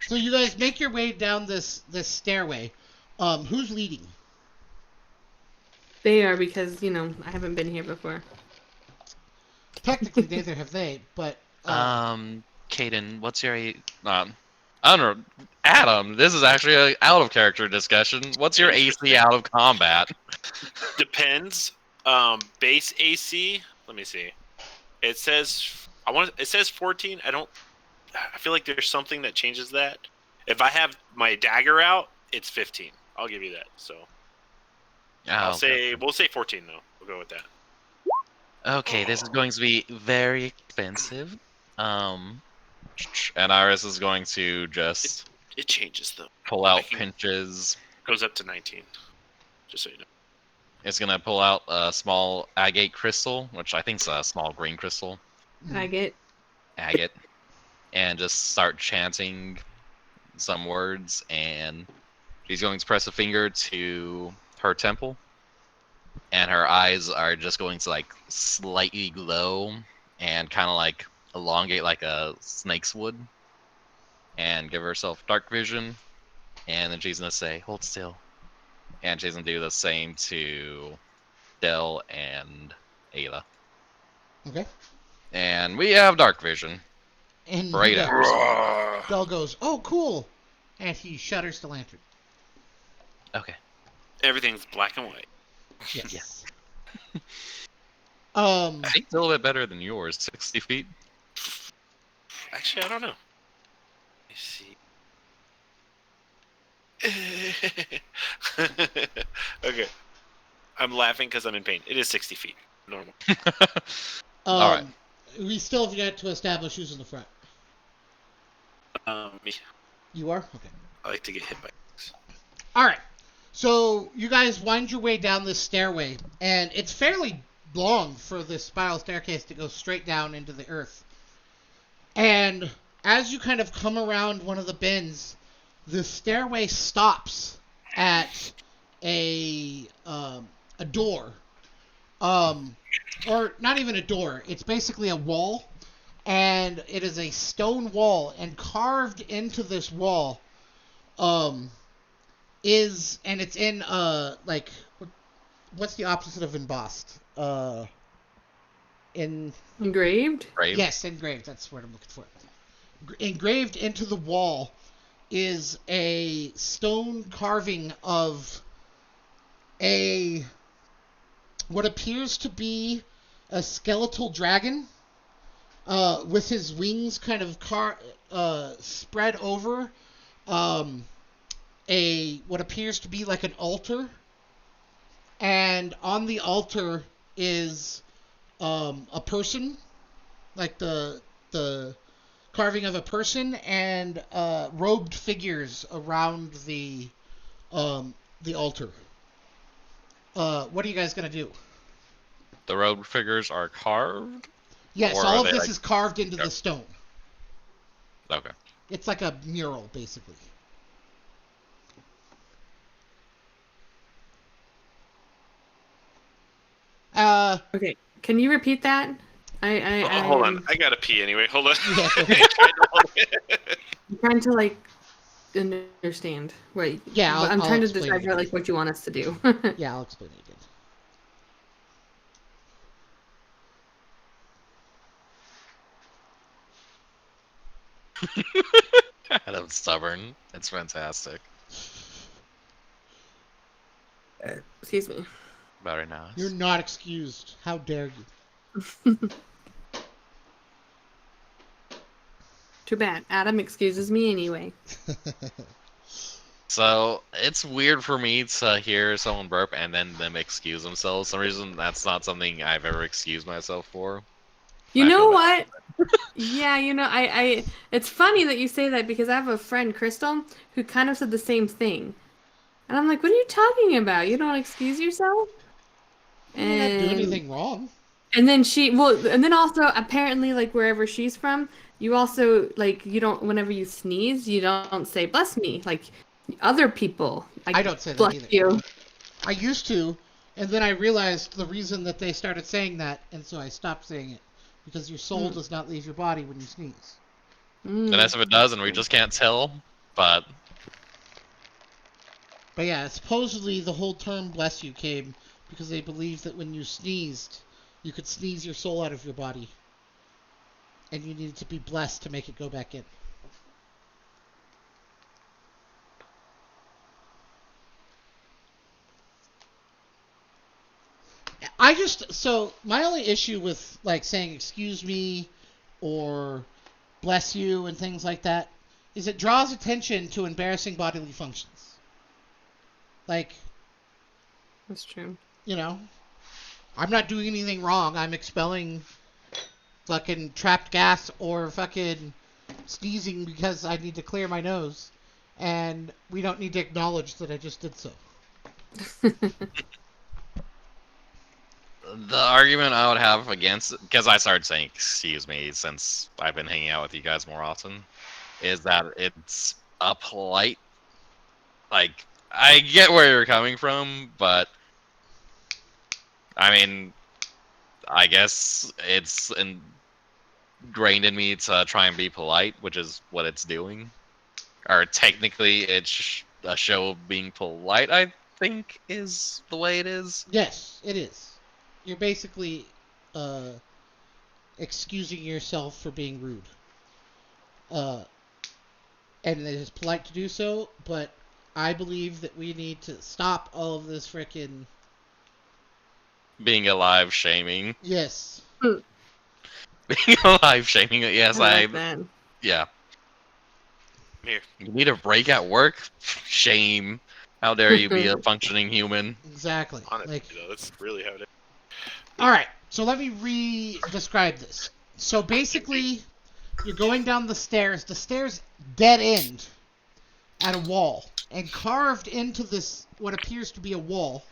So you guys make your way down this stairway. Who's leading?
They are because, I haven't been here before.
Technically, neither have they, but
Caden, what's your
I don't know. Adam, this is actually an out of character discussion. What's your AC out of combat?
Depends. Base AC. Let me see. It says It says 14. I feel like there's something that changes that. If I have my dagger out, it's 15. I'll give you that. So
Oh,
we'll say 14 though. We'll go with that.
Okay, this is going to be very expensive.
And Iris is going to just
It changes though.
pull out
Making-
pinches.
Goes up to 19. Just so you know.
It's gonna pull out a small agate crystal, which I think is a small green crystal.
I get.
Agate. And just start chanting some words, and she's going to press a finger to her temple, and her eyes are just going to like slightly glow and kind of like elongate like a snake's would, and give herself dark vision, and then she's gonna say, "Hold still," and she's gonna do the same to Del and Ayla.
Okay.
And we have dark vision.
And
Right
he
after.
goes, Bell goes, "Oh, cool," and he shutters the lantern.
Okay.
Everything's black and white.
Yes.
Yes.
Um.
I think it's a little bit better than yours. 60 feet.
Actually, I don't know. Let me see. Okay. I'm laughing because I'm in pain. It is 60 feet. Normal.
All right.
We still have yet to establish who's in the front.
Me.
You are? Okay.
I like to get hit by things.
All right. So you guys wind your way down this stairway, and it's fairly long for this spiral staircase to go straight down into the earth. And as you kind of come around one of the bends, the stairway stops at a door. Or not even a door. It's basically a wall, and it is a stone wall, and carved into this wall is, and it's in like, what's the opposite of embossed?
Engraved?
Brave.
Yes, engraved. That's the word I'm looking for. Engraved into the wall is a stone carving of what appears to be a skeletal dragon, with his wings kind of spread over what appears to be like an altar, and on the altar is a person, like the carving of a person, and robed figures around the altar. What are you guys gonna do?
The road figures are carved?
Yes,
Or
all
are
of
they,
this
like-
is carved into the
Yep.
stone.
Okay.
It's like a mural, basically.
Okay. Can you repeat that?
Hold on. I gotta pee anyway. Hold on.
Yeah.
I'm trying to like understand. Right.
Yeah,
I'm
I'll
trying to
explain it
decipher like what you want us to do.
Yeah, I'll explain it again.
Adam's stubborn. It's fantastic.
Excuse me.
Very nice.
You're not excused. How dare you?
Too bad. Adam excuses me anyway.
So it's weird for me to hear someone burp and then them excuse themselves. For some reason, that's not something I've ever excused myself for.
You
I
know
feel
what? Yeah, I it's funny that you say that because I have a friend, Crystal, who kind of said the same thing. And I'm like, what are you talking about? You don't excuse yourself?
You didn't do anything wrong.
And then and then also apparently like wherever she's from, you also like you don't whenever you sneeze, you don't say bless me like other people. Like,
I don't say that
bless
either.
you.
I used to, and then I realized the reason that they started saying that, and so I stopped saying it. Because your soul does not leave your body when you sneeze.
And that's if it does, and we just can't tell. But
yeah, supposedly the whole term bless you came because they believed that when you sneezed, you could sneeze your soul out of your body. And you needed to be blessed to make it go back in. So my only issue with like saying excuse me or bless you and things like that is it draws attention to embarrassing bodily functions. Like,
That's true.
you know, I'm not doing anything wrong. I'm expelling fucking trapped gas or fucking sneezing because I need to clear my nose. And we don't need to acknowledge that I just did so.
The argument I would have against, because I started saying excuse me since I've been hanging out with you guys more often, is that it's a polite, like, I get where you're coming from, but I mean, I guess it's ingrained in me to try and be polite, which is what it's doing. Or technically, it's a show of being polite, I think, is the way it is.
Yes, it is. You're basically excusing yourself for being rude. And it is polite to do so, but I believe that we need to stop all of this frickin'
Being alive shaming.
Yes.
Being alive shaming, yes,
I like that.
yeah.
Here.
You need a break at work? Shame. How dare you be a functioning human?
Exactly.
Honestly,
Like,
though, that's really how it is.
alright, so let me re-describe this. So basically, you're going down the stairs dead end at a wall, and carved into this, what appears to be a wall,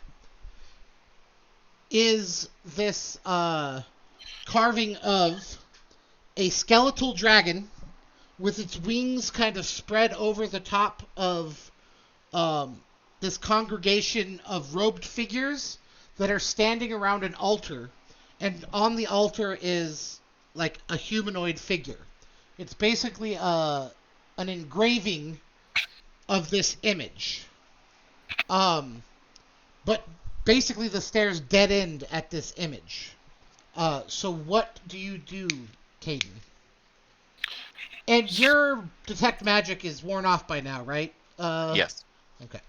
is this carving of a skeletal dragon with its wings kind of spread over the top of this congregation of robed figures that are standing around an altar, and on the altar is like a humanoid figure. It's basically an engraving of this image. But basically the stairs dead end at this image. So what do you do, Caden? And your detect magic is worn off by now, right?
Yes.
Okay.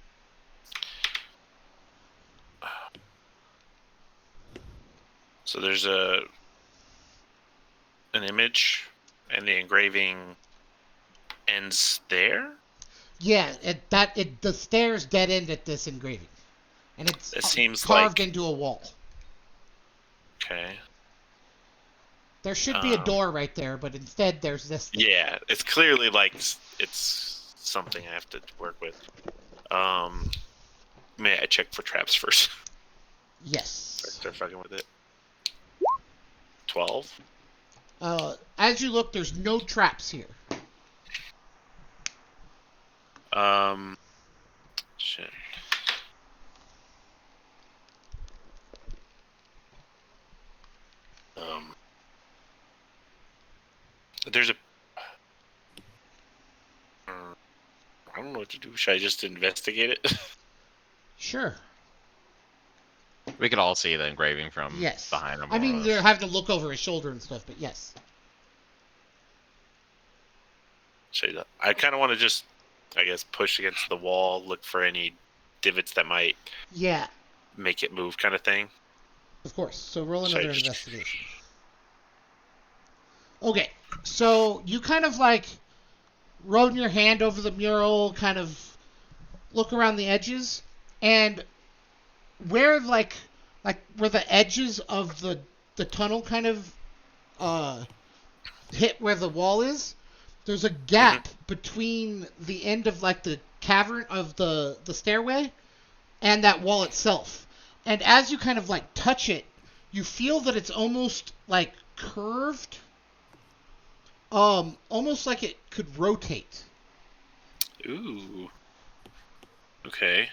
So there's an image, and the engraving ends there.
Yeah, the stairs dead end at this engraving, and it's
It seems
carved
like
into a wall.
okay.
There should be a door right there, but instead there's this thing.
Yeah, it's clearly like it's something I have to work with. May I check for traps first?
Yes.
Start fucking with it. 12.
As you look, there's no traps here.
Shit. There's a. I don't know what to do. Should I just investigate it?
Sure.
We could all see the engraving from
Yes.
behind him.
I mean, they're having to look over his shoulder and stuff, but yes.
I kind of want to just, I guess, push against the wall, look for any divots that might
Yeah,
make it move, kind of thing.
of course. So roll
Should I
another
just-
investigation. Okay, so you kind of like run your hand over the mural, kind of look around the edges, and where where the edges of the tunnel kind of hit where the wall is, there's a gap between the end of like the cavern of the stairway and that wall itself. And as you kind of like touch it, you feel that it's almost like curved, almost like it could rotate.
Ooh. Okay.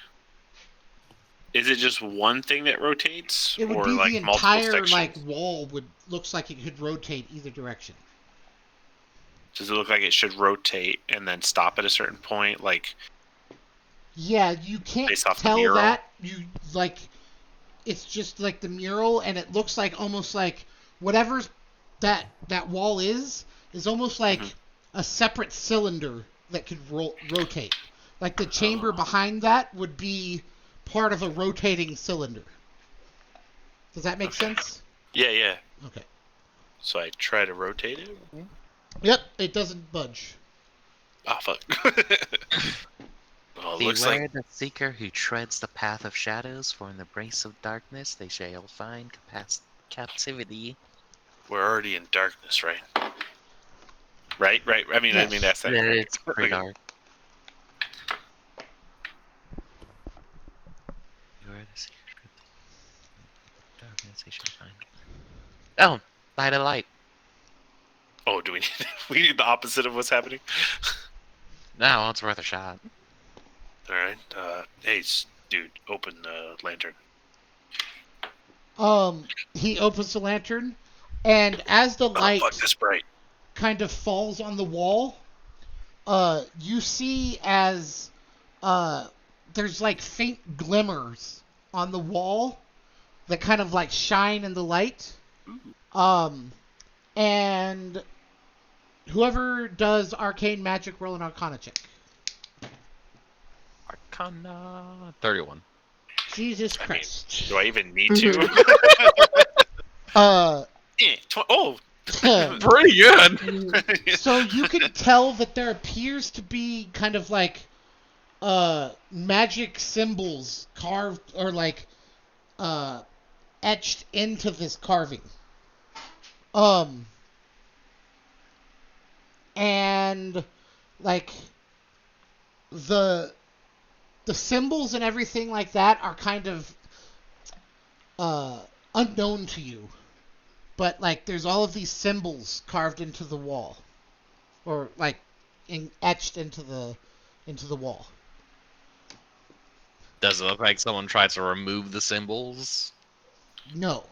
Is it just one thing that rotates,
It would
or
be
like
the
multiple
entire
sections?
like wall looks like it could rotate either direction.
Does it look like it should rotate and then stop at a certain point? Like,
Yeah, you can't
Based off the
tell
mural?
that. You like, it's just like the mural, and it looks like almost like whatever's that wall is almost like a separate cylinder that could rotate. Like the chamber behind that would be part of a rotating cylinder. Does that make sense?
yeah.
Okay.
So I try to rotate it.
Yep, it doesn't budge.
Oh fuck. Well, it
Beware
looks like
the seeker who treads the path of shadows, for in the embrace of darkness they shall find captivity.
we're already in darkness, right? Right. I mean,
Yes.
that's that.
Yeah,
correct.
it's pretty
Okay.
dark. Beware the seeker who treads the darkness they shall find. Oh, light a light.
Oh, do we need we need the opposite of what's happening?
No, it's worth a shot.
All right. Hey, dude, open the lantern.
He opens the lantern, and as the
Oh,
light
fuck this bright.
kind of falls on the wall, you see as there's like faint glimmers on the wall that kind of like shine in the light. And whoever does arcane magic, roll an Arcana check.
Arcana 31.
Jesus Christ.
Do I even need to? Oh,
Pretty good.
So you can tell that there appears to be kind of like magic symbols carved or like etched into this carving. And like the symbols and everything like that are kind of unknown to you. But like there's all of these symbols carved into the wall, or like etched into the wall.
Does it look like someone tried to remove the symbols?
No.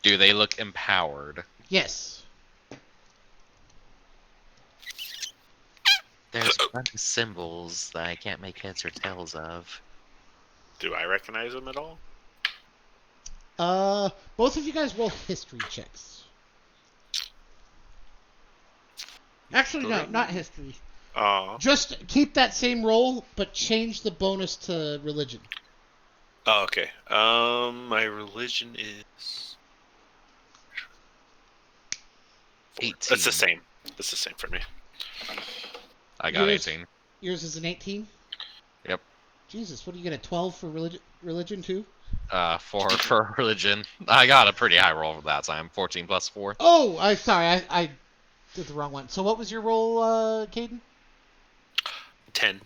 Do they look empowered?
Yes.
There's a bunch of symbols that I can't make heads or tails of.
do I recognize them at all?
Both of you guys roll history checks. Actually, no, not history. Just keep that same roll, but change the bonus to religion.
Oh, okay. My religion is
18.
That's the same. That's the same for me.
I got
Yours-
18.
Yours is an 18?
Yep.
Jesus, what do you get, a 12 for religion too?
For religion. I got a pretty high roll for that time. 14 plus 4.
Oh, I did the wrong one. So what was your roll, Caden?
10.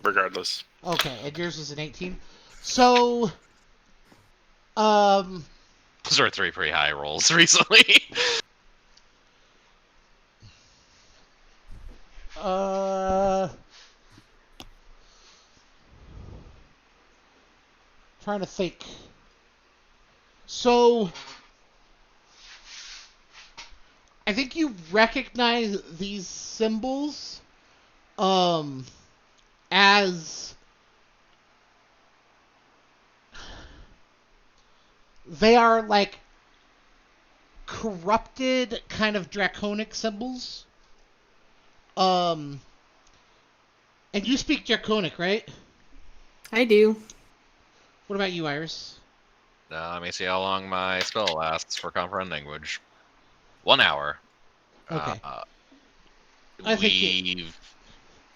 Regardless.
Okay, and yours was an 18. So,
Those are 3 pretty high rolls recently.
Trying to think. So, I think you recognize these symbols, as they are like corrupted kind of draconic symbols. And you speak Draconic, right?
I do.
What about you, Iris?
Let me see how long my spell lasts for comprehend language. 1 hour.
Okay. I think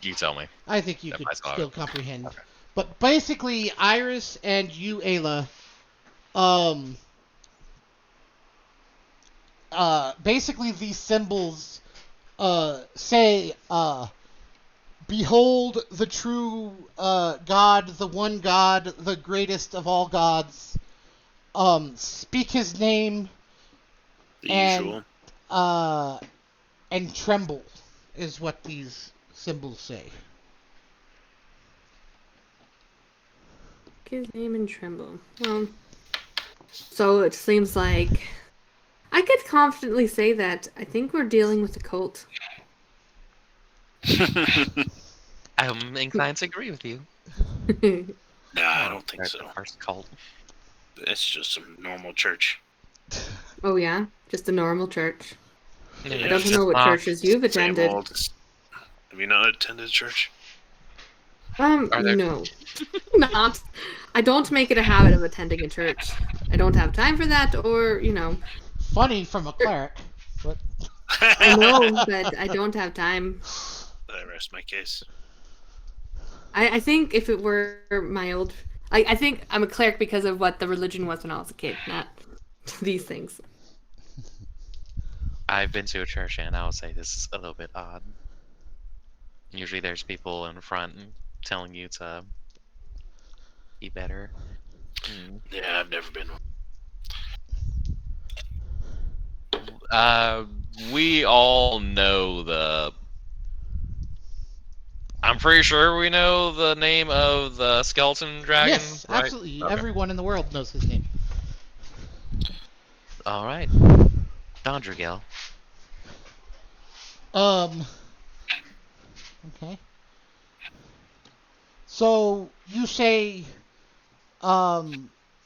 you tell me.
I think you
That
could
might not-
still comprehend.
Okay.
But basically, Iris and you, Ayla, basically these symbols, say, behold the true, God, the one God, the greatest of all gods, speak his name,
The
And-
usual.
and tremble, is what these symbols say.
His name and tremble. Well, so it seems like I could confidently say that I think we're dealing with a cult.
I'm inclined to agree with you.
Nah, I don't think
That's
so.
the first cult.
It's just some normal church.
Oh yeah, just a normal church. I
Yeah,
don't
just
know what churches you've
Same
attended.
old. Have you not attended church?
Are there-
No, not. I don't make it a habit of attending a church. I don't have time for that, or
Funny from a cleric, but
I know, but I don't have time.
I rest my case.
I think if it were my old... I think I'm a cleric because of what the religion was when I was a kid, not these things.
I've been to a church and I would say this is a little bit odd. Usually there's people in front telling you to be better.
Yeah, I've never been.
We all know the. I'm pretty sure we know the name of the skeleton dragon.
Yes,
right?
absolutely.
Okay.
Everyone in the world knows his name.
All right, Dondrigel.
Okay. So you say,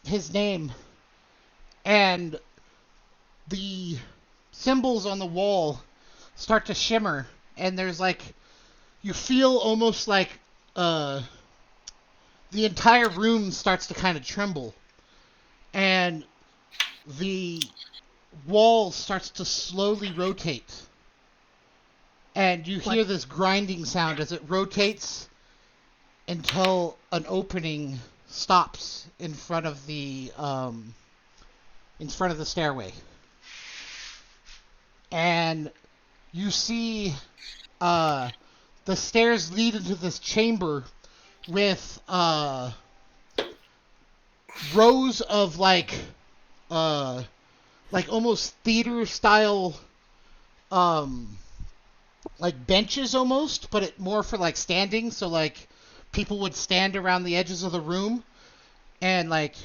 his name, and the symbols on the wall start to shimmer, and there's like, you feel almost like, the entire room starts to kind of tremble, and the wall starts to slowly rotate. And you hear this grinding sound as it rotates until an opening stops in front of the stairway. And you see the stairs lead into this chamber with rows of like almost theater style like benches almost, but it more for like standing, so like people would stand around the edges of the room, and like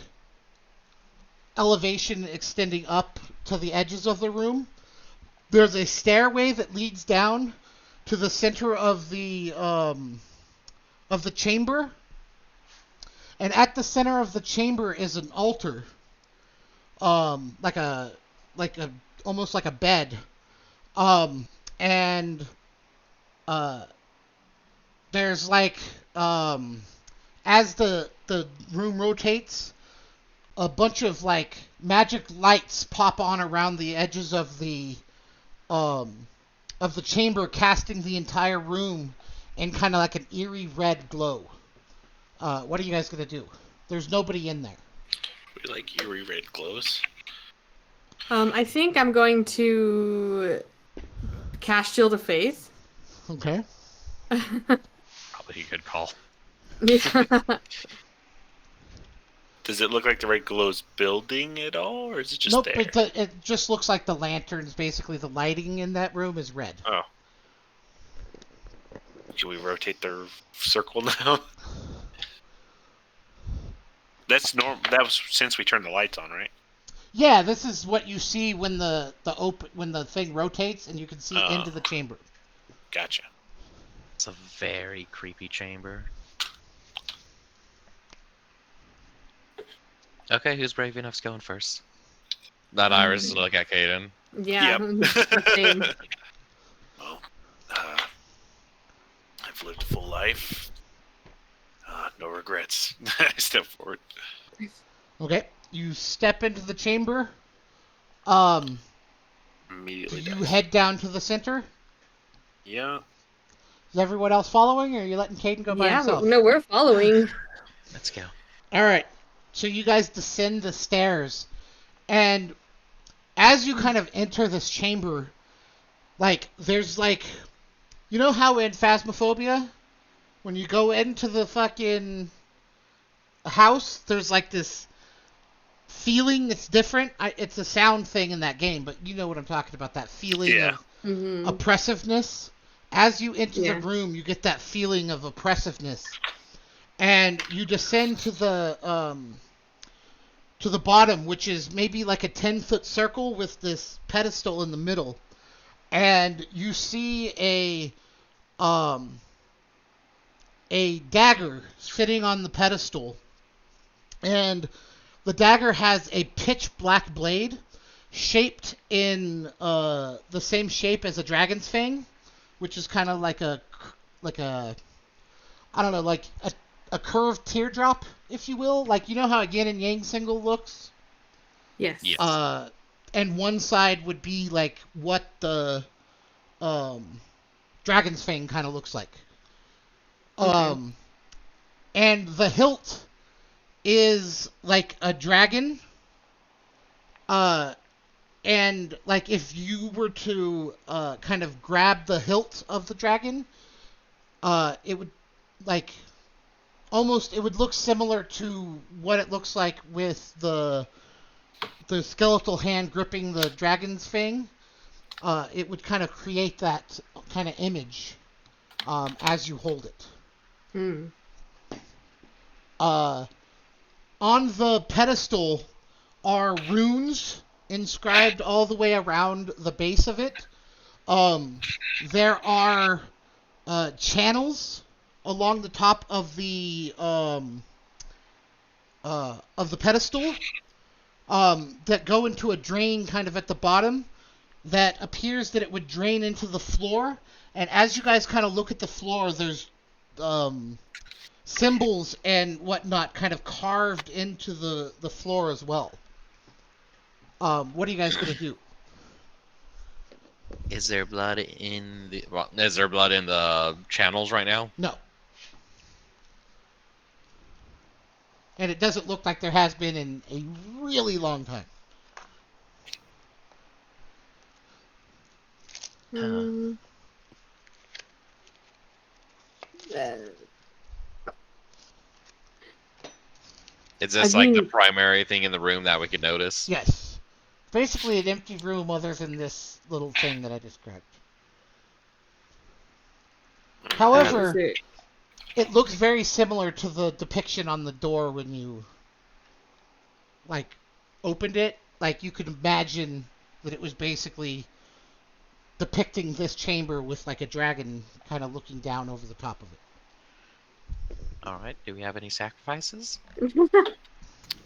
elevation extending up to the edges of the room. There's a stairway that leads down to the center of the chamber, and at the center of the chamber is an altar, like a almost like a bed, and there's like as the room rotates, a bunch of like magic lights pop on around the edges of the chamber, casting the entire room in kind of like an eerie red glow. What are you guys gonna do? There's nobody in there.
We like eerie red glows.
I think I'm going to cast Shield of Faith.
Okay.
Probably a good call.
Does it look like the red glow's building at all, or is it just
Nope,
there?
it just looks like the lanterns, basically the lighting in that room is red.
Oh. Can we rotate their circle now? That's normal. That was since we turned the lights on, right?
Yeah, this is what you see when the thing rotates, and you can see
Oh.
into the chamber.
Gotcha.
It's a very creepy chamber. Okay, who's brave enough's going first?
That Iris look at Caden.
Yeah.
Yep.
Same.
Well, I've lived a full life. No regrets. I step forward.
Okay, you step into the chamber.
Immediately.
You
dive.
head down to the center.
Yeah.
Is everyone else following, or are you letting Caden go by
Yeah,
himself?
no, we're following.
Let's go.
All right. So you guys descend the stairs, and as you kind of enter this chamber, like there's like, you know how in Phasmophobia, when you go into the fucking house, there's like this feeling that's different. It's a sound thing in that game, but you know what I'm talking about. That feeling
Yeah.
of
Mhm.
oppressiveness. As you enter
Yeah.
the room, you get that feeling of oppressiveness, and you descend to the bottom, which is maybe like a 10-foot circle with this pedestal in the middle, and you see a dagger sitting on the pedestal, and the dagger has a pitch black blade shaped in the same shape as a dragon's fang, which is kind of like a I don't know, like a curved teardrop, if you will. Like, you know how a yin and yang symbol looks?
Yes.
Yeah.
and one side would be like what the dragon's fang kind of looks like.
Okay.
And the hilt is like a dragon. And like if you were to kind of grab the hilt of the dragon, it would like almost it would look similar to what it looks like with the skeletal hand gripping the dragon's fang. It would kind of create that kind of image as you hold it.
Hmm.
On the pedestal are runes inscribed all the way around the base of it. There are channels along the top of the pedestal that go into a drain kind of at the bottom that appears that it would drain into the floor. And as you guys kind of look at the floor, there's symbols and whatnot kind of carved into the floor as well. What are you guys gonna do?
Is there blood in the?
Is there blood in the channels right now?
No. And it doesn't look like there has been in a really long time.
Hmm.
Is this
I
like the
mean-
primary thing in the room that we could notice?
Yes. Basically an empty room other than this little thing that I described. However, it looks very similar to the depiction on the door when you like opened it. Like you could imagine that it was basically depicting this chamber with like a dragon kind of looking down over the top of it.
All right. Do we have any sacrifices?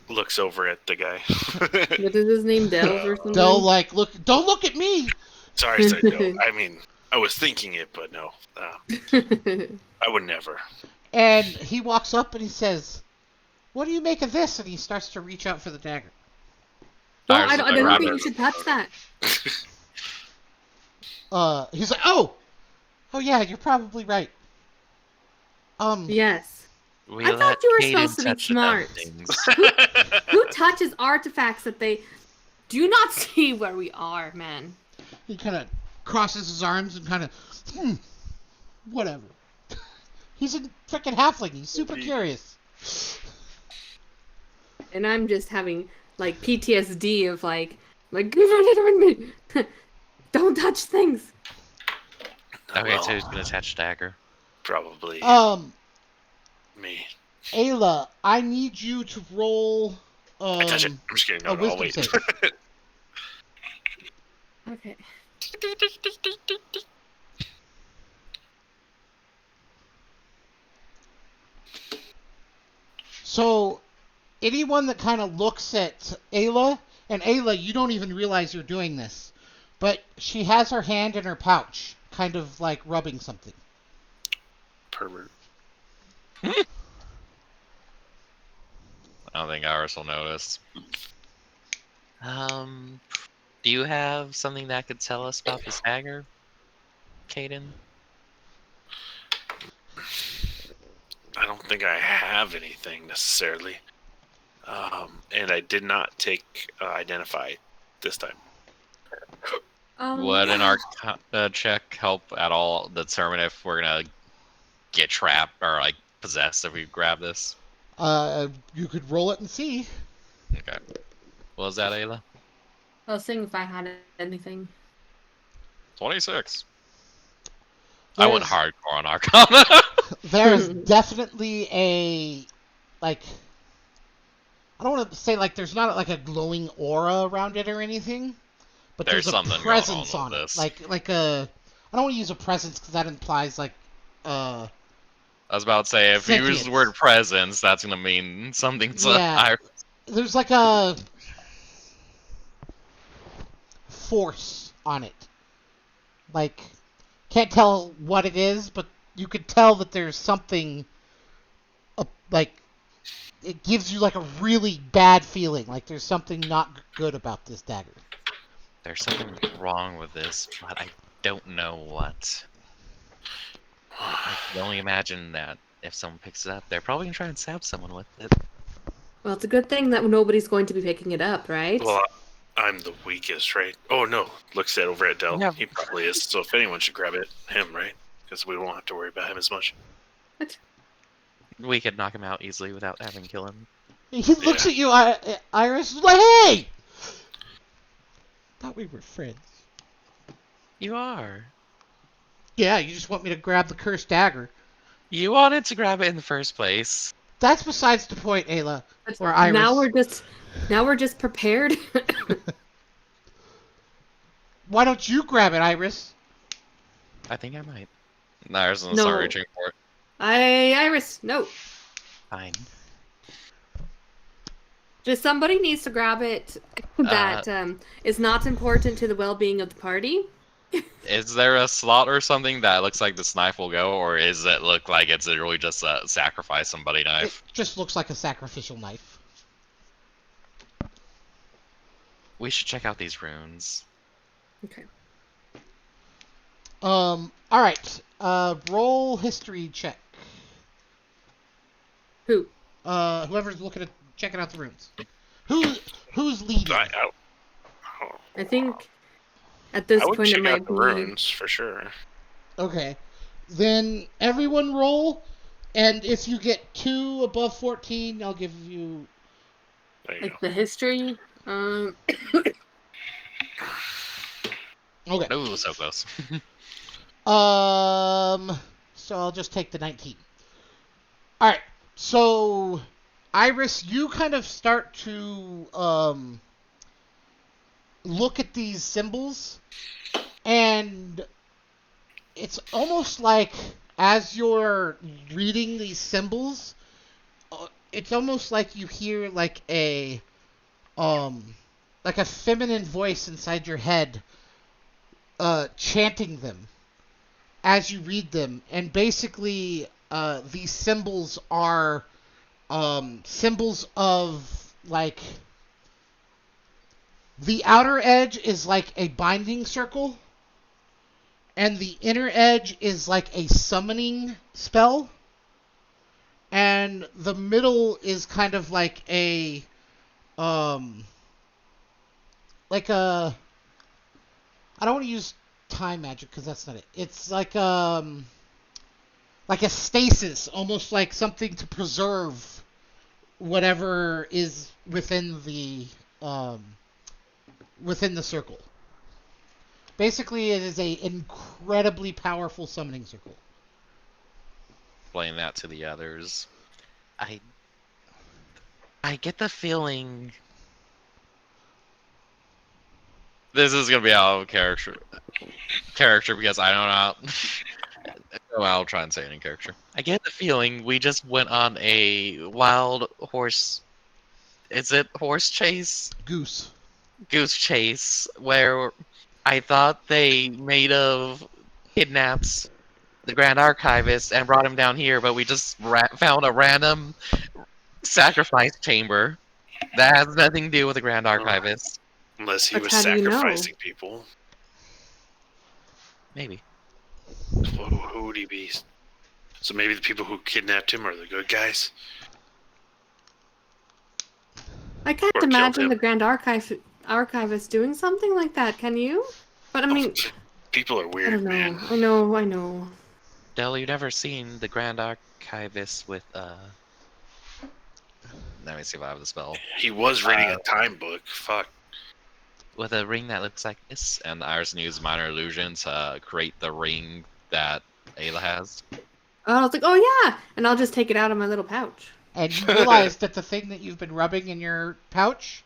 Looks over at the guy.
What is his name? Dells or something?
Del like don't look at me.
Sorry, no. I mean, I was thinking it, but no. I would never.
And he walks up and he says, "What do you make of this?" And he starts to reach out for the dagger.
No,
Ours
I
is
don't,
like
I don't
around
think
there.
you should touch that.
He's like, "Oh yeah, you're probably right."
Yes.
We
I
let
thought you were
Caden
supposed to be
touch the dumb
smart.
things.
Who touches artifacts that they do not see where we are, man?
He kind of crosses his arms and kind of, whatever. He's a freaking halfling. He's super curious.
And I'm just having like PTSD of like give it to me. Don't touch things.
Okay,
Well,
so who's gonna touch dagger?
probably me.
Ayla, I need you to roll.
I touch it. I'm just kidding.
a
No, I'll
wisdom
wait.
save.
Okay.
So, anyone that kind of looks at Ayla, and Ayla, you don't even realize you're doing this, but she has her hand in her pouch, kind of like rubbing something.
Pervert.
I don't think Iris will notice.
Do you have something that could tell us about this dagger, Caden?
I don't think I have anything necessarily. And I did not take identify this time.
Would an Arcana check help at all determine if we're gonna get trapped or like possessed if we grab this?
You could roll it and see.
Okay. What was that, Ayla?
I was saying if I had anything.
26. I went
There's-
hardcore on Arcana.
There's definitely a, like, I don't want to say like there's not like a glowing aura around it or anything, but
There's
there's a
something going
presence
on
on
with
it.
this.
Like a, I don't want to use a presence because that implies like,
I was about to say, if you use the
Sentience.
word presence, that's gonna mean something to
Yeah.
Iris.
there's like a force on it. Like, can't tell what it is, but you could tell that there's something, like, it gives you like a really bad feeling. Like there's something not good about this dagger.
There's something wrong with this, but I don't know what. I can only imagine that if someone picks it up, they're probably gonna try and stab someone with it.
Well, it's a good thing that nobody's going to be picking it up, right?
Well, I'm the weakest, right? Oh no, looks at over at Dell.
Yeah.
He probably is. So if anyone should grab it, him, right? Because we won't have to worry about him as much.
We could knock him out easily without having to kill him.
He looks at you, Iris, is like, hey! Thought we were friends.
You are.
Yeah, you just want me to grab the cursed dagger.
You wanted to grab it in the first place.
That's besides the point, Ayla.
But
Or Iris.
Now we're just prepared.
Why don't you grab it, Iris?
I think I might.
Iris will
No.
start reaching for it.
Iris, no.
Fine.
Just somebody needs to grab it that is not important to the well-being of the party.
Is there a slot or something that looks like this knife will go, or is it look like it's literally just a sacrifice somebody
It
knife?
just looks like a sacrificial knife.
We should check out these runes.
Okay.
Alright. Roll history check.
Who?
Whoever's checking out the runes. Who's leading?
I think at this
I would
point it
check
might
out the
be.
runes for sure.
Okay. Then everyone roll, and if you get 2 above 14, I'll give you...
There you
Like
go.
the history.
Okay.
Ooh, so close.
So I'll just take the 19. Alright, so Iris, you kind of start to look at these symbols, and it's almost like as you're reading these symbols, it's almost like you hear like a feminine voice inside your head chanting them as you read them. And basically these symbols are symbols of, like, the outer edge is like a binding circle, and the inner edge is like a summoning spell, and the middle is kind of like a I don't want to use time magic because that's not it. It's like a stasis, almost like something to preserve whatever is within the circle. Basically, it is a incredibly powerful summoning circle.
Explain that to the others.
I get the feeling.
This is gonna be out of character because I don't know. Well, I'll try and say it in character.
I get the feeling we just went on a wild horse. Is it horse chase?
Goose
chase, where I thought they made of kidnaps the Grand Archivist and brought him down here, but we just found a random sacrifice chamber that has nothing to do with the Grand Archivist.
Unless he
But
was
how do you know?
sacrificing people.
Maybe.
Who would he be? So maybe the people who kidnapped him are the good guys?
I can't
Or killed
imagine
him.
the Grand Archivist doing something like that. Can you? But I mean,
People are
I
weird,
don't know.
man.
I know.
Del, you've never seen the Grand Archivist with
Let me see if I have the spell.
He was reading a time book. Fuck.
with a ring that looks like this?
And Iris used minor illusion to create the ring that Ayla has.
I was like, oh yeah, and I'll just take it out of my little pouch.
And you realize that the thing that you've been rubbing in your pouch,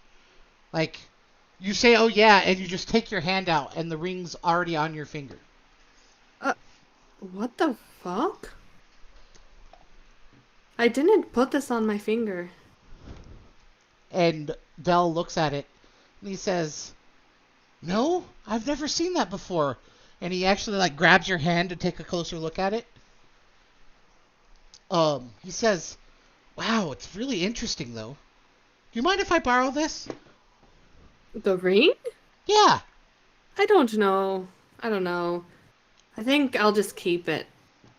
like, you say, oh yeah, and you just take your hand out, and the ring's already on your finger.
What the fuck? I didn't put this on my finger.
And Del looks at it, and he says, no, I've never seen that before. And he actually, like, grabs your hand to take a closer look at it. He says, wow, it's really interesting, though. Do you mind if I borrow this?
The ring?
Yeah.
I don't know. I don't know. I think I'll just keep it.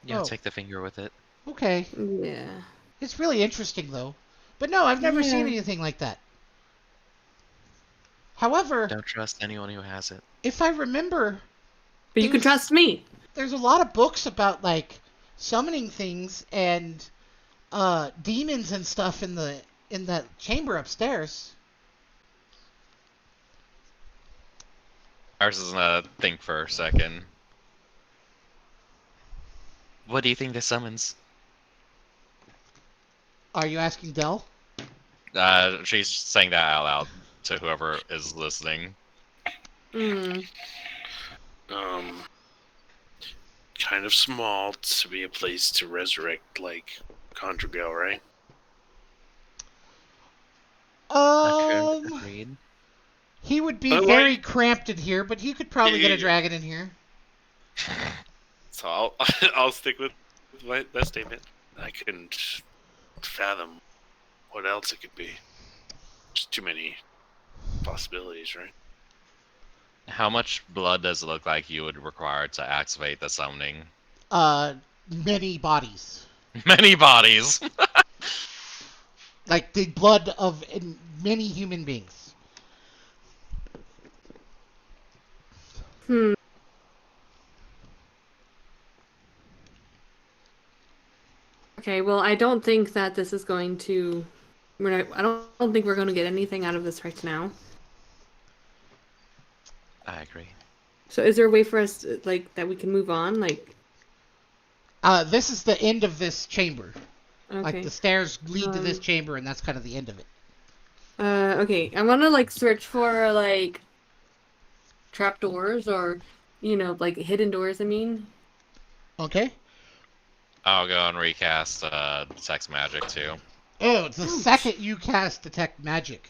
Yeah,
Oh.
take the finger with it.
Okay.
Yeah.
It's really interesting, though. But no, I've never seen
Yeah.
anything like that. However,
Don't trust anyone who has it.
if I remember,
But you can
There's-
trust me.
there's a lot of books about, like, summoning things and demons and stuff in that chamber upstairs.
Ours is gonna think for a second. What do you think this summons?
Are you asking Dell?
She's saying that out loud to whoever is listening.
Hmm.
Kind of small to be a place to resurrect, like, Contragale, right?
Agreed.
He would be
But,
very
like-
cramped in here, but you could probably get a
Yeah.
dragon in here.
So I'll I'll stick with that statement. I couldn't fathom what else it could be. Just too many possibilities, right?
How much blood does it look like you would require to activate the summoning?
Many bodies.
Many bodies.
Like the blood of many human beings.
Hmm. Okay, well, I don't think that this is going to. I don't think we're going to get anything out of this right now.
I agree.
So, is there a way for us, like, that we can move on? Like,
This is the end of this chamber.
okay.
Like the stairs lead to this
Um,
chamber, and that's kind of the end of it.
Okay. I want to like search for like trapdoors or, like hidden doors. I mean.
Okay.
I'll go and recast Detect Magic too.
Oh, it's the second you cast Detect Magic,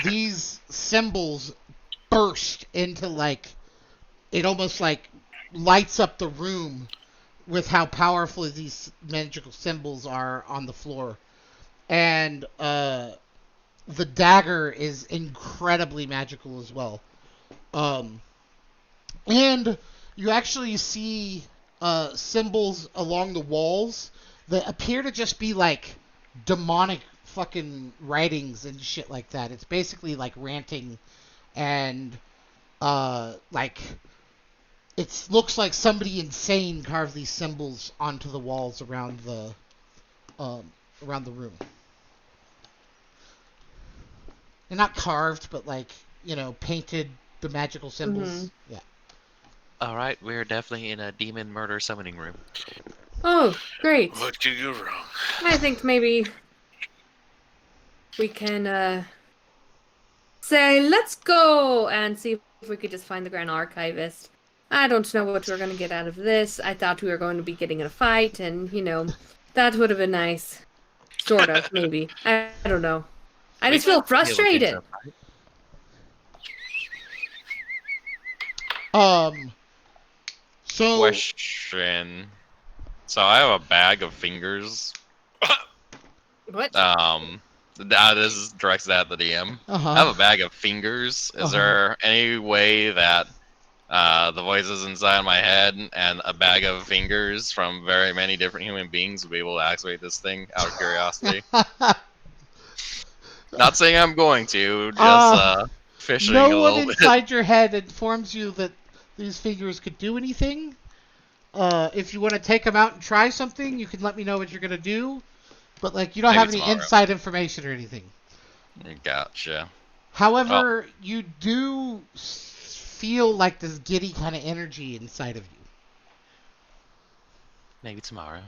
these symbols burst into like, it almost like lights up the room with how powerful these magical symbols are on the floor. And the dagger is incredibly magical as well. And you actually see symbols along the walls that appear to just be like demonic fucking writings and shit like that. It's basically like ranting and like it looks like somebody insane carved these symbols onto the walls around the room. They're not carved, but like, painted the magical symbols.
Mhm.
Yeah.
Alright, we're definitely in a demon murder summoning room.
Oh, great.
What could go wrong?
I think maybe we can say let's go and see if we could just find the Grand Archivist. I don't know what we're going to get out of this. I thought we were going to be getting in a fight, and that would have been nice. Sort of, maybe. I don't know. I just feel frustrated.
So
Question. So I have a bag of fingers.
What?
This is directed at the DM. I have a bag of fingers. Is there any way that the voices inside my head and a bag of fingers from very many different human beings would be able to activate this thing out of curiosity? Not saying I'm going to, just fishing a
no
little
one
bit.
inside your head informs you that these fingers could do anything. If you want to take them out and try something, you can let me know what you're going to do. But, like, you don't
Maybe
have any
tomorrow.
inside information or anything.
Gotcha.
However, you do feel like this giddy kind of energy inside of you.
Maybe tomorrow.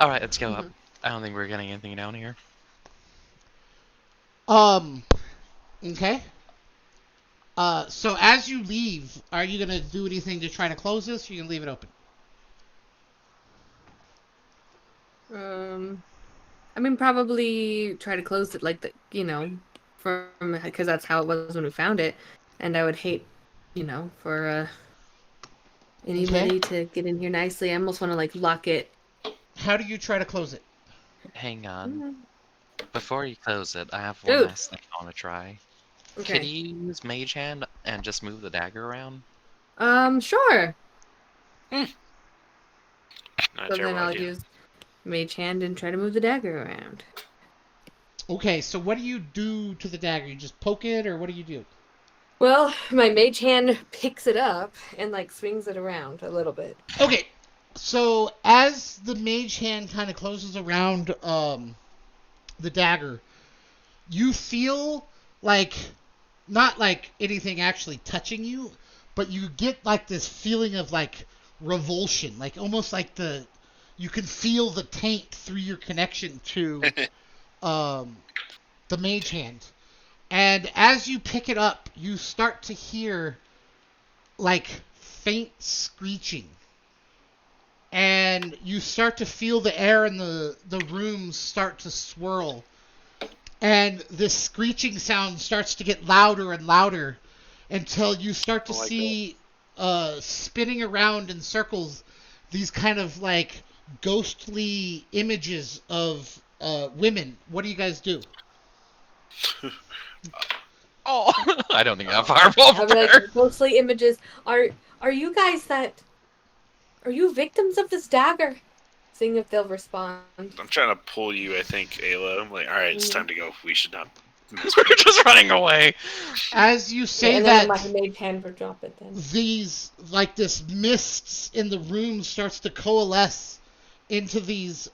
Alright, let's go up. I don't think we're getting anything down here.
Okay. So as you leave, are you going to do anything to try to close this, or are you going to leave it open?
I mean, probably try to close it like because that's how it was when we found it, and I would hate, for anybody to get in here nicely. I almost want to like lock it.
How do you try to close it?
Hang on. Before you close it, I have one
Dude.
last thing I want to try.
Okay.
Could you use Mage Hand and just move the dagger around?
Sure.
Not
So
a
then
terrible
I'll
idea.
use Mage Hand and try to move the dagger around.
Okay, so what do you do to the dagger? You just poke it, or what do you do?
Well, my Mage Hand picks it up and like swings it around a little bit.
Okay, so as the mage hand kind of closes around the dagger, you feel like not like anything actually touching you, but you get like this feeling of like revulsion, like almost like you can feel the taint through your connection to the mage hand. And as you pick it up, you start to hear like faint screeching. And you start to feel the air in the room start to swirl. And this screeching sound starts to get louder and louder until you start to see spinning around in circles these kind of like ghostly images of women. What do you guys do?
Oh,
I don't think I have fireball
I'll be
prepared.
like, ghostly images. Are you guys that? Are you victims of this dagger? Seeing if they'll respond.
I'm trying to pull you, I think, Ayla. I'm like, alright, it's time to go. We should not mess
We're
with it.
just running away.
As you say
and
that,
then my Mage Hand would drop it then.
these like this mists in the room starts to coalesce into these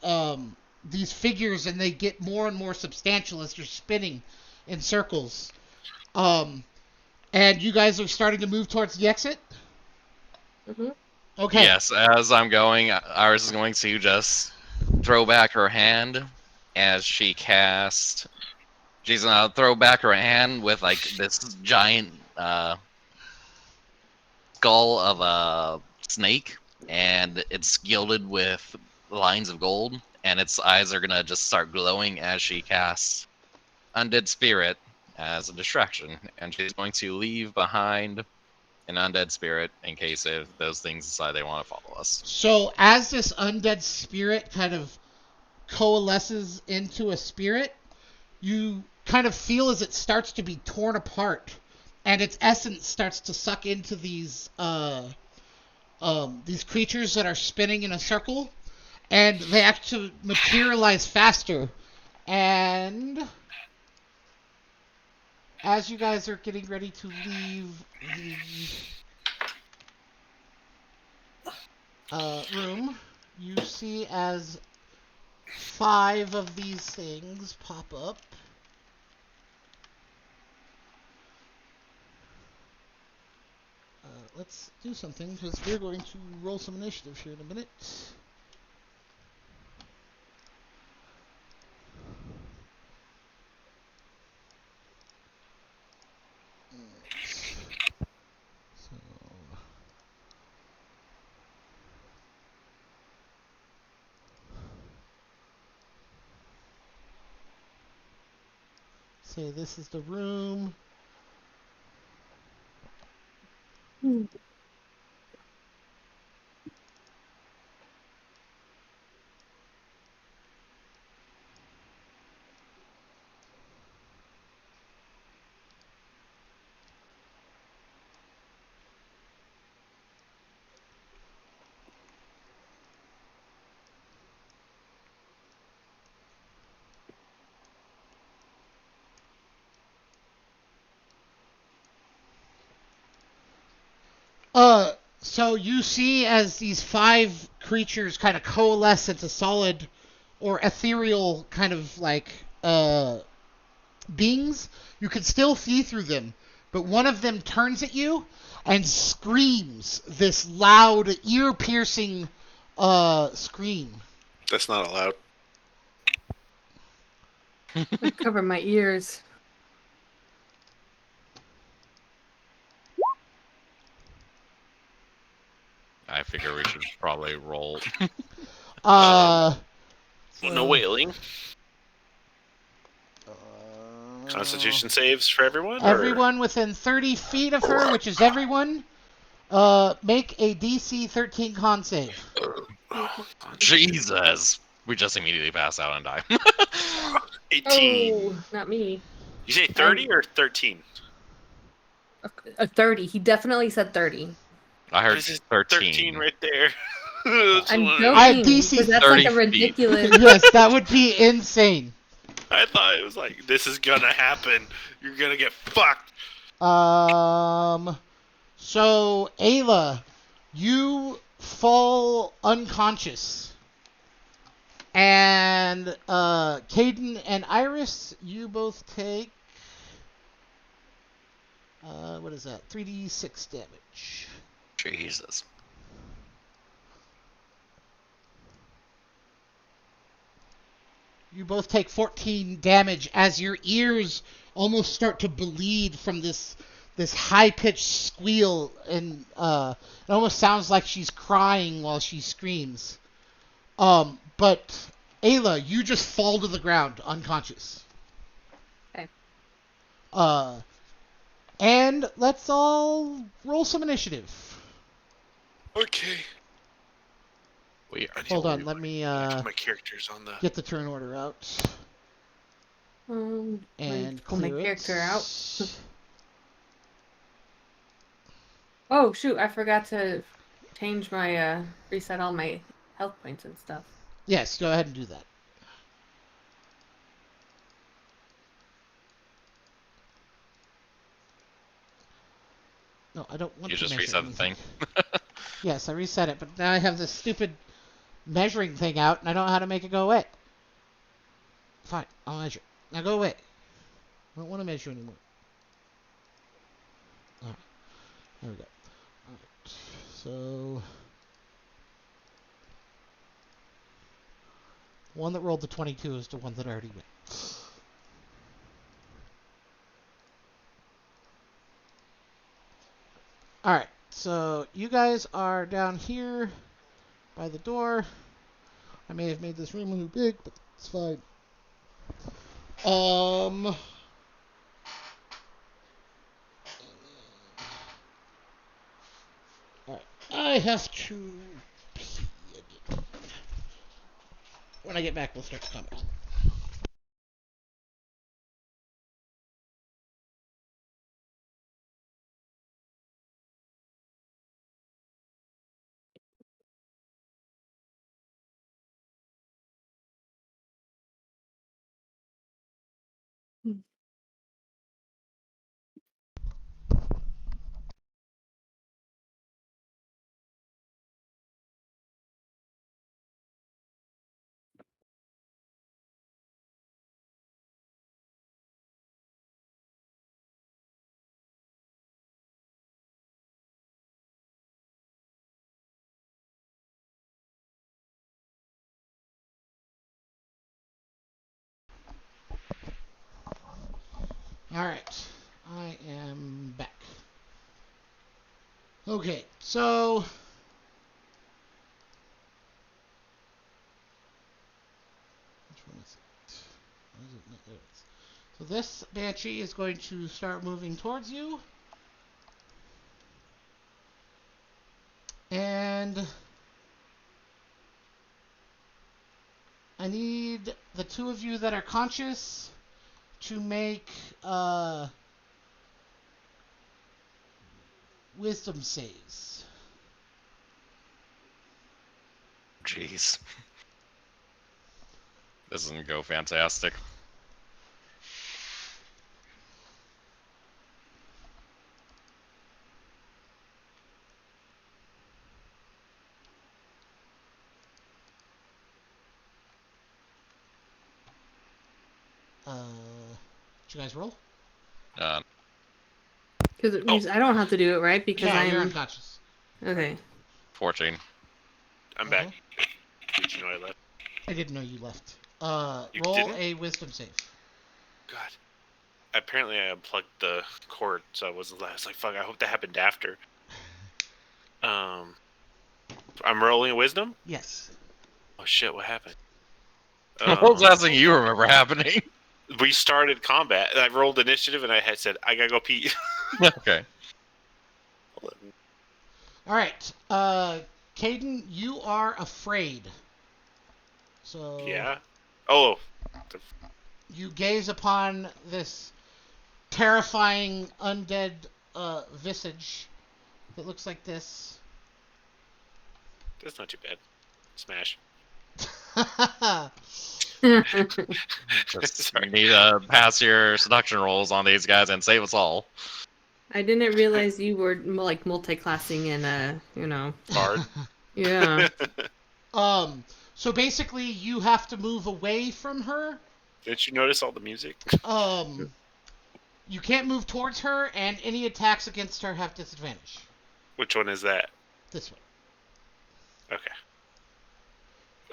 figures, and they get more and more substantial as you're spinning in circles. And you guys are starting to move towards the exit?
Mm-hmm.
Okay.
Yes, as I'm going, Iris is going to just throw back her hand as she casts. She's gonna throw back her hand with like this giant skull of a snake, and it's gilded with lines of gold, and its eyes are gonna just start glowing as she casts Undead Spirit as a distraction, and she's going to leave behind an undead spirit in case if those things decide they want to follow us.
So as this undead spirit kind of coalesces into a spirit, you kind of feel as it starts to be torn apart, and its essence starts to suck into these creatures that are spinning in a circle, and they actually materialize faster. And as you guys are getting ready to leave the room, you see as 5 of these things pop up. Let's do something, because we're going to roll some initiative here in a minute. Say this is the room. So you see as these 5 creatures kind of coalesce into solid or ethereal kind of like beings, you can still see through them, but one of them turns at you and screams this loud, ear-piercing scream.
That's not allowed.
I cover my ears.
I figure we should probably roll.
No wailing. Constitution saves for everyone? or-
Everyone within 30 feet of her, which is everyone, make a DC 13 con save.
Jesus! We just immediately pass out and die.
18.
Oh, not me.
You say 30 or 13?
30. He definitely said 30.
I heard
This is
13.
right there. That's
I'm
what
joking.
I have DC
because that's like
30
a
feet.
ridiculous.
Yes, that would be insane.
I thought it was like, this is gonna happen. You're gonna get fucked.
So Ayla, you fall unconscious. And Caden and Iris, you both take what is that? 3d6 damage.
Jesus.
You both take 14 damage as your ears almost start to bleed from this high-pitched squeal, and it almost sounds like she's crying while she screams. But Ayla, you just fall to the ground unconscious.
Okay.
And let's all roll some initiative.
Okay.
We
I need
Hold
to
on,
worry
let me
about my characters on the.
get the turn order out and
pull my
clear it.
character out. Oh shoot! I forgot to change my reset all my health points and stuff.
Yes, go ahead and do that. No, I don't want
You
to
just
measure
reset the
anything.
thing.
Yes, I reset it, but now I have this stupid measuring thing out, and I don't know how to make it go away. Fine, I'll measure. Now go away. I don't want to measure anymore. Alright, there we go. Alright, so... one that rolled the 22 is the one that already went. Alright, so you guys are down here by the door. I may have made this room a little big, but it's fine. Alright. I have to pee again. When I get back, we'll start the combat. Alright, I am back. Okay, so... which one is it? Why is it not there? So this Banshee is going to start moving towards you. And... I need the two of you that are conscious to make wisdom saves.
Jeez. This doesn't go fantastic.
Did you guys roll?
Because I don't have to do it, right? Because
Yeah,
I'm
you're unconscious.
okay.
14.
I'm back. Did you know I left?
I didn't know you left.
You
Roll
didn't?
a wisdom save.
God. Apparently, I unplugged the cord, so I was like, "Fuck!" I hope that happened after. I'm rolling a wisdom.
Yes.
Oh shit! What happened?
What was the last thing you remember happening?
We started combat. I rolled initiative, and I had said, "I gotta go pee."
Okay.
Alright. Caden, you are afraid. So...
Yeah. Oh.
you gaze upon this terrifying undead visage that looks like this.
That's not too bad. Smash.
Just
Sorry.
need to pass your seduction rolls on these guys and save us all.
I didn't realize you were like multi-classing in
Bard.
yeah.
So basically, you have to move away from her.
Didn't you notice all the music?
You can't move towards her, and any attacks against her have disadvantage.
Which one is that?
This one.
Okay.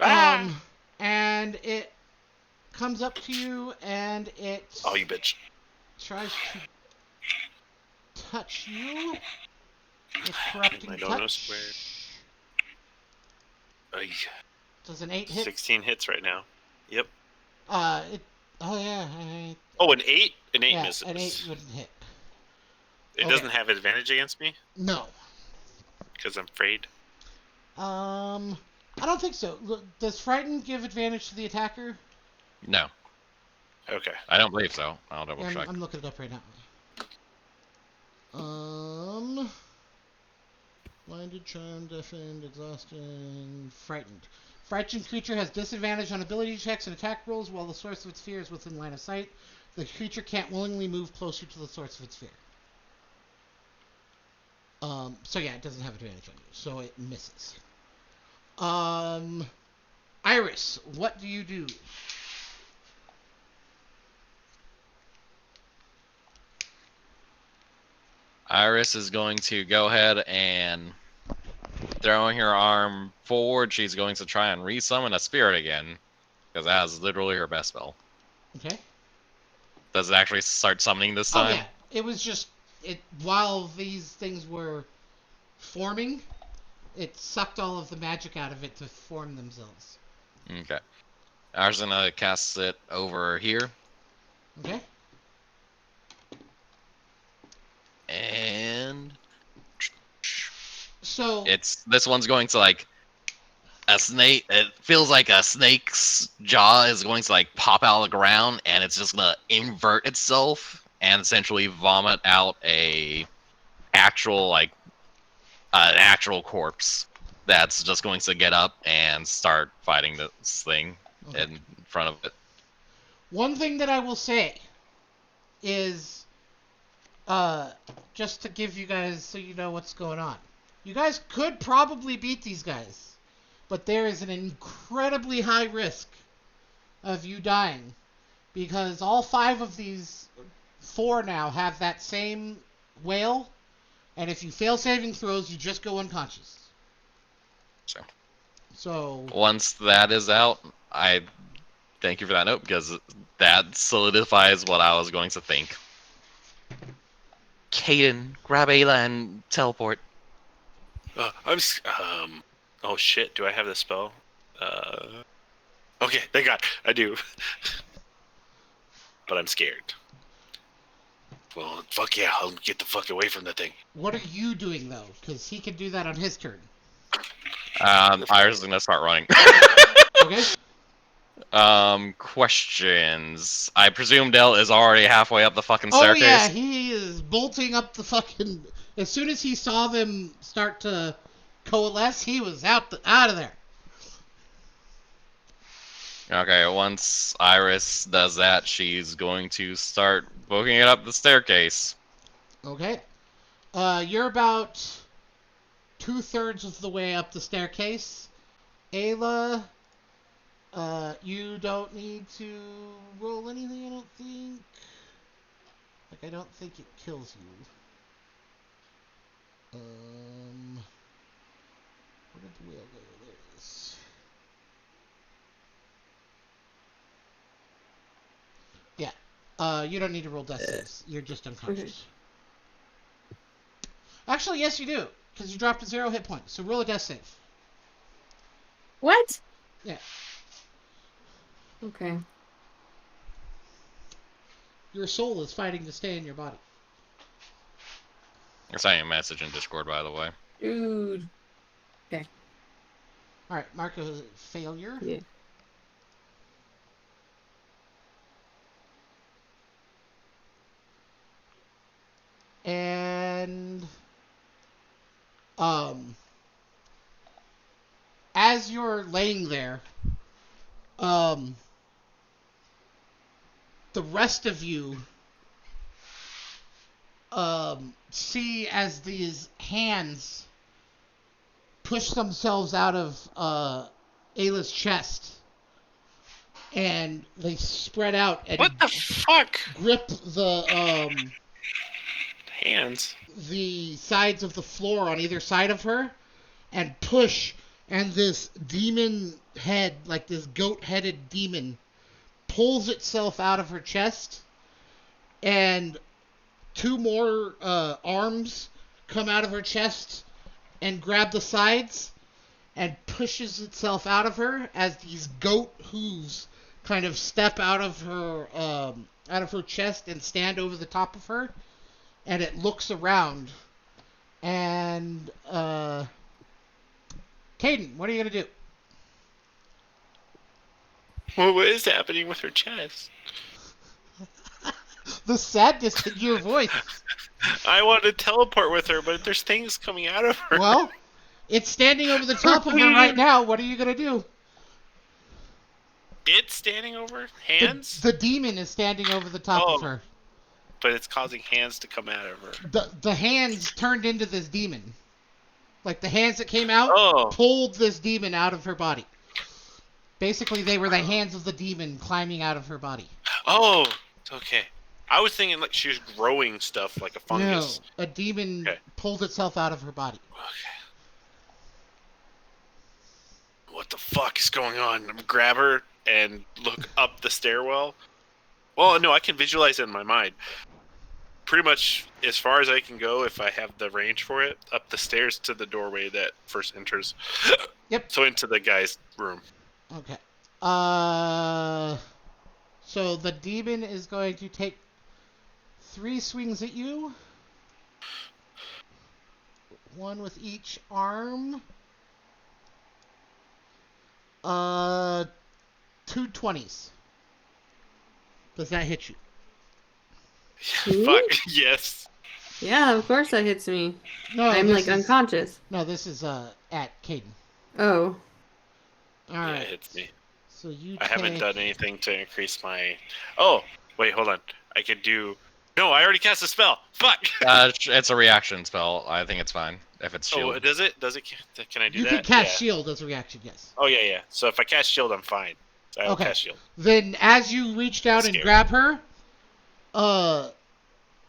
Ah!
And it comes up to you, and it
Oh, you bitch.
tries to touch you with corrupting
I don't know
touch.
Ay,
Does an 8 hit?
16 hits right now. Yep.
Oh yeah.
Oh, an 8? An 8
Yeah,
misses.
an 8 wouldn't hit.
It
Okay.
doesn't have advantage against me?
No.
Because I'm afraid.
I don't think so. Look, does Frighten give advantage to the attacker?
No,
Okay.
I don't believe so. I'll double
Yeah,
check.
I'm looking it up right now. Blinded, charmed, deafened, exhausted, frightened. Frightened creature has disadvantage on ability checks and attack rolls while the source of its fear is within line of sight. The creature can't willingly move closer to the source of its fear. So yeah, it doesn't have advantage on you, so it misses. Iris, what do you do?
Iris is going to go ahead and throwing her arm forward. She's going to try and resummon a spirit again, because that is literally her best spell.
Okay.
Does it actually start summoning this
Oh
time?
yeah, it was just while these things were forming, it sucked all of the magic out of it to form themselves.
Okay. Iris is gonna cast it over here,
Okay.
and
So
this one's going to like a snake. It feels like a snake's jaw is going to like pop out of the ground, and it's just gonna invert itself and essentially vomit out an actual corpse that's just going to get up and start fighting this thing
okay.
in front of it.
One thing that I will say is, just to give you guys so you know what's going on. You guys could probably beat these guys, but there is an incredibly high risk of you dying because all 5 of these 4 now have that same whale, and if you fail saving throws, you just go unconscious. So
Once that is out, I thank you for that note because that solidifies what I was going to think. Caden, grab Ayla and teleport.
Oh shit, do I have the spell? Okay, thank God, I do. But I'm scared. Well, fuck yeah, I'll get the fuck away from the thing.
what are you doing though? Because he can do that on his turn.
Iris is gonna start running.
Okay.
Questions. I presume Dell is already halfway up the fucking
Oh
staircase.
yeah, he is bolting up the fucking. As soon as he saw them start to coalesce, he was out of there.
Okay, once Iris does that, she's going to start booking it up the staircase.
Okay. You're about 2/3 of the way up the staircase. Ayla, you don't need to roll anything, I don't think. Like, I don't think it kills you. Where did the whale go? There it is. Yeah. You don't need to roll death saves. You're just unconscious. Actually, yes, you do. Because you dropped a 0 hit point. So roll a death save.
What?
Yeah.
Okay.
Your soul is fighting to stay in your body.
I'm sending a message in Discord, by the way.
Dude.
Alright, Marco, failure.
Yeah.
And as you're laying there, the rest of you see as these hands push themselves out of Ayla's chest, and they spread out and
What the fuck?
grip the
Hands.
the sides of the floor on either side of her and push, and this demon head, like this goat-headed demon, pulls itself out of her chest, and two more arms come out of her chest and grab the sides and pushes itself out of her as these goat hooves kind of step out of her chest and stand over the top of her, and it looks around. And Caden, what are you gonna do?
Well, what is happening with her chest?
The sadness in your voice.
I want to teleport with her, but there's things coming out of her.
Well, it's standing over the top of her right now. What are you gonna do?
It's standing over hands,
The demon is standing over the top of
Oh.
her.
but it's causing hands to come out of her.
The hands turned into this demon. Like the hands that came out
Oh,
pulled this demon out of her body. Basically, they were the hands of the demon climbing out of her body.
oh, okay. I was thinking like she was growing stuff like a fungus.
No, a demon
Okay.
pulled itself out of her body.
Okay. What the fuck is going on? Grab her and look up the stairwell. Well, no, I can visualize it in my mind. Pretty much as far as I can go, if I have the range for it, up the stairs to the doorway that first enters.
Yep.
So into the guy's room.
Okay. So the demon is going to take 3 swings at you. One with each arm. 2 20s. Does that hit you?
Ooh.
Fuck, yes.
Yeah, of course that hits me.
No,
I'm
this
like
is-
unconscious.
No, this is at Caden.
Oh.
All
Yeah,
right.
it hits me.
So you
I haven't
take-
done anything to increase my... Oh, wait, hold on. I could do... No, I already cast a spell. Fuck!
It's a reaction spell. I think it's fine if it's shield.
Oh, does it? Does it? Can I do
You
that?
can cast
Yeah.
shield as a reaction, yes.
Oh, yeah, yeah. So if I cast shield, I'm fine. So I'll
Okay.
cast shield.
Then as you reach down and
Scary.
grab her,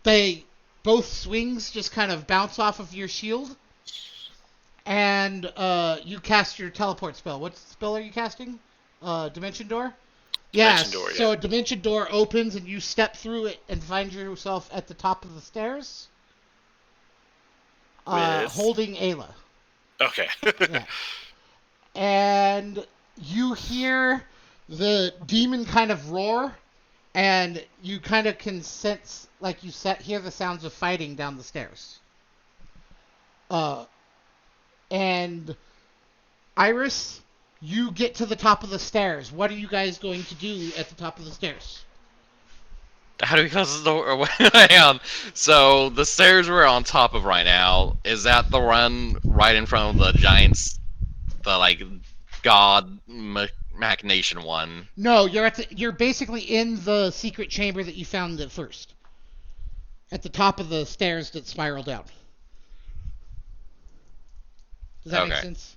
they both swings just kind of bounce off of your shield, and you cast your teleport spell. What spell are you casting? Dimension Door? Yes.
Dimension Door, yeah.
So a Dimension Door opens and you step through it and find yourself at the top of the stairs,
With-
holding Ayla.
Okay.
Yeah. And you hear the demon kind of roar, and you kind of can sense, like you hear the sounds of fighting down the stairs. And Iris, you get to the top of the stairs. What are you guys going to do at the top of the stairs?
How do we close the door? Hang on. So the stairs we're on top of right now, is that the run right in front of the giants, the like god machination one?
No, you're basically in the secret chamber that you found at first. At the top of the stairs that spiral down. Does that make
Okay.
sense?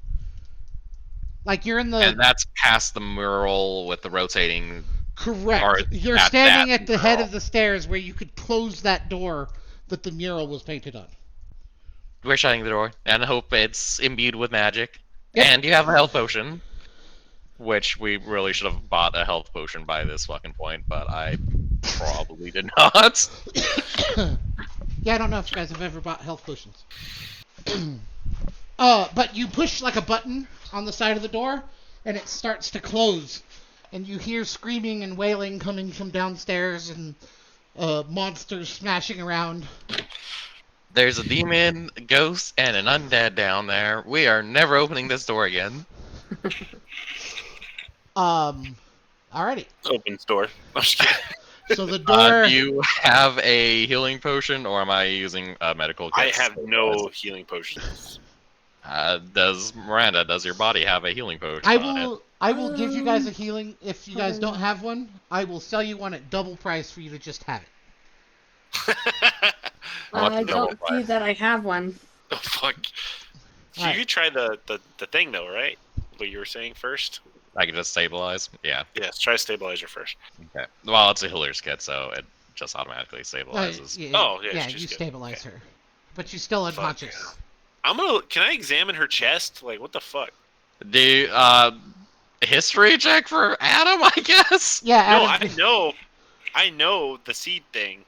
Like you're in the
And that's past the mural with the rotating.
correct.
or
You're
at
standing
that
at the head
mural.
of the stairs where you could close that door that the mural was painted on.
We're shutting the door and hope it's imbued with magic.
Yep.
And you have a health potion, which we really should have bought a health potion by this fucking point, but I probably did not.
Yeah, I don't know if you guys have ever bought health potions. But you push like a button on the side of the door, and it starts to close. And you hear screaming and wailing coming from downstairs, and monsters smashing around.
There's a demon, a ghost, and an undead down there. We are never opening this door again.
Alrighty.
Open door. I'm just kidding.
So the door.
Do you have a healing potion, or am I using a medical kit?
I have no healing potions.
Does your body have a healing potion
I
on it?
will give you guys a healing. If you guys don't have one, I will sell you one at double price for you to just have it.
How much
I
is double
don't see
price?
that I have one.
Oh, fuck. So
Alright.
you try the thing, though, right? What you were saying first?
I can just stabilize? Yeah.
Yes, try stabilizer first.
Okay. Well, it's a healer's kit, so it just automatically stabilizes.
Oh, yeah,
yeah,
she's
you
good.
stabilize her, but she's still
Fuck.
unconscious.
Can I examine her chest? Like, what the fuck?
Do history check for Adam, I guess?
Yeah,
No,
Adam,
I know the seed thing.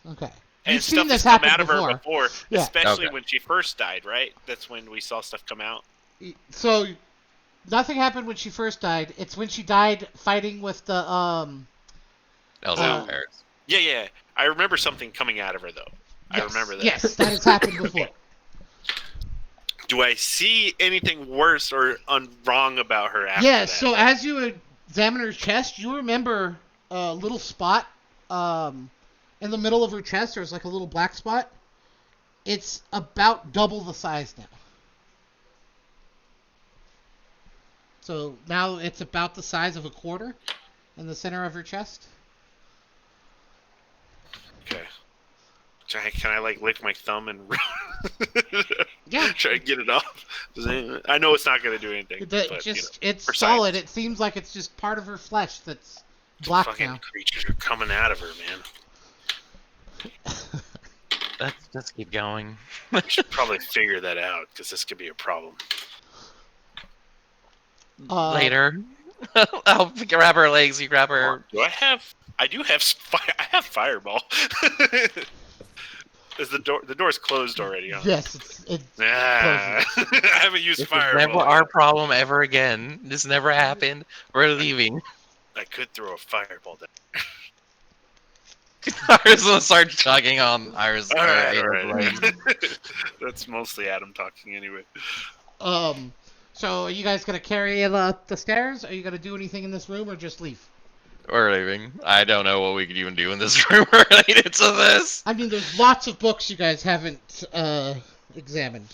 Okay.
And
You've
stuff
seen this
has come
happen
out of her before,
Yeah.
especially
Okay.
when she first died, right? That's when we saw stuff come out.
So, nothing happened when she first died. It's when she died fighting with the
Elsa Paris.
Yeah. I remember something coming out of her, though. I remember that.
Yes, that has happened before.
Do I see anything worse or wrong about her after
Yeah.
that?
So as you examine her chest, you remember a little spot in the middle of her chest. There's like a little black spot. It's about double the size now. So now it's about the size of a quarter in the center of her chest.
Okay. Can I like lick my thumb and
Yeah.
try to get it off? I know it's not gonna do anything.
It's
but,
it's
for
solid.
science.
It seems like it's just part of her flesh that's black
fucking
now.
creatures are coming out of her, man.
Let's just keep going.
I should probably figure that out because this could be a problem.
Later. I'll grab her legs, you grab her.
Do I have? I do have. I have fireball. Is the door's closed already? Huh?
Yes, it's
Ah, I haven't used
This is
fireball.
never our problem ever again. This never happened. We're leaving.
I could throw a fireball down.
Iris will start chugging on Iris.
All right.
Ada's legs.
That's mostly Adam talking anyway.
So are you guys gonna carry the stairs? Are you gonna do anything in this room or just leave?
We're leaving. I don't know what we could even do in this room related to this.
I mean, there's lots of books you guys haven't examined.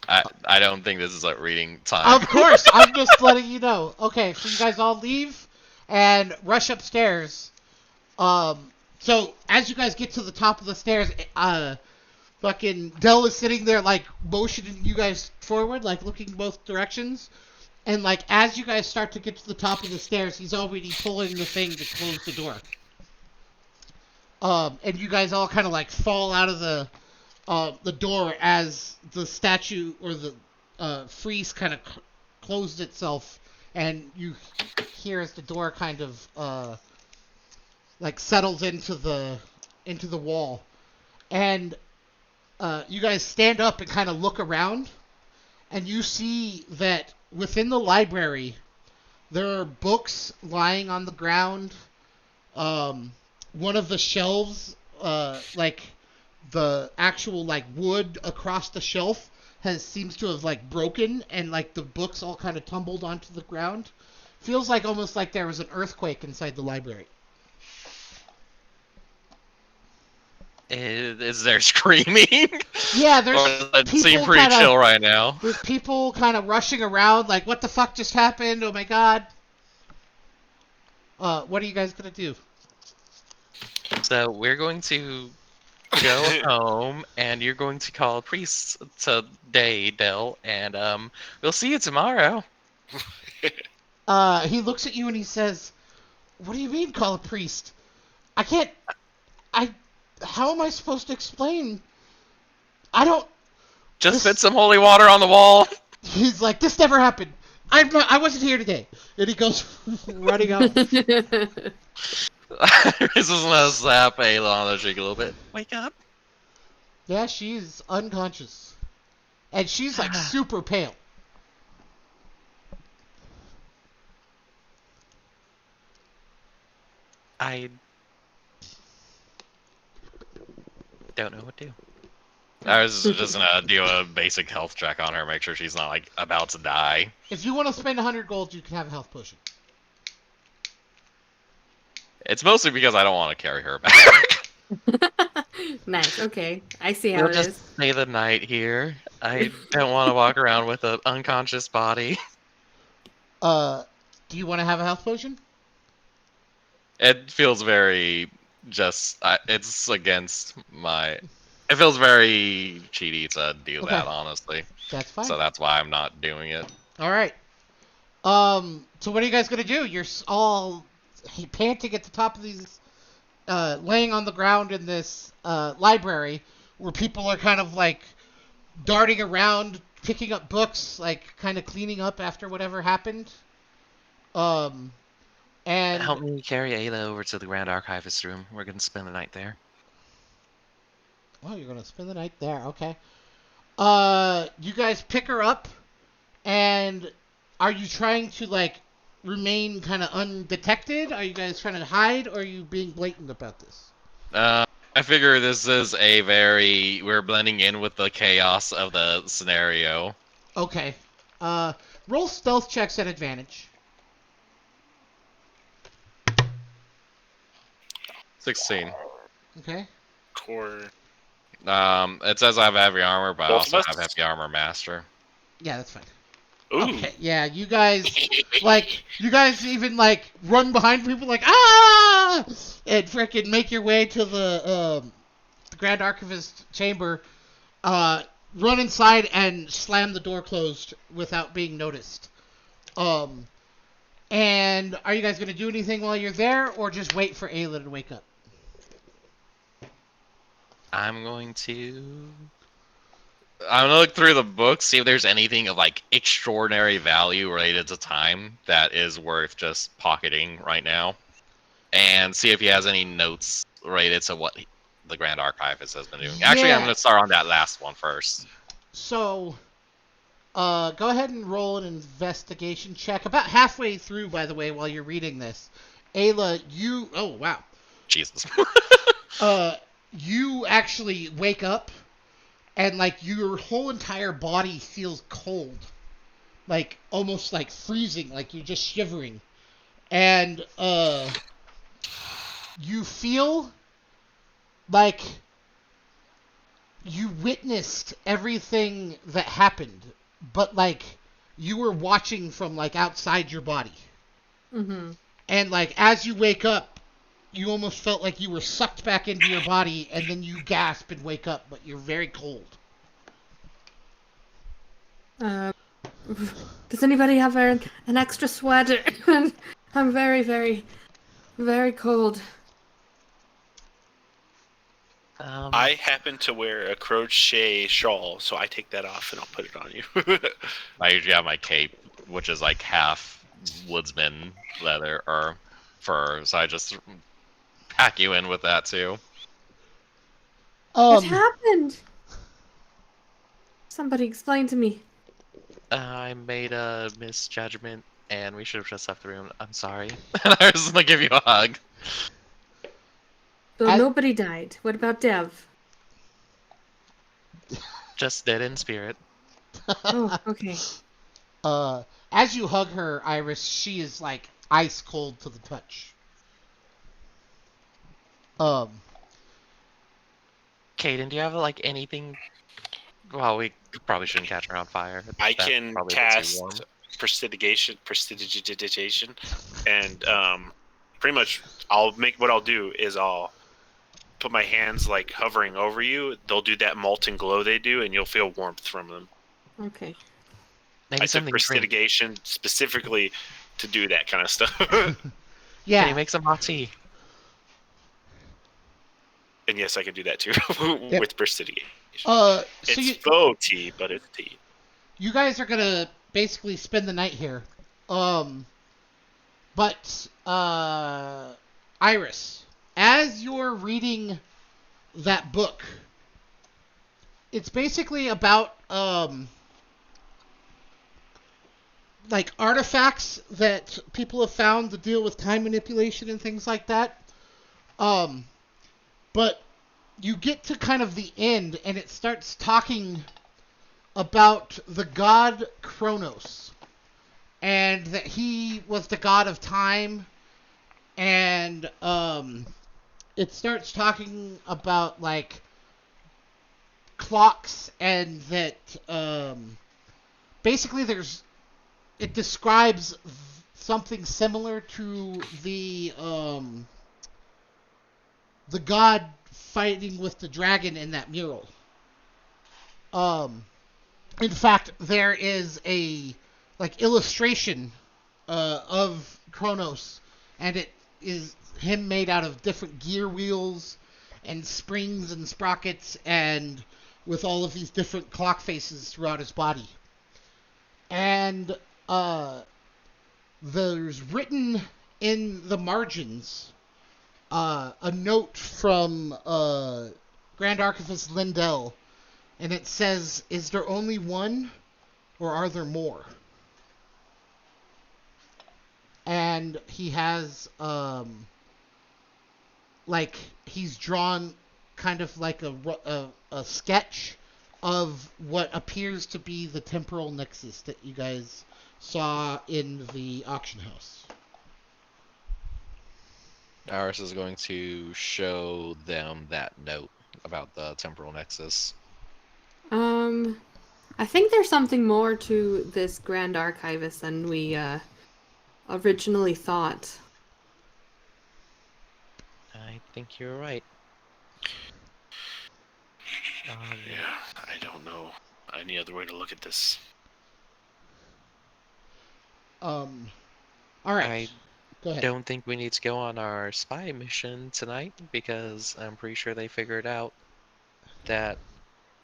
I don't think this is like reading time.
Of course, I'm just letting you know. Okay, so you guys all leave and rush upstairs. So as you guys get to the top of the stairs, fucking Dell is sitting there like motioning you guys forward, like looking both directions. And like as you guys start to get to the top of the stairs, he's already pulling the thing to close the door. And you guys all kind of like fall out of the door as the statue or the frieze kind of closed itself, and you hear as the door kind of like settles into the wall, and you guys stand up and kind of look around, and you see that within the library there are books lying on the ground. One of the shelves, like the actual like wood across the shelf seems to have like broken, and like the books all kind of tumbled onto the ground. Feels like almost like there was an earthquake inside the library.
Is there screaming?
Yeah, there's
Or does it seem
people
pretty
kinda-
chill right now?
There's people kind of rushing around like, what the fuck just happened? Oh my god. What are you guys gonna do?
So we're going to go home, and you're going to call a priest today, Dell, and we'll see you tomorrow.
He looks at you and he says, what do you mean call a priest? How am I supposed to explain?
Just
This-
spit some holy water on the wall.
He's like, this never happened. I wasn't here today. And he goes running out.
This is gonna slap Ayla on the cheek a little bit. Wake up.
Yeah, she's unconscious. And she's like super pale.
I don't know what to do.
I was just gonna do a basic health check on her, make sure she's not like about to die.
If you want to spend 100 gold, you can have a health potion.
It's mostly because I don't want to carry her back.
Nice. Okay, I see how
We'll
it
just
is.
stay the night here. I don't want to walk around with an unconscious body.
Do you want to have a health potion?
It feels very it's against my. It feels very cheaty to do
Okay.
that, honestly.
That's fine.
So that's why I'm not doing it.
All right. So what are you guys gonna do? You're all panting at the top of these, laying on the ground in this library where people are kind of like darting around, picking up books, like kind of cleaning up after whatever happened. Um, and
Help me carry Ayla over to the Grand Archivist room. We're gonna spend the night there.
oh, you're gonna spend the night there. Okay. You guys pick her up, and are you trying to like remain kind of undetected? Are you guys trying to hide, or are you being blatant about this?
I figure this is we're blending in with the chaos of the scenario.
Okay. Roll stealth checks at advantage.
16.
Okay.
Core.
It says I have heavy armor, but I
Both of
also
us?
have heavy armor master.
Yeah, that's fine.
Ooh.
Okay. Yeah, you guys even like run behind people like ah, and freaking make your way to the Grand Archivist chamber. Run inside and slam the door closed without being noticed. And are you guys gonna do anything while you're there, or just wait for Ayla to wake up?
I'm going to.
I'm gonna look through the book, see if there's anything of like extraordinary value related to time that is worth just pocketing right now, and see if he has any notes related to what the Grand Archivist has been doing. Actually, I'm
Yeah.
gonna start on that last one first.
So, go ahead and roll an investigation check. About halfway through, by the way, while you're reading this, Ayla, oh wow,
Jesus.
you actually wake up, and like your whole entire body feels cold, like almost like freezing, like you're just shivering, and you feel like you witnessed everything that happened, but like you were watching from like outside your body.
Mm-hmm.
And like as you wake up, you almost felt like you were sucked back into your body, and then you gasp and wake up, but you're very cold.
Does anybody have an extra sweater? I'm very, very, very cold.
I happen to wear a crochet shawl, so I take that off and I'll put it on you.
I usually have my cape, which is like half woodsman leather or fur, so I just pack you in with that too.
What happened? Somebody explain to me.
I made a misjudgment, and we should have just left the room. I'm sorry.
And I was gonna give you a hug.
So
I-
nobody died. What about Dev?
Just dead in spirit.
Oh, okay.
As you hug her, Iris, she is like ice cold to the touch.
Caden, do you have like anything? Well, we probably shouldn't catch her on fire.
I
That's
can
probably a bit too
cast
warm.
prestidigitation, and pretty much I'll do is I'll put my hands like hovering over you. They'll do that molten glow they do, and you'll feel warmth from them.
Okay.
Maybe
I took
something to drink.
prestidigitation specifically to do that kind of stuff.
Yeah.
Can you make some hot tea?
And yes, I can do that too
Yep.
with prestidigitation.
So
It's faux tea, but it's tea.
you guys are gonna basically spend the night here. But Iris, as you're reading that book, it's basically about like artifacts that people have found to deal with time manipulation and things like that. But you get to kind of the end, and it starts talking about the god Kronos, and that he was the god of time, and it starts talking about like clocks and that basically it describes something similar to the god fighting with the dragon in that mural. In fact, there is a like illustration of Kronos, and it is him made out of different gear wheels and springs and sprockets, and with all of these different clock faces throughout his body. And there's written in the margins a note from Grand Archivist Lindell, and it says, "Is there only one, or are there more?" And he has like he's drawn kind of like a sketch of what appears to be the temporal nexus that you guys saw in the auction house.
Aris is going to show them that note about the temporal nexus.
I think there's something more to this Grand Archivist than we originally thought.
I think you're right.
Yeah, I don't know any other way to look at this.
All right. Go ahead.
Don't think we need to go on our spy mission tonight because I'm pretty sure they figured out that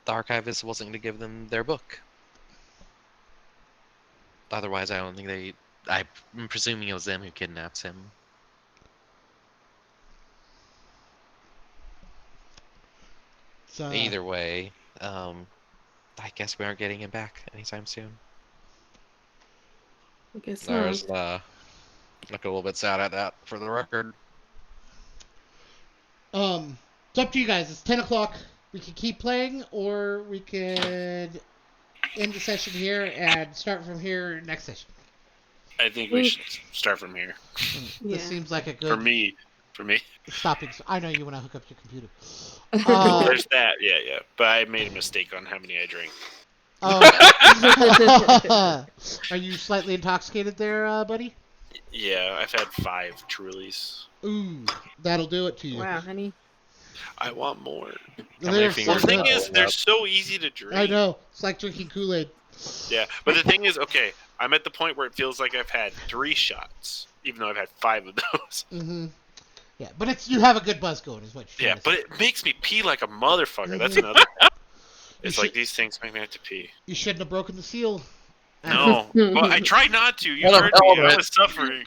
the archivist wasn't going to give them their book. Otherwise, I don't think I'm presuming it was them who kidnapped him.
So,
Either way, I guess we aren't getting him back anytime soon.
I guess
There's
not.
look a little bit sad at that for the record.
it's up to you guys. It's 10 o'clock. We could keep playing, or we could end the session here and start from here next session.
I think we should start from here.
Yeah.
This seems like a good
For me.
stopping. I know you want to hook up your computer.
There's that, yeah. But I made a mistake on how many I drank.
Are you slightly intoxicated there, buddy?
Yeah, I've had 5 Trulies.
Ooh, that'll do it to you.
Wow, honey.
I want more.
How many
They're
fingers
so
The thing
good.
is, they're so easy to drink.
I know. It's like drinking Kool-Aid.
Yeah, but the thing is, okay, I'm at the point where it feels like I've had 3 shots, even though I've had 5 of those.
Mm-hmm. Yeah, but you have a good buzz going, is what you're
Yeah,
trying to
but
say.
it makes me pee like a motherfucker. That's
Mhm.
another. It's
You
like
should-
these things make me have to pee.
You shouldn't have broken the seal.
No, well, I tried not to. You
What
heard
a
me. I
element.
was suffering.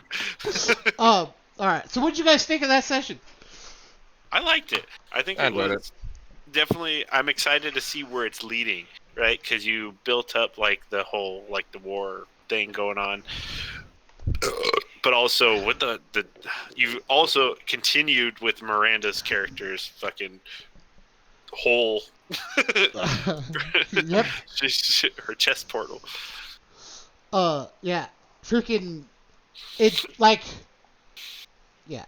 All right. So, what'd you guys think of that session?
I liked it. I think
I
it
enjoyed
was definitely. I'm excited to see where it's leading, right? Because you built up like the whole like the war thing going on, but also with the you also continued with Miranda's character's fucking whole
Yep.
her chest portal.
Yeah. Freaking. It's like. Yeah.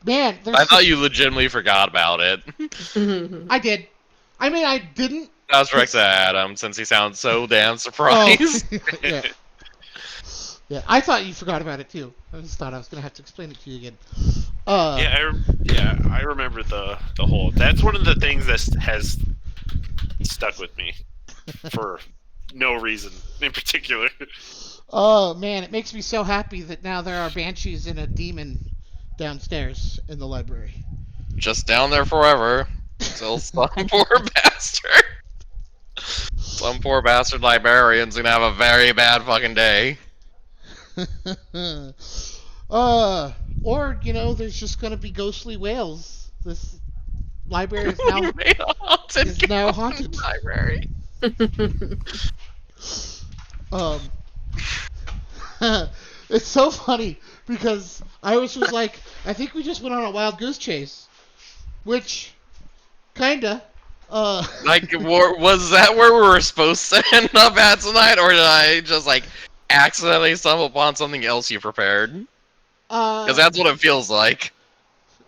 Man, there's.
I thought you legitimately forgot about it.
I did. I mean, I didn't.
I was Rex Adam since he sounds so damn surprised.
Yeah. Yeah, I thought you forgot about it too. I just thought I was gonna have to explain it to you again.
I remember the whole. That's one of the things that has stuck with me for no reason in particular.
Oh man, it makes me so happy that now there are banshees and a demon downstairs in the library.
Just down there forever. Till some poor bastard. Some poor bastard librarian's gonna have a very bad fucking day.
Or there's just gonna be ghostly whales. This library is now
Haunted
is now haunted.
library.
It's so funny because I was like, I think we just went on a wild goose chase, which kinda.
Like, was that where we were supposed to end up at tonight, or did I just like accidentally stumble upon something else you prepared? Because that's what it feels like.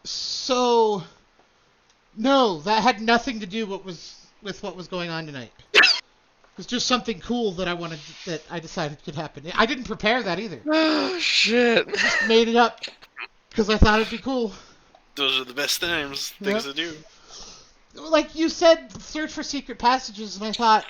So, no, that had nothing to do with what was going on tonight. It was just something cool that I decided could happen. I didn't prepare that either.
Oh, shit.
Just made it up because I thought it'd be cool.
Those are the best things
Yep.
to do.
Like you said, search for secret passages, and I thought,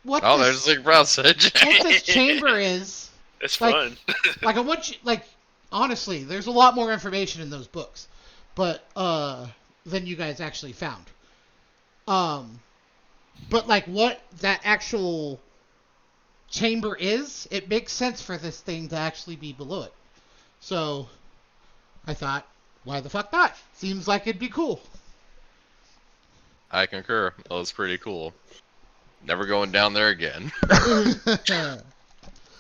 what
Oh, there's
this,
a passage.
what this chamber is.
It's
Like-
fun.
Like I want you, like honestly, there's a lot more information in those books, but than you guys actually found. But like what that actual chamber is, it makes sense for this thing to actually be below it. So I thought, why the fuck not? Seems like it'd be cool.
I concur. That was pretty cool. Never going down there again.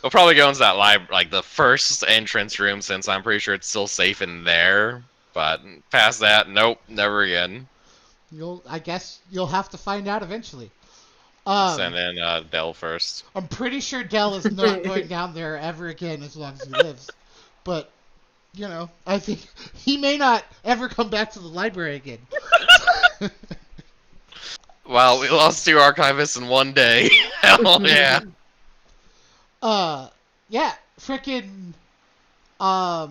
We'll probably go into that like the first entrance room, since I'm pretty sure it's still safe in there. But past that, nope, never again.
I guess you'll have to find out eventually.
Send in Dell first.
I'm pretty sure Dell is not going down there ever again as long as he lives. But, you know, I think he may not ever come back to the library again.
Wow, we lost 2 archivists in one day. Hell yeah.
Yeah, frickin', I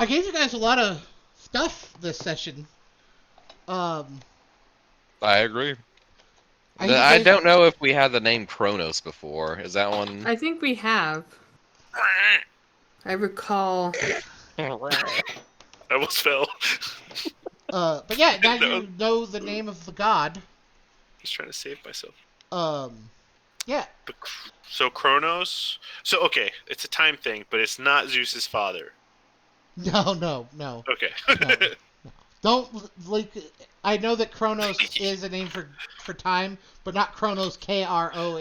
gave you guys a lot of stuff this session.
I agree.
I think
I
they-
don't know if we had the name Kronos before. Is that one?
I think we have. I recall.
I almost fell.
But yeah, now
No.
you know the name of the god.
Just trying to save myself.
Yeah,
So Kronos. So okay, it's a time thing, but it's not Zeus's father.
no.
Okay.
No. Don't, like, I know that Kronos is a name for time, but not Kronos, Kronos.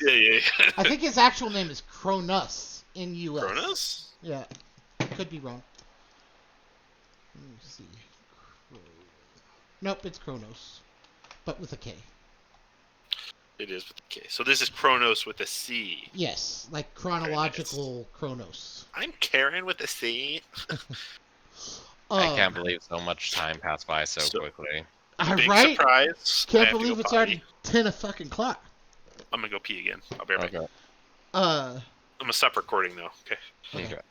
yeah.
I think his actual name is Kronos in US.
Kronos?
Yeah. Could be wrong. Let me see. Nope, it's Kronos. But with a K.
It is with the K. So this is Kronos with a C.
Yes, like chronological Kronos.
I'm Karen with a C.
I can't believe so much time passed by so
So-
quickly.
Big
Right?
surprise. I
Can't
have to
believe
go
it's
potty.
already 10 o'clock.
I'm gonna go pee again. I'll be right back.
Okay.
Uh,
I'm gonna stop recording though. Okay.
okay.
Okay.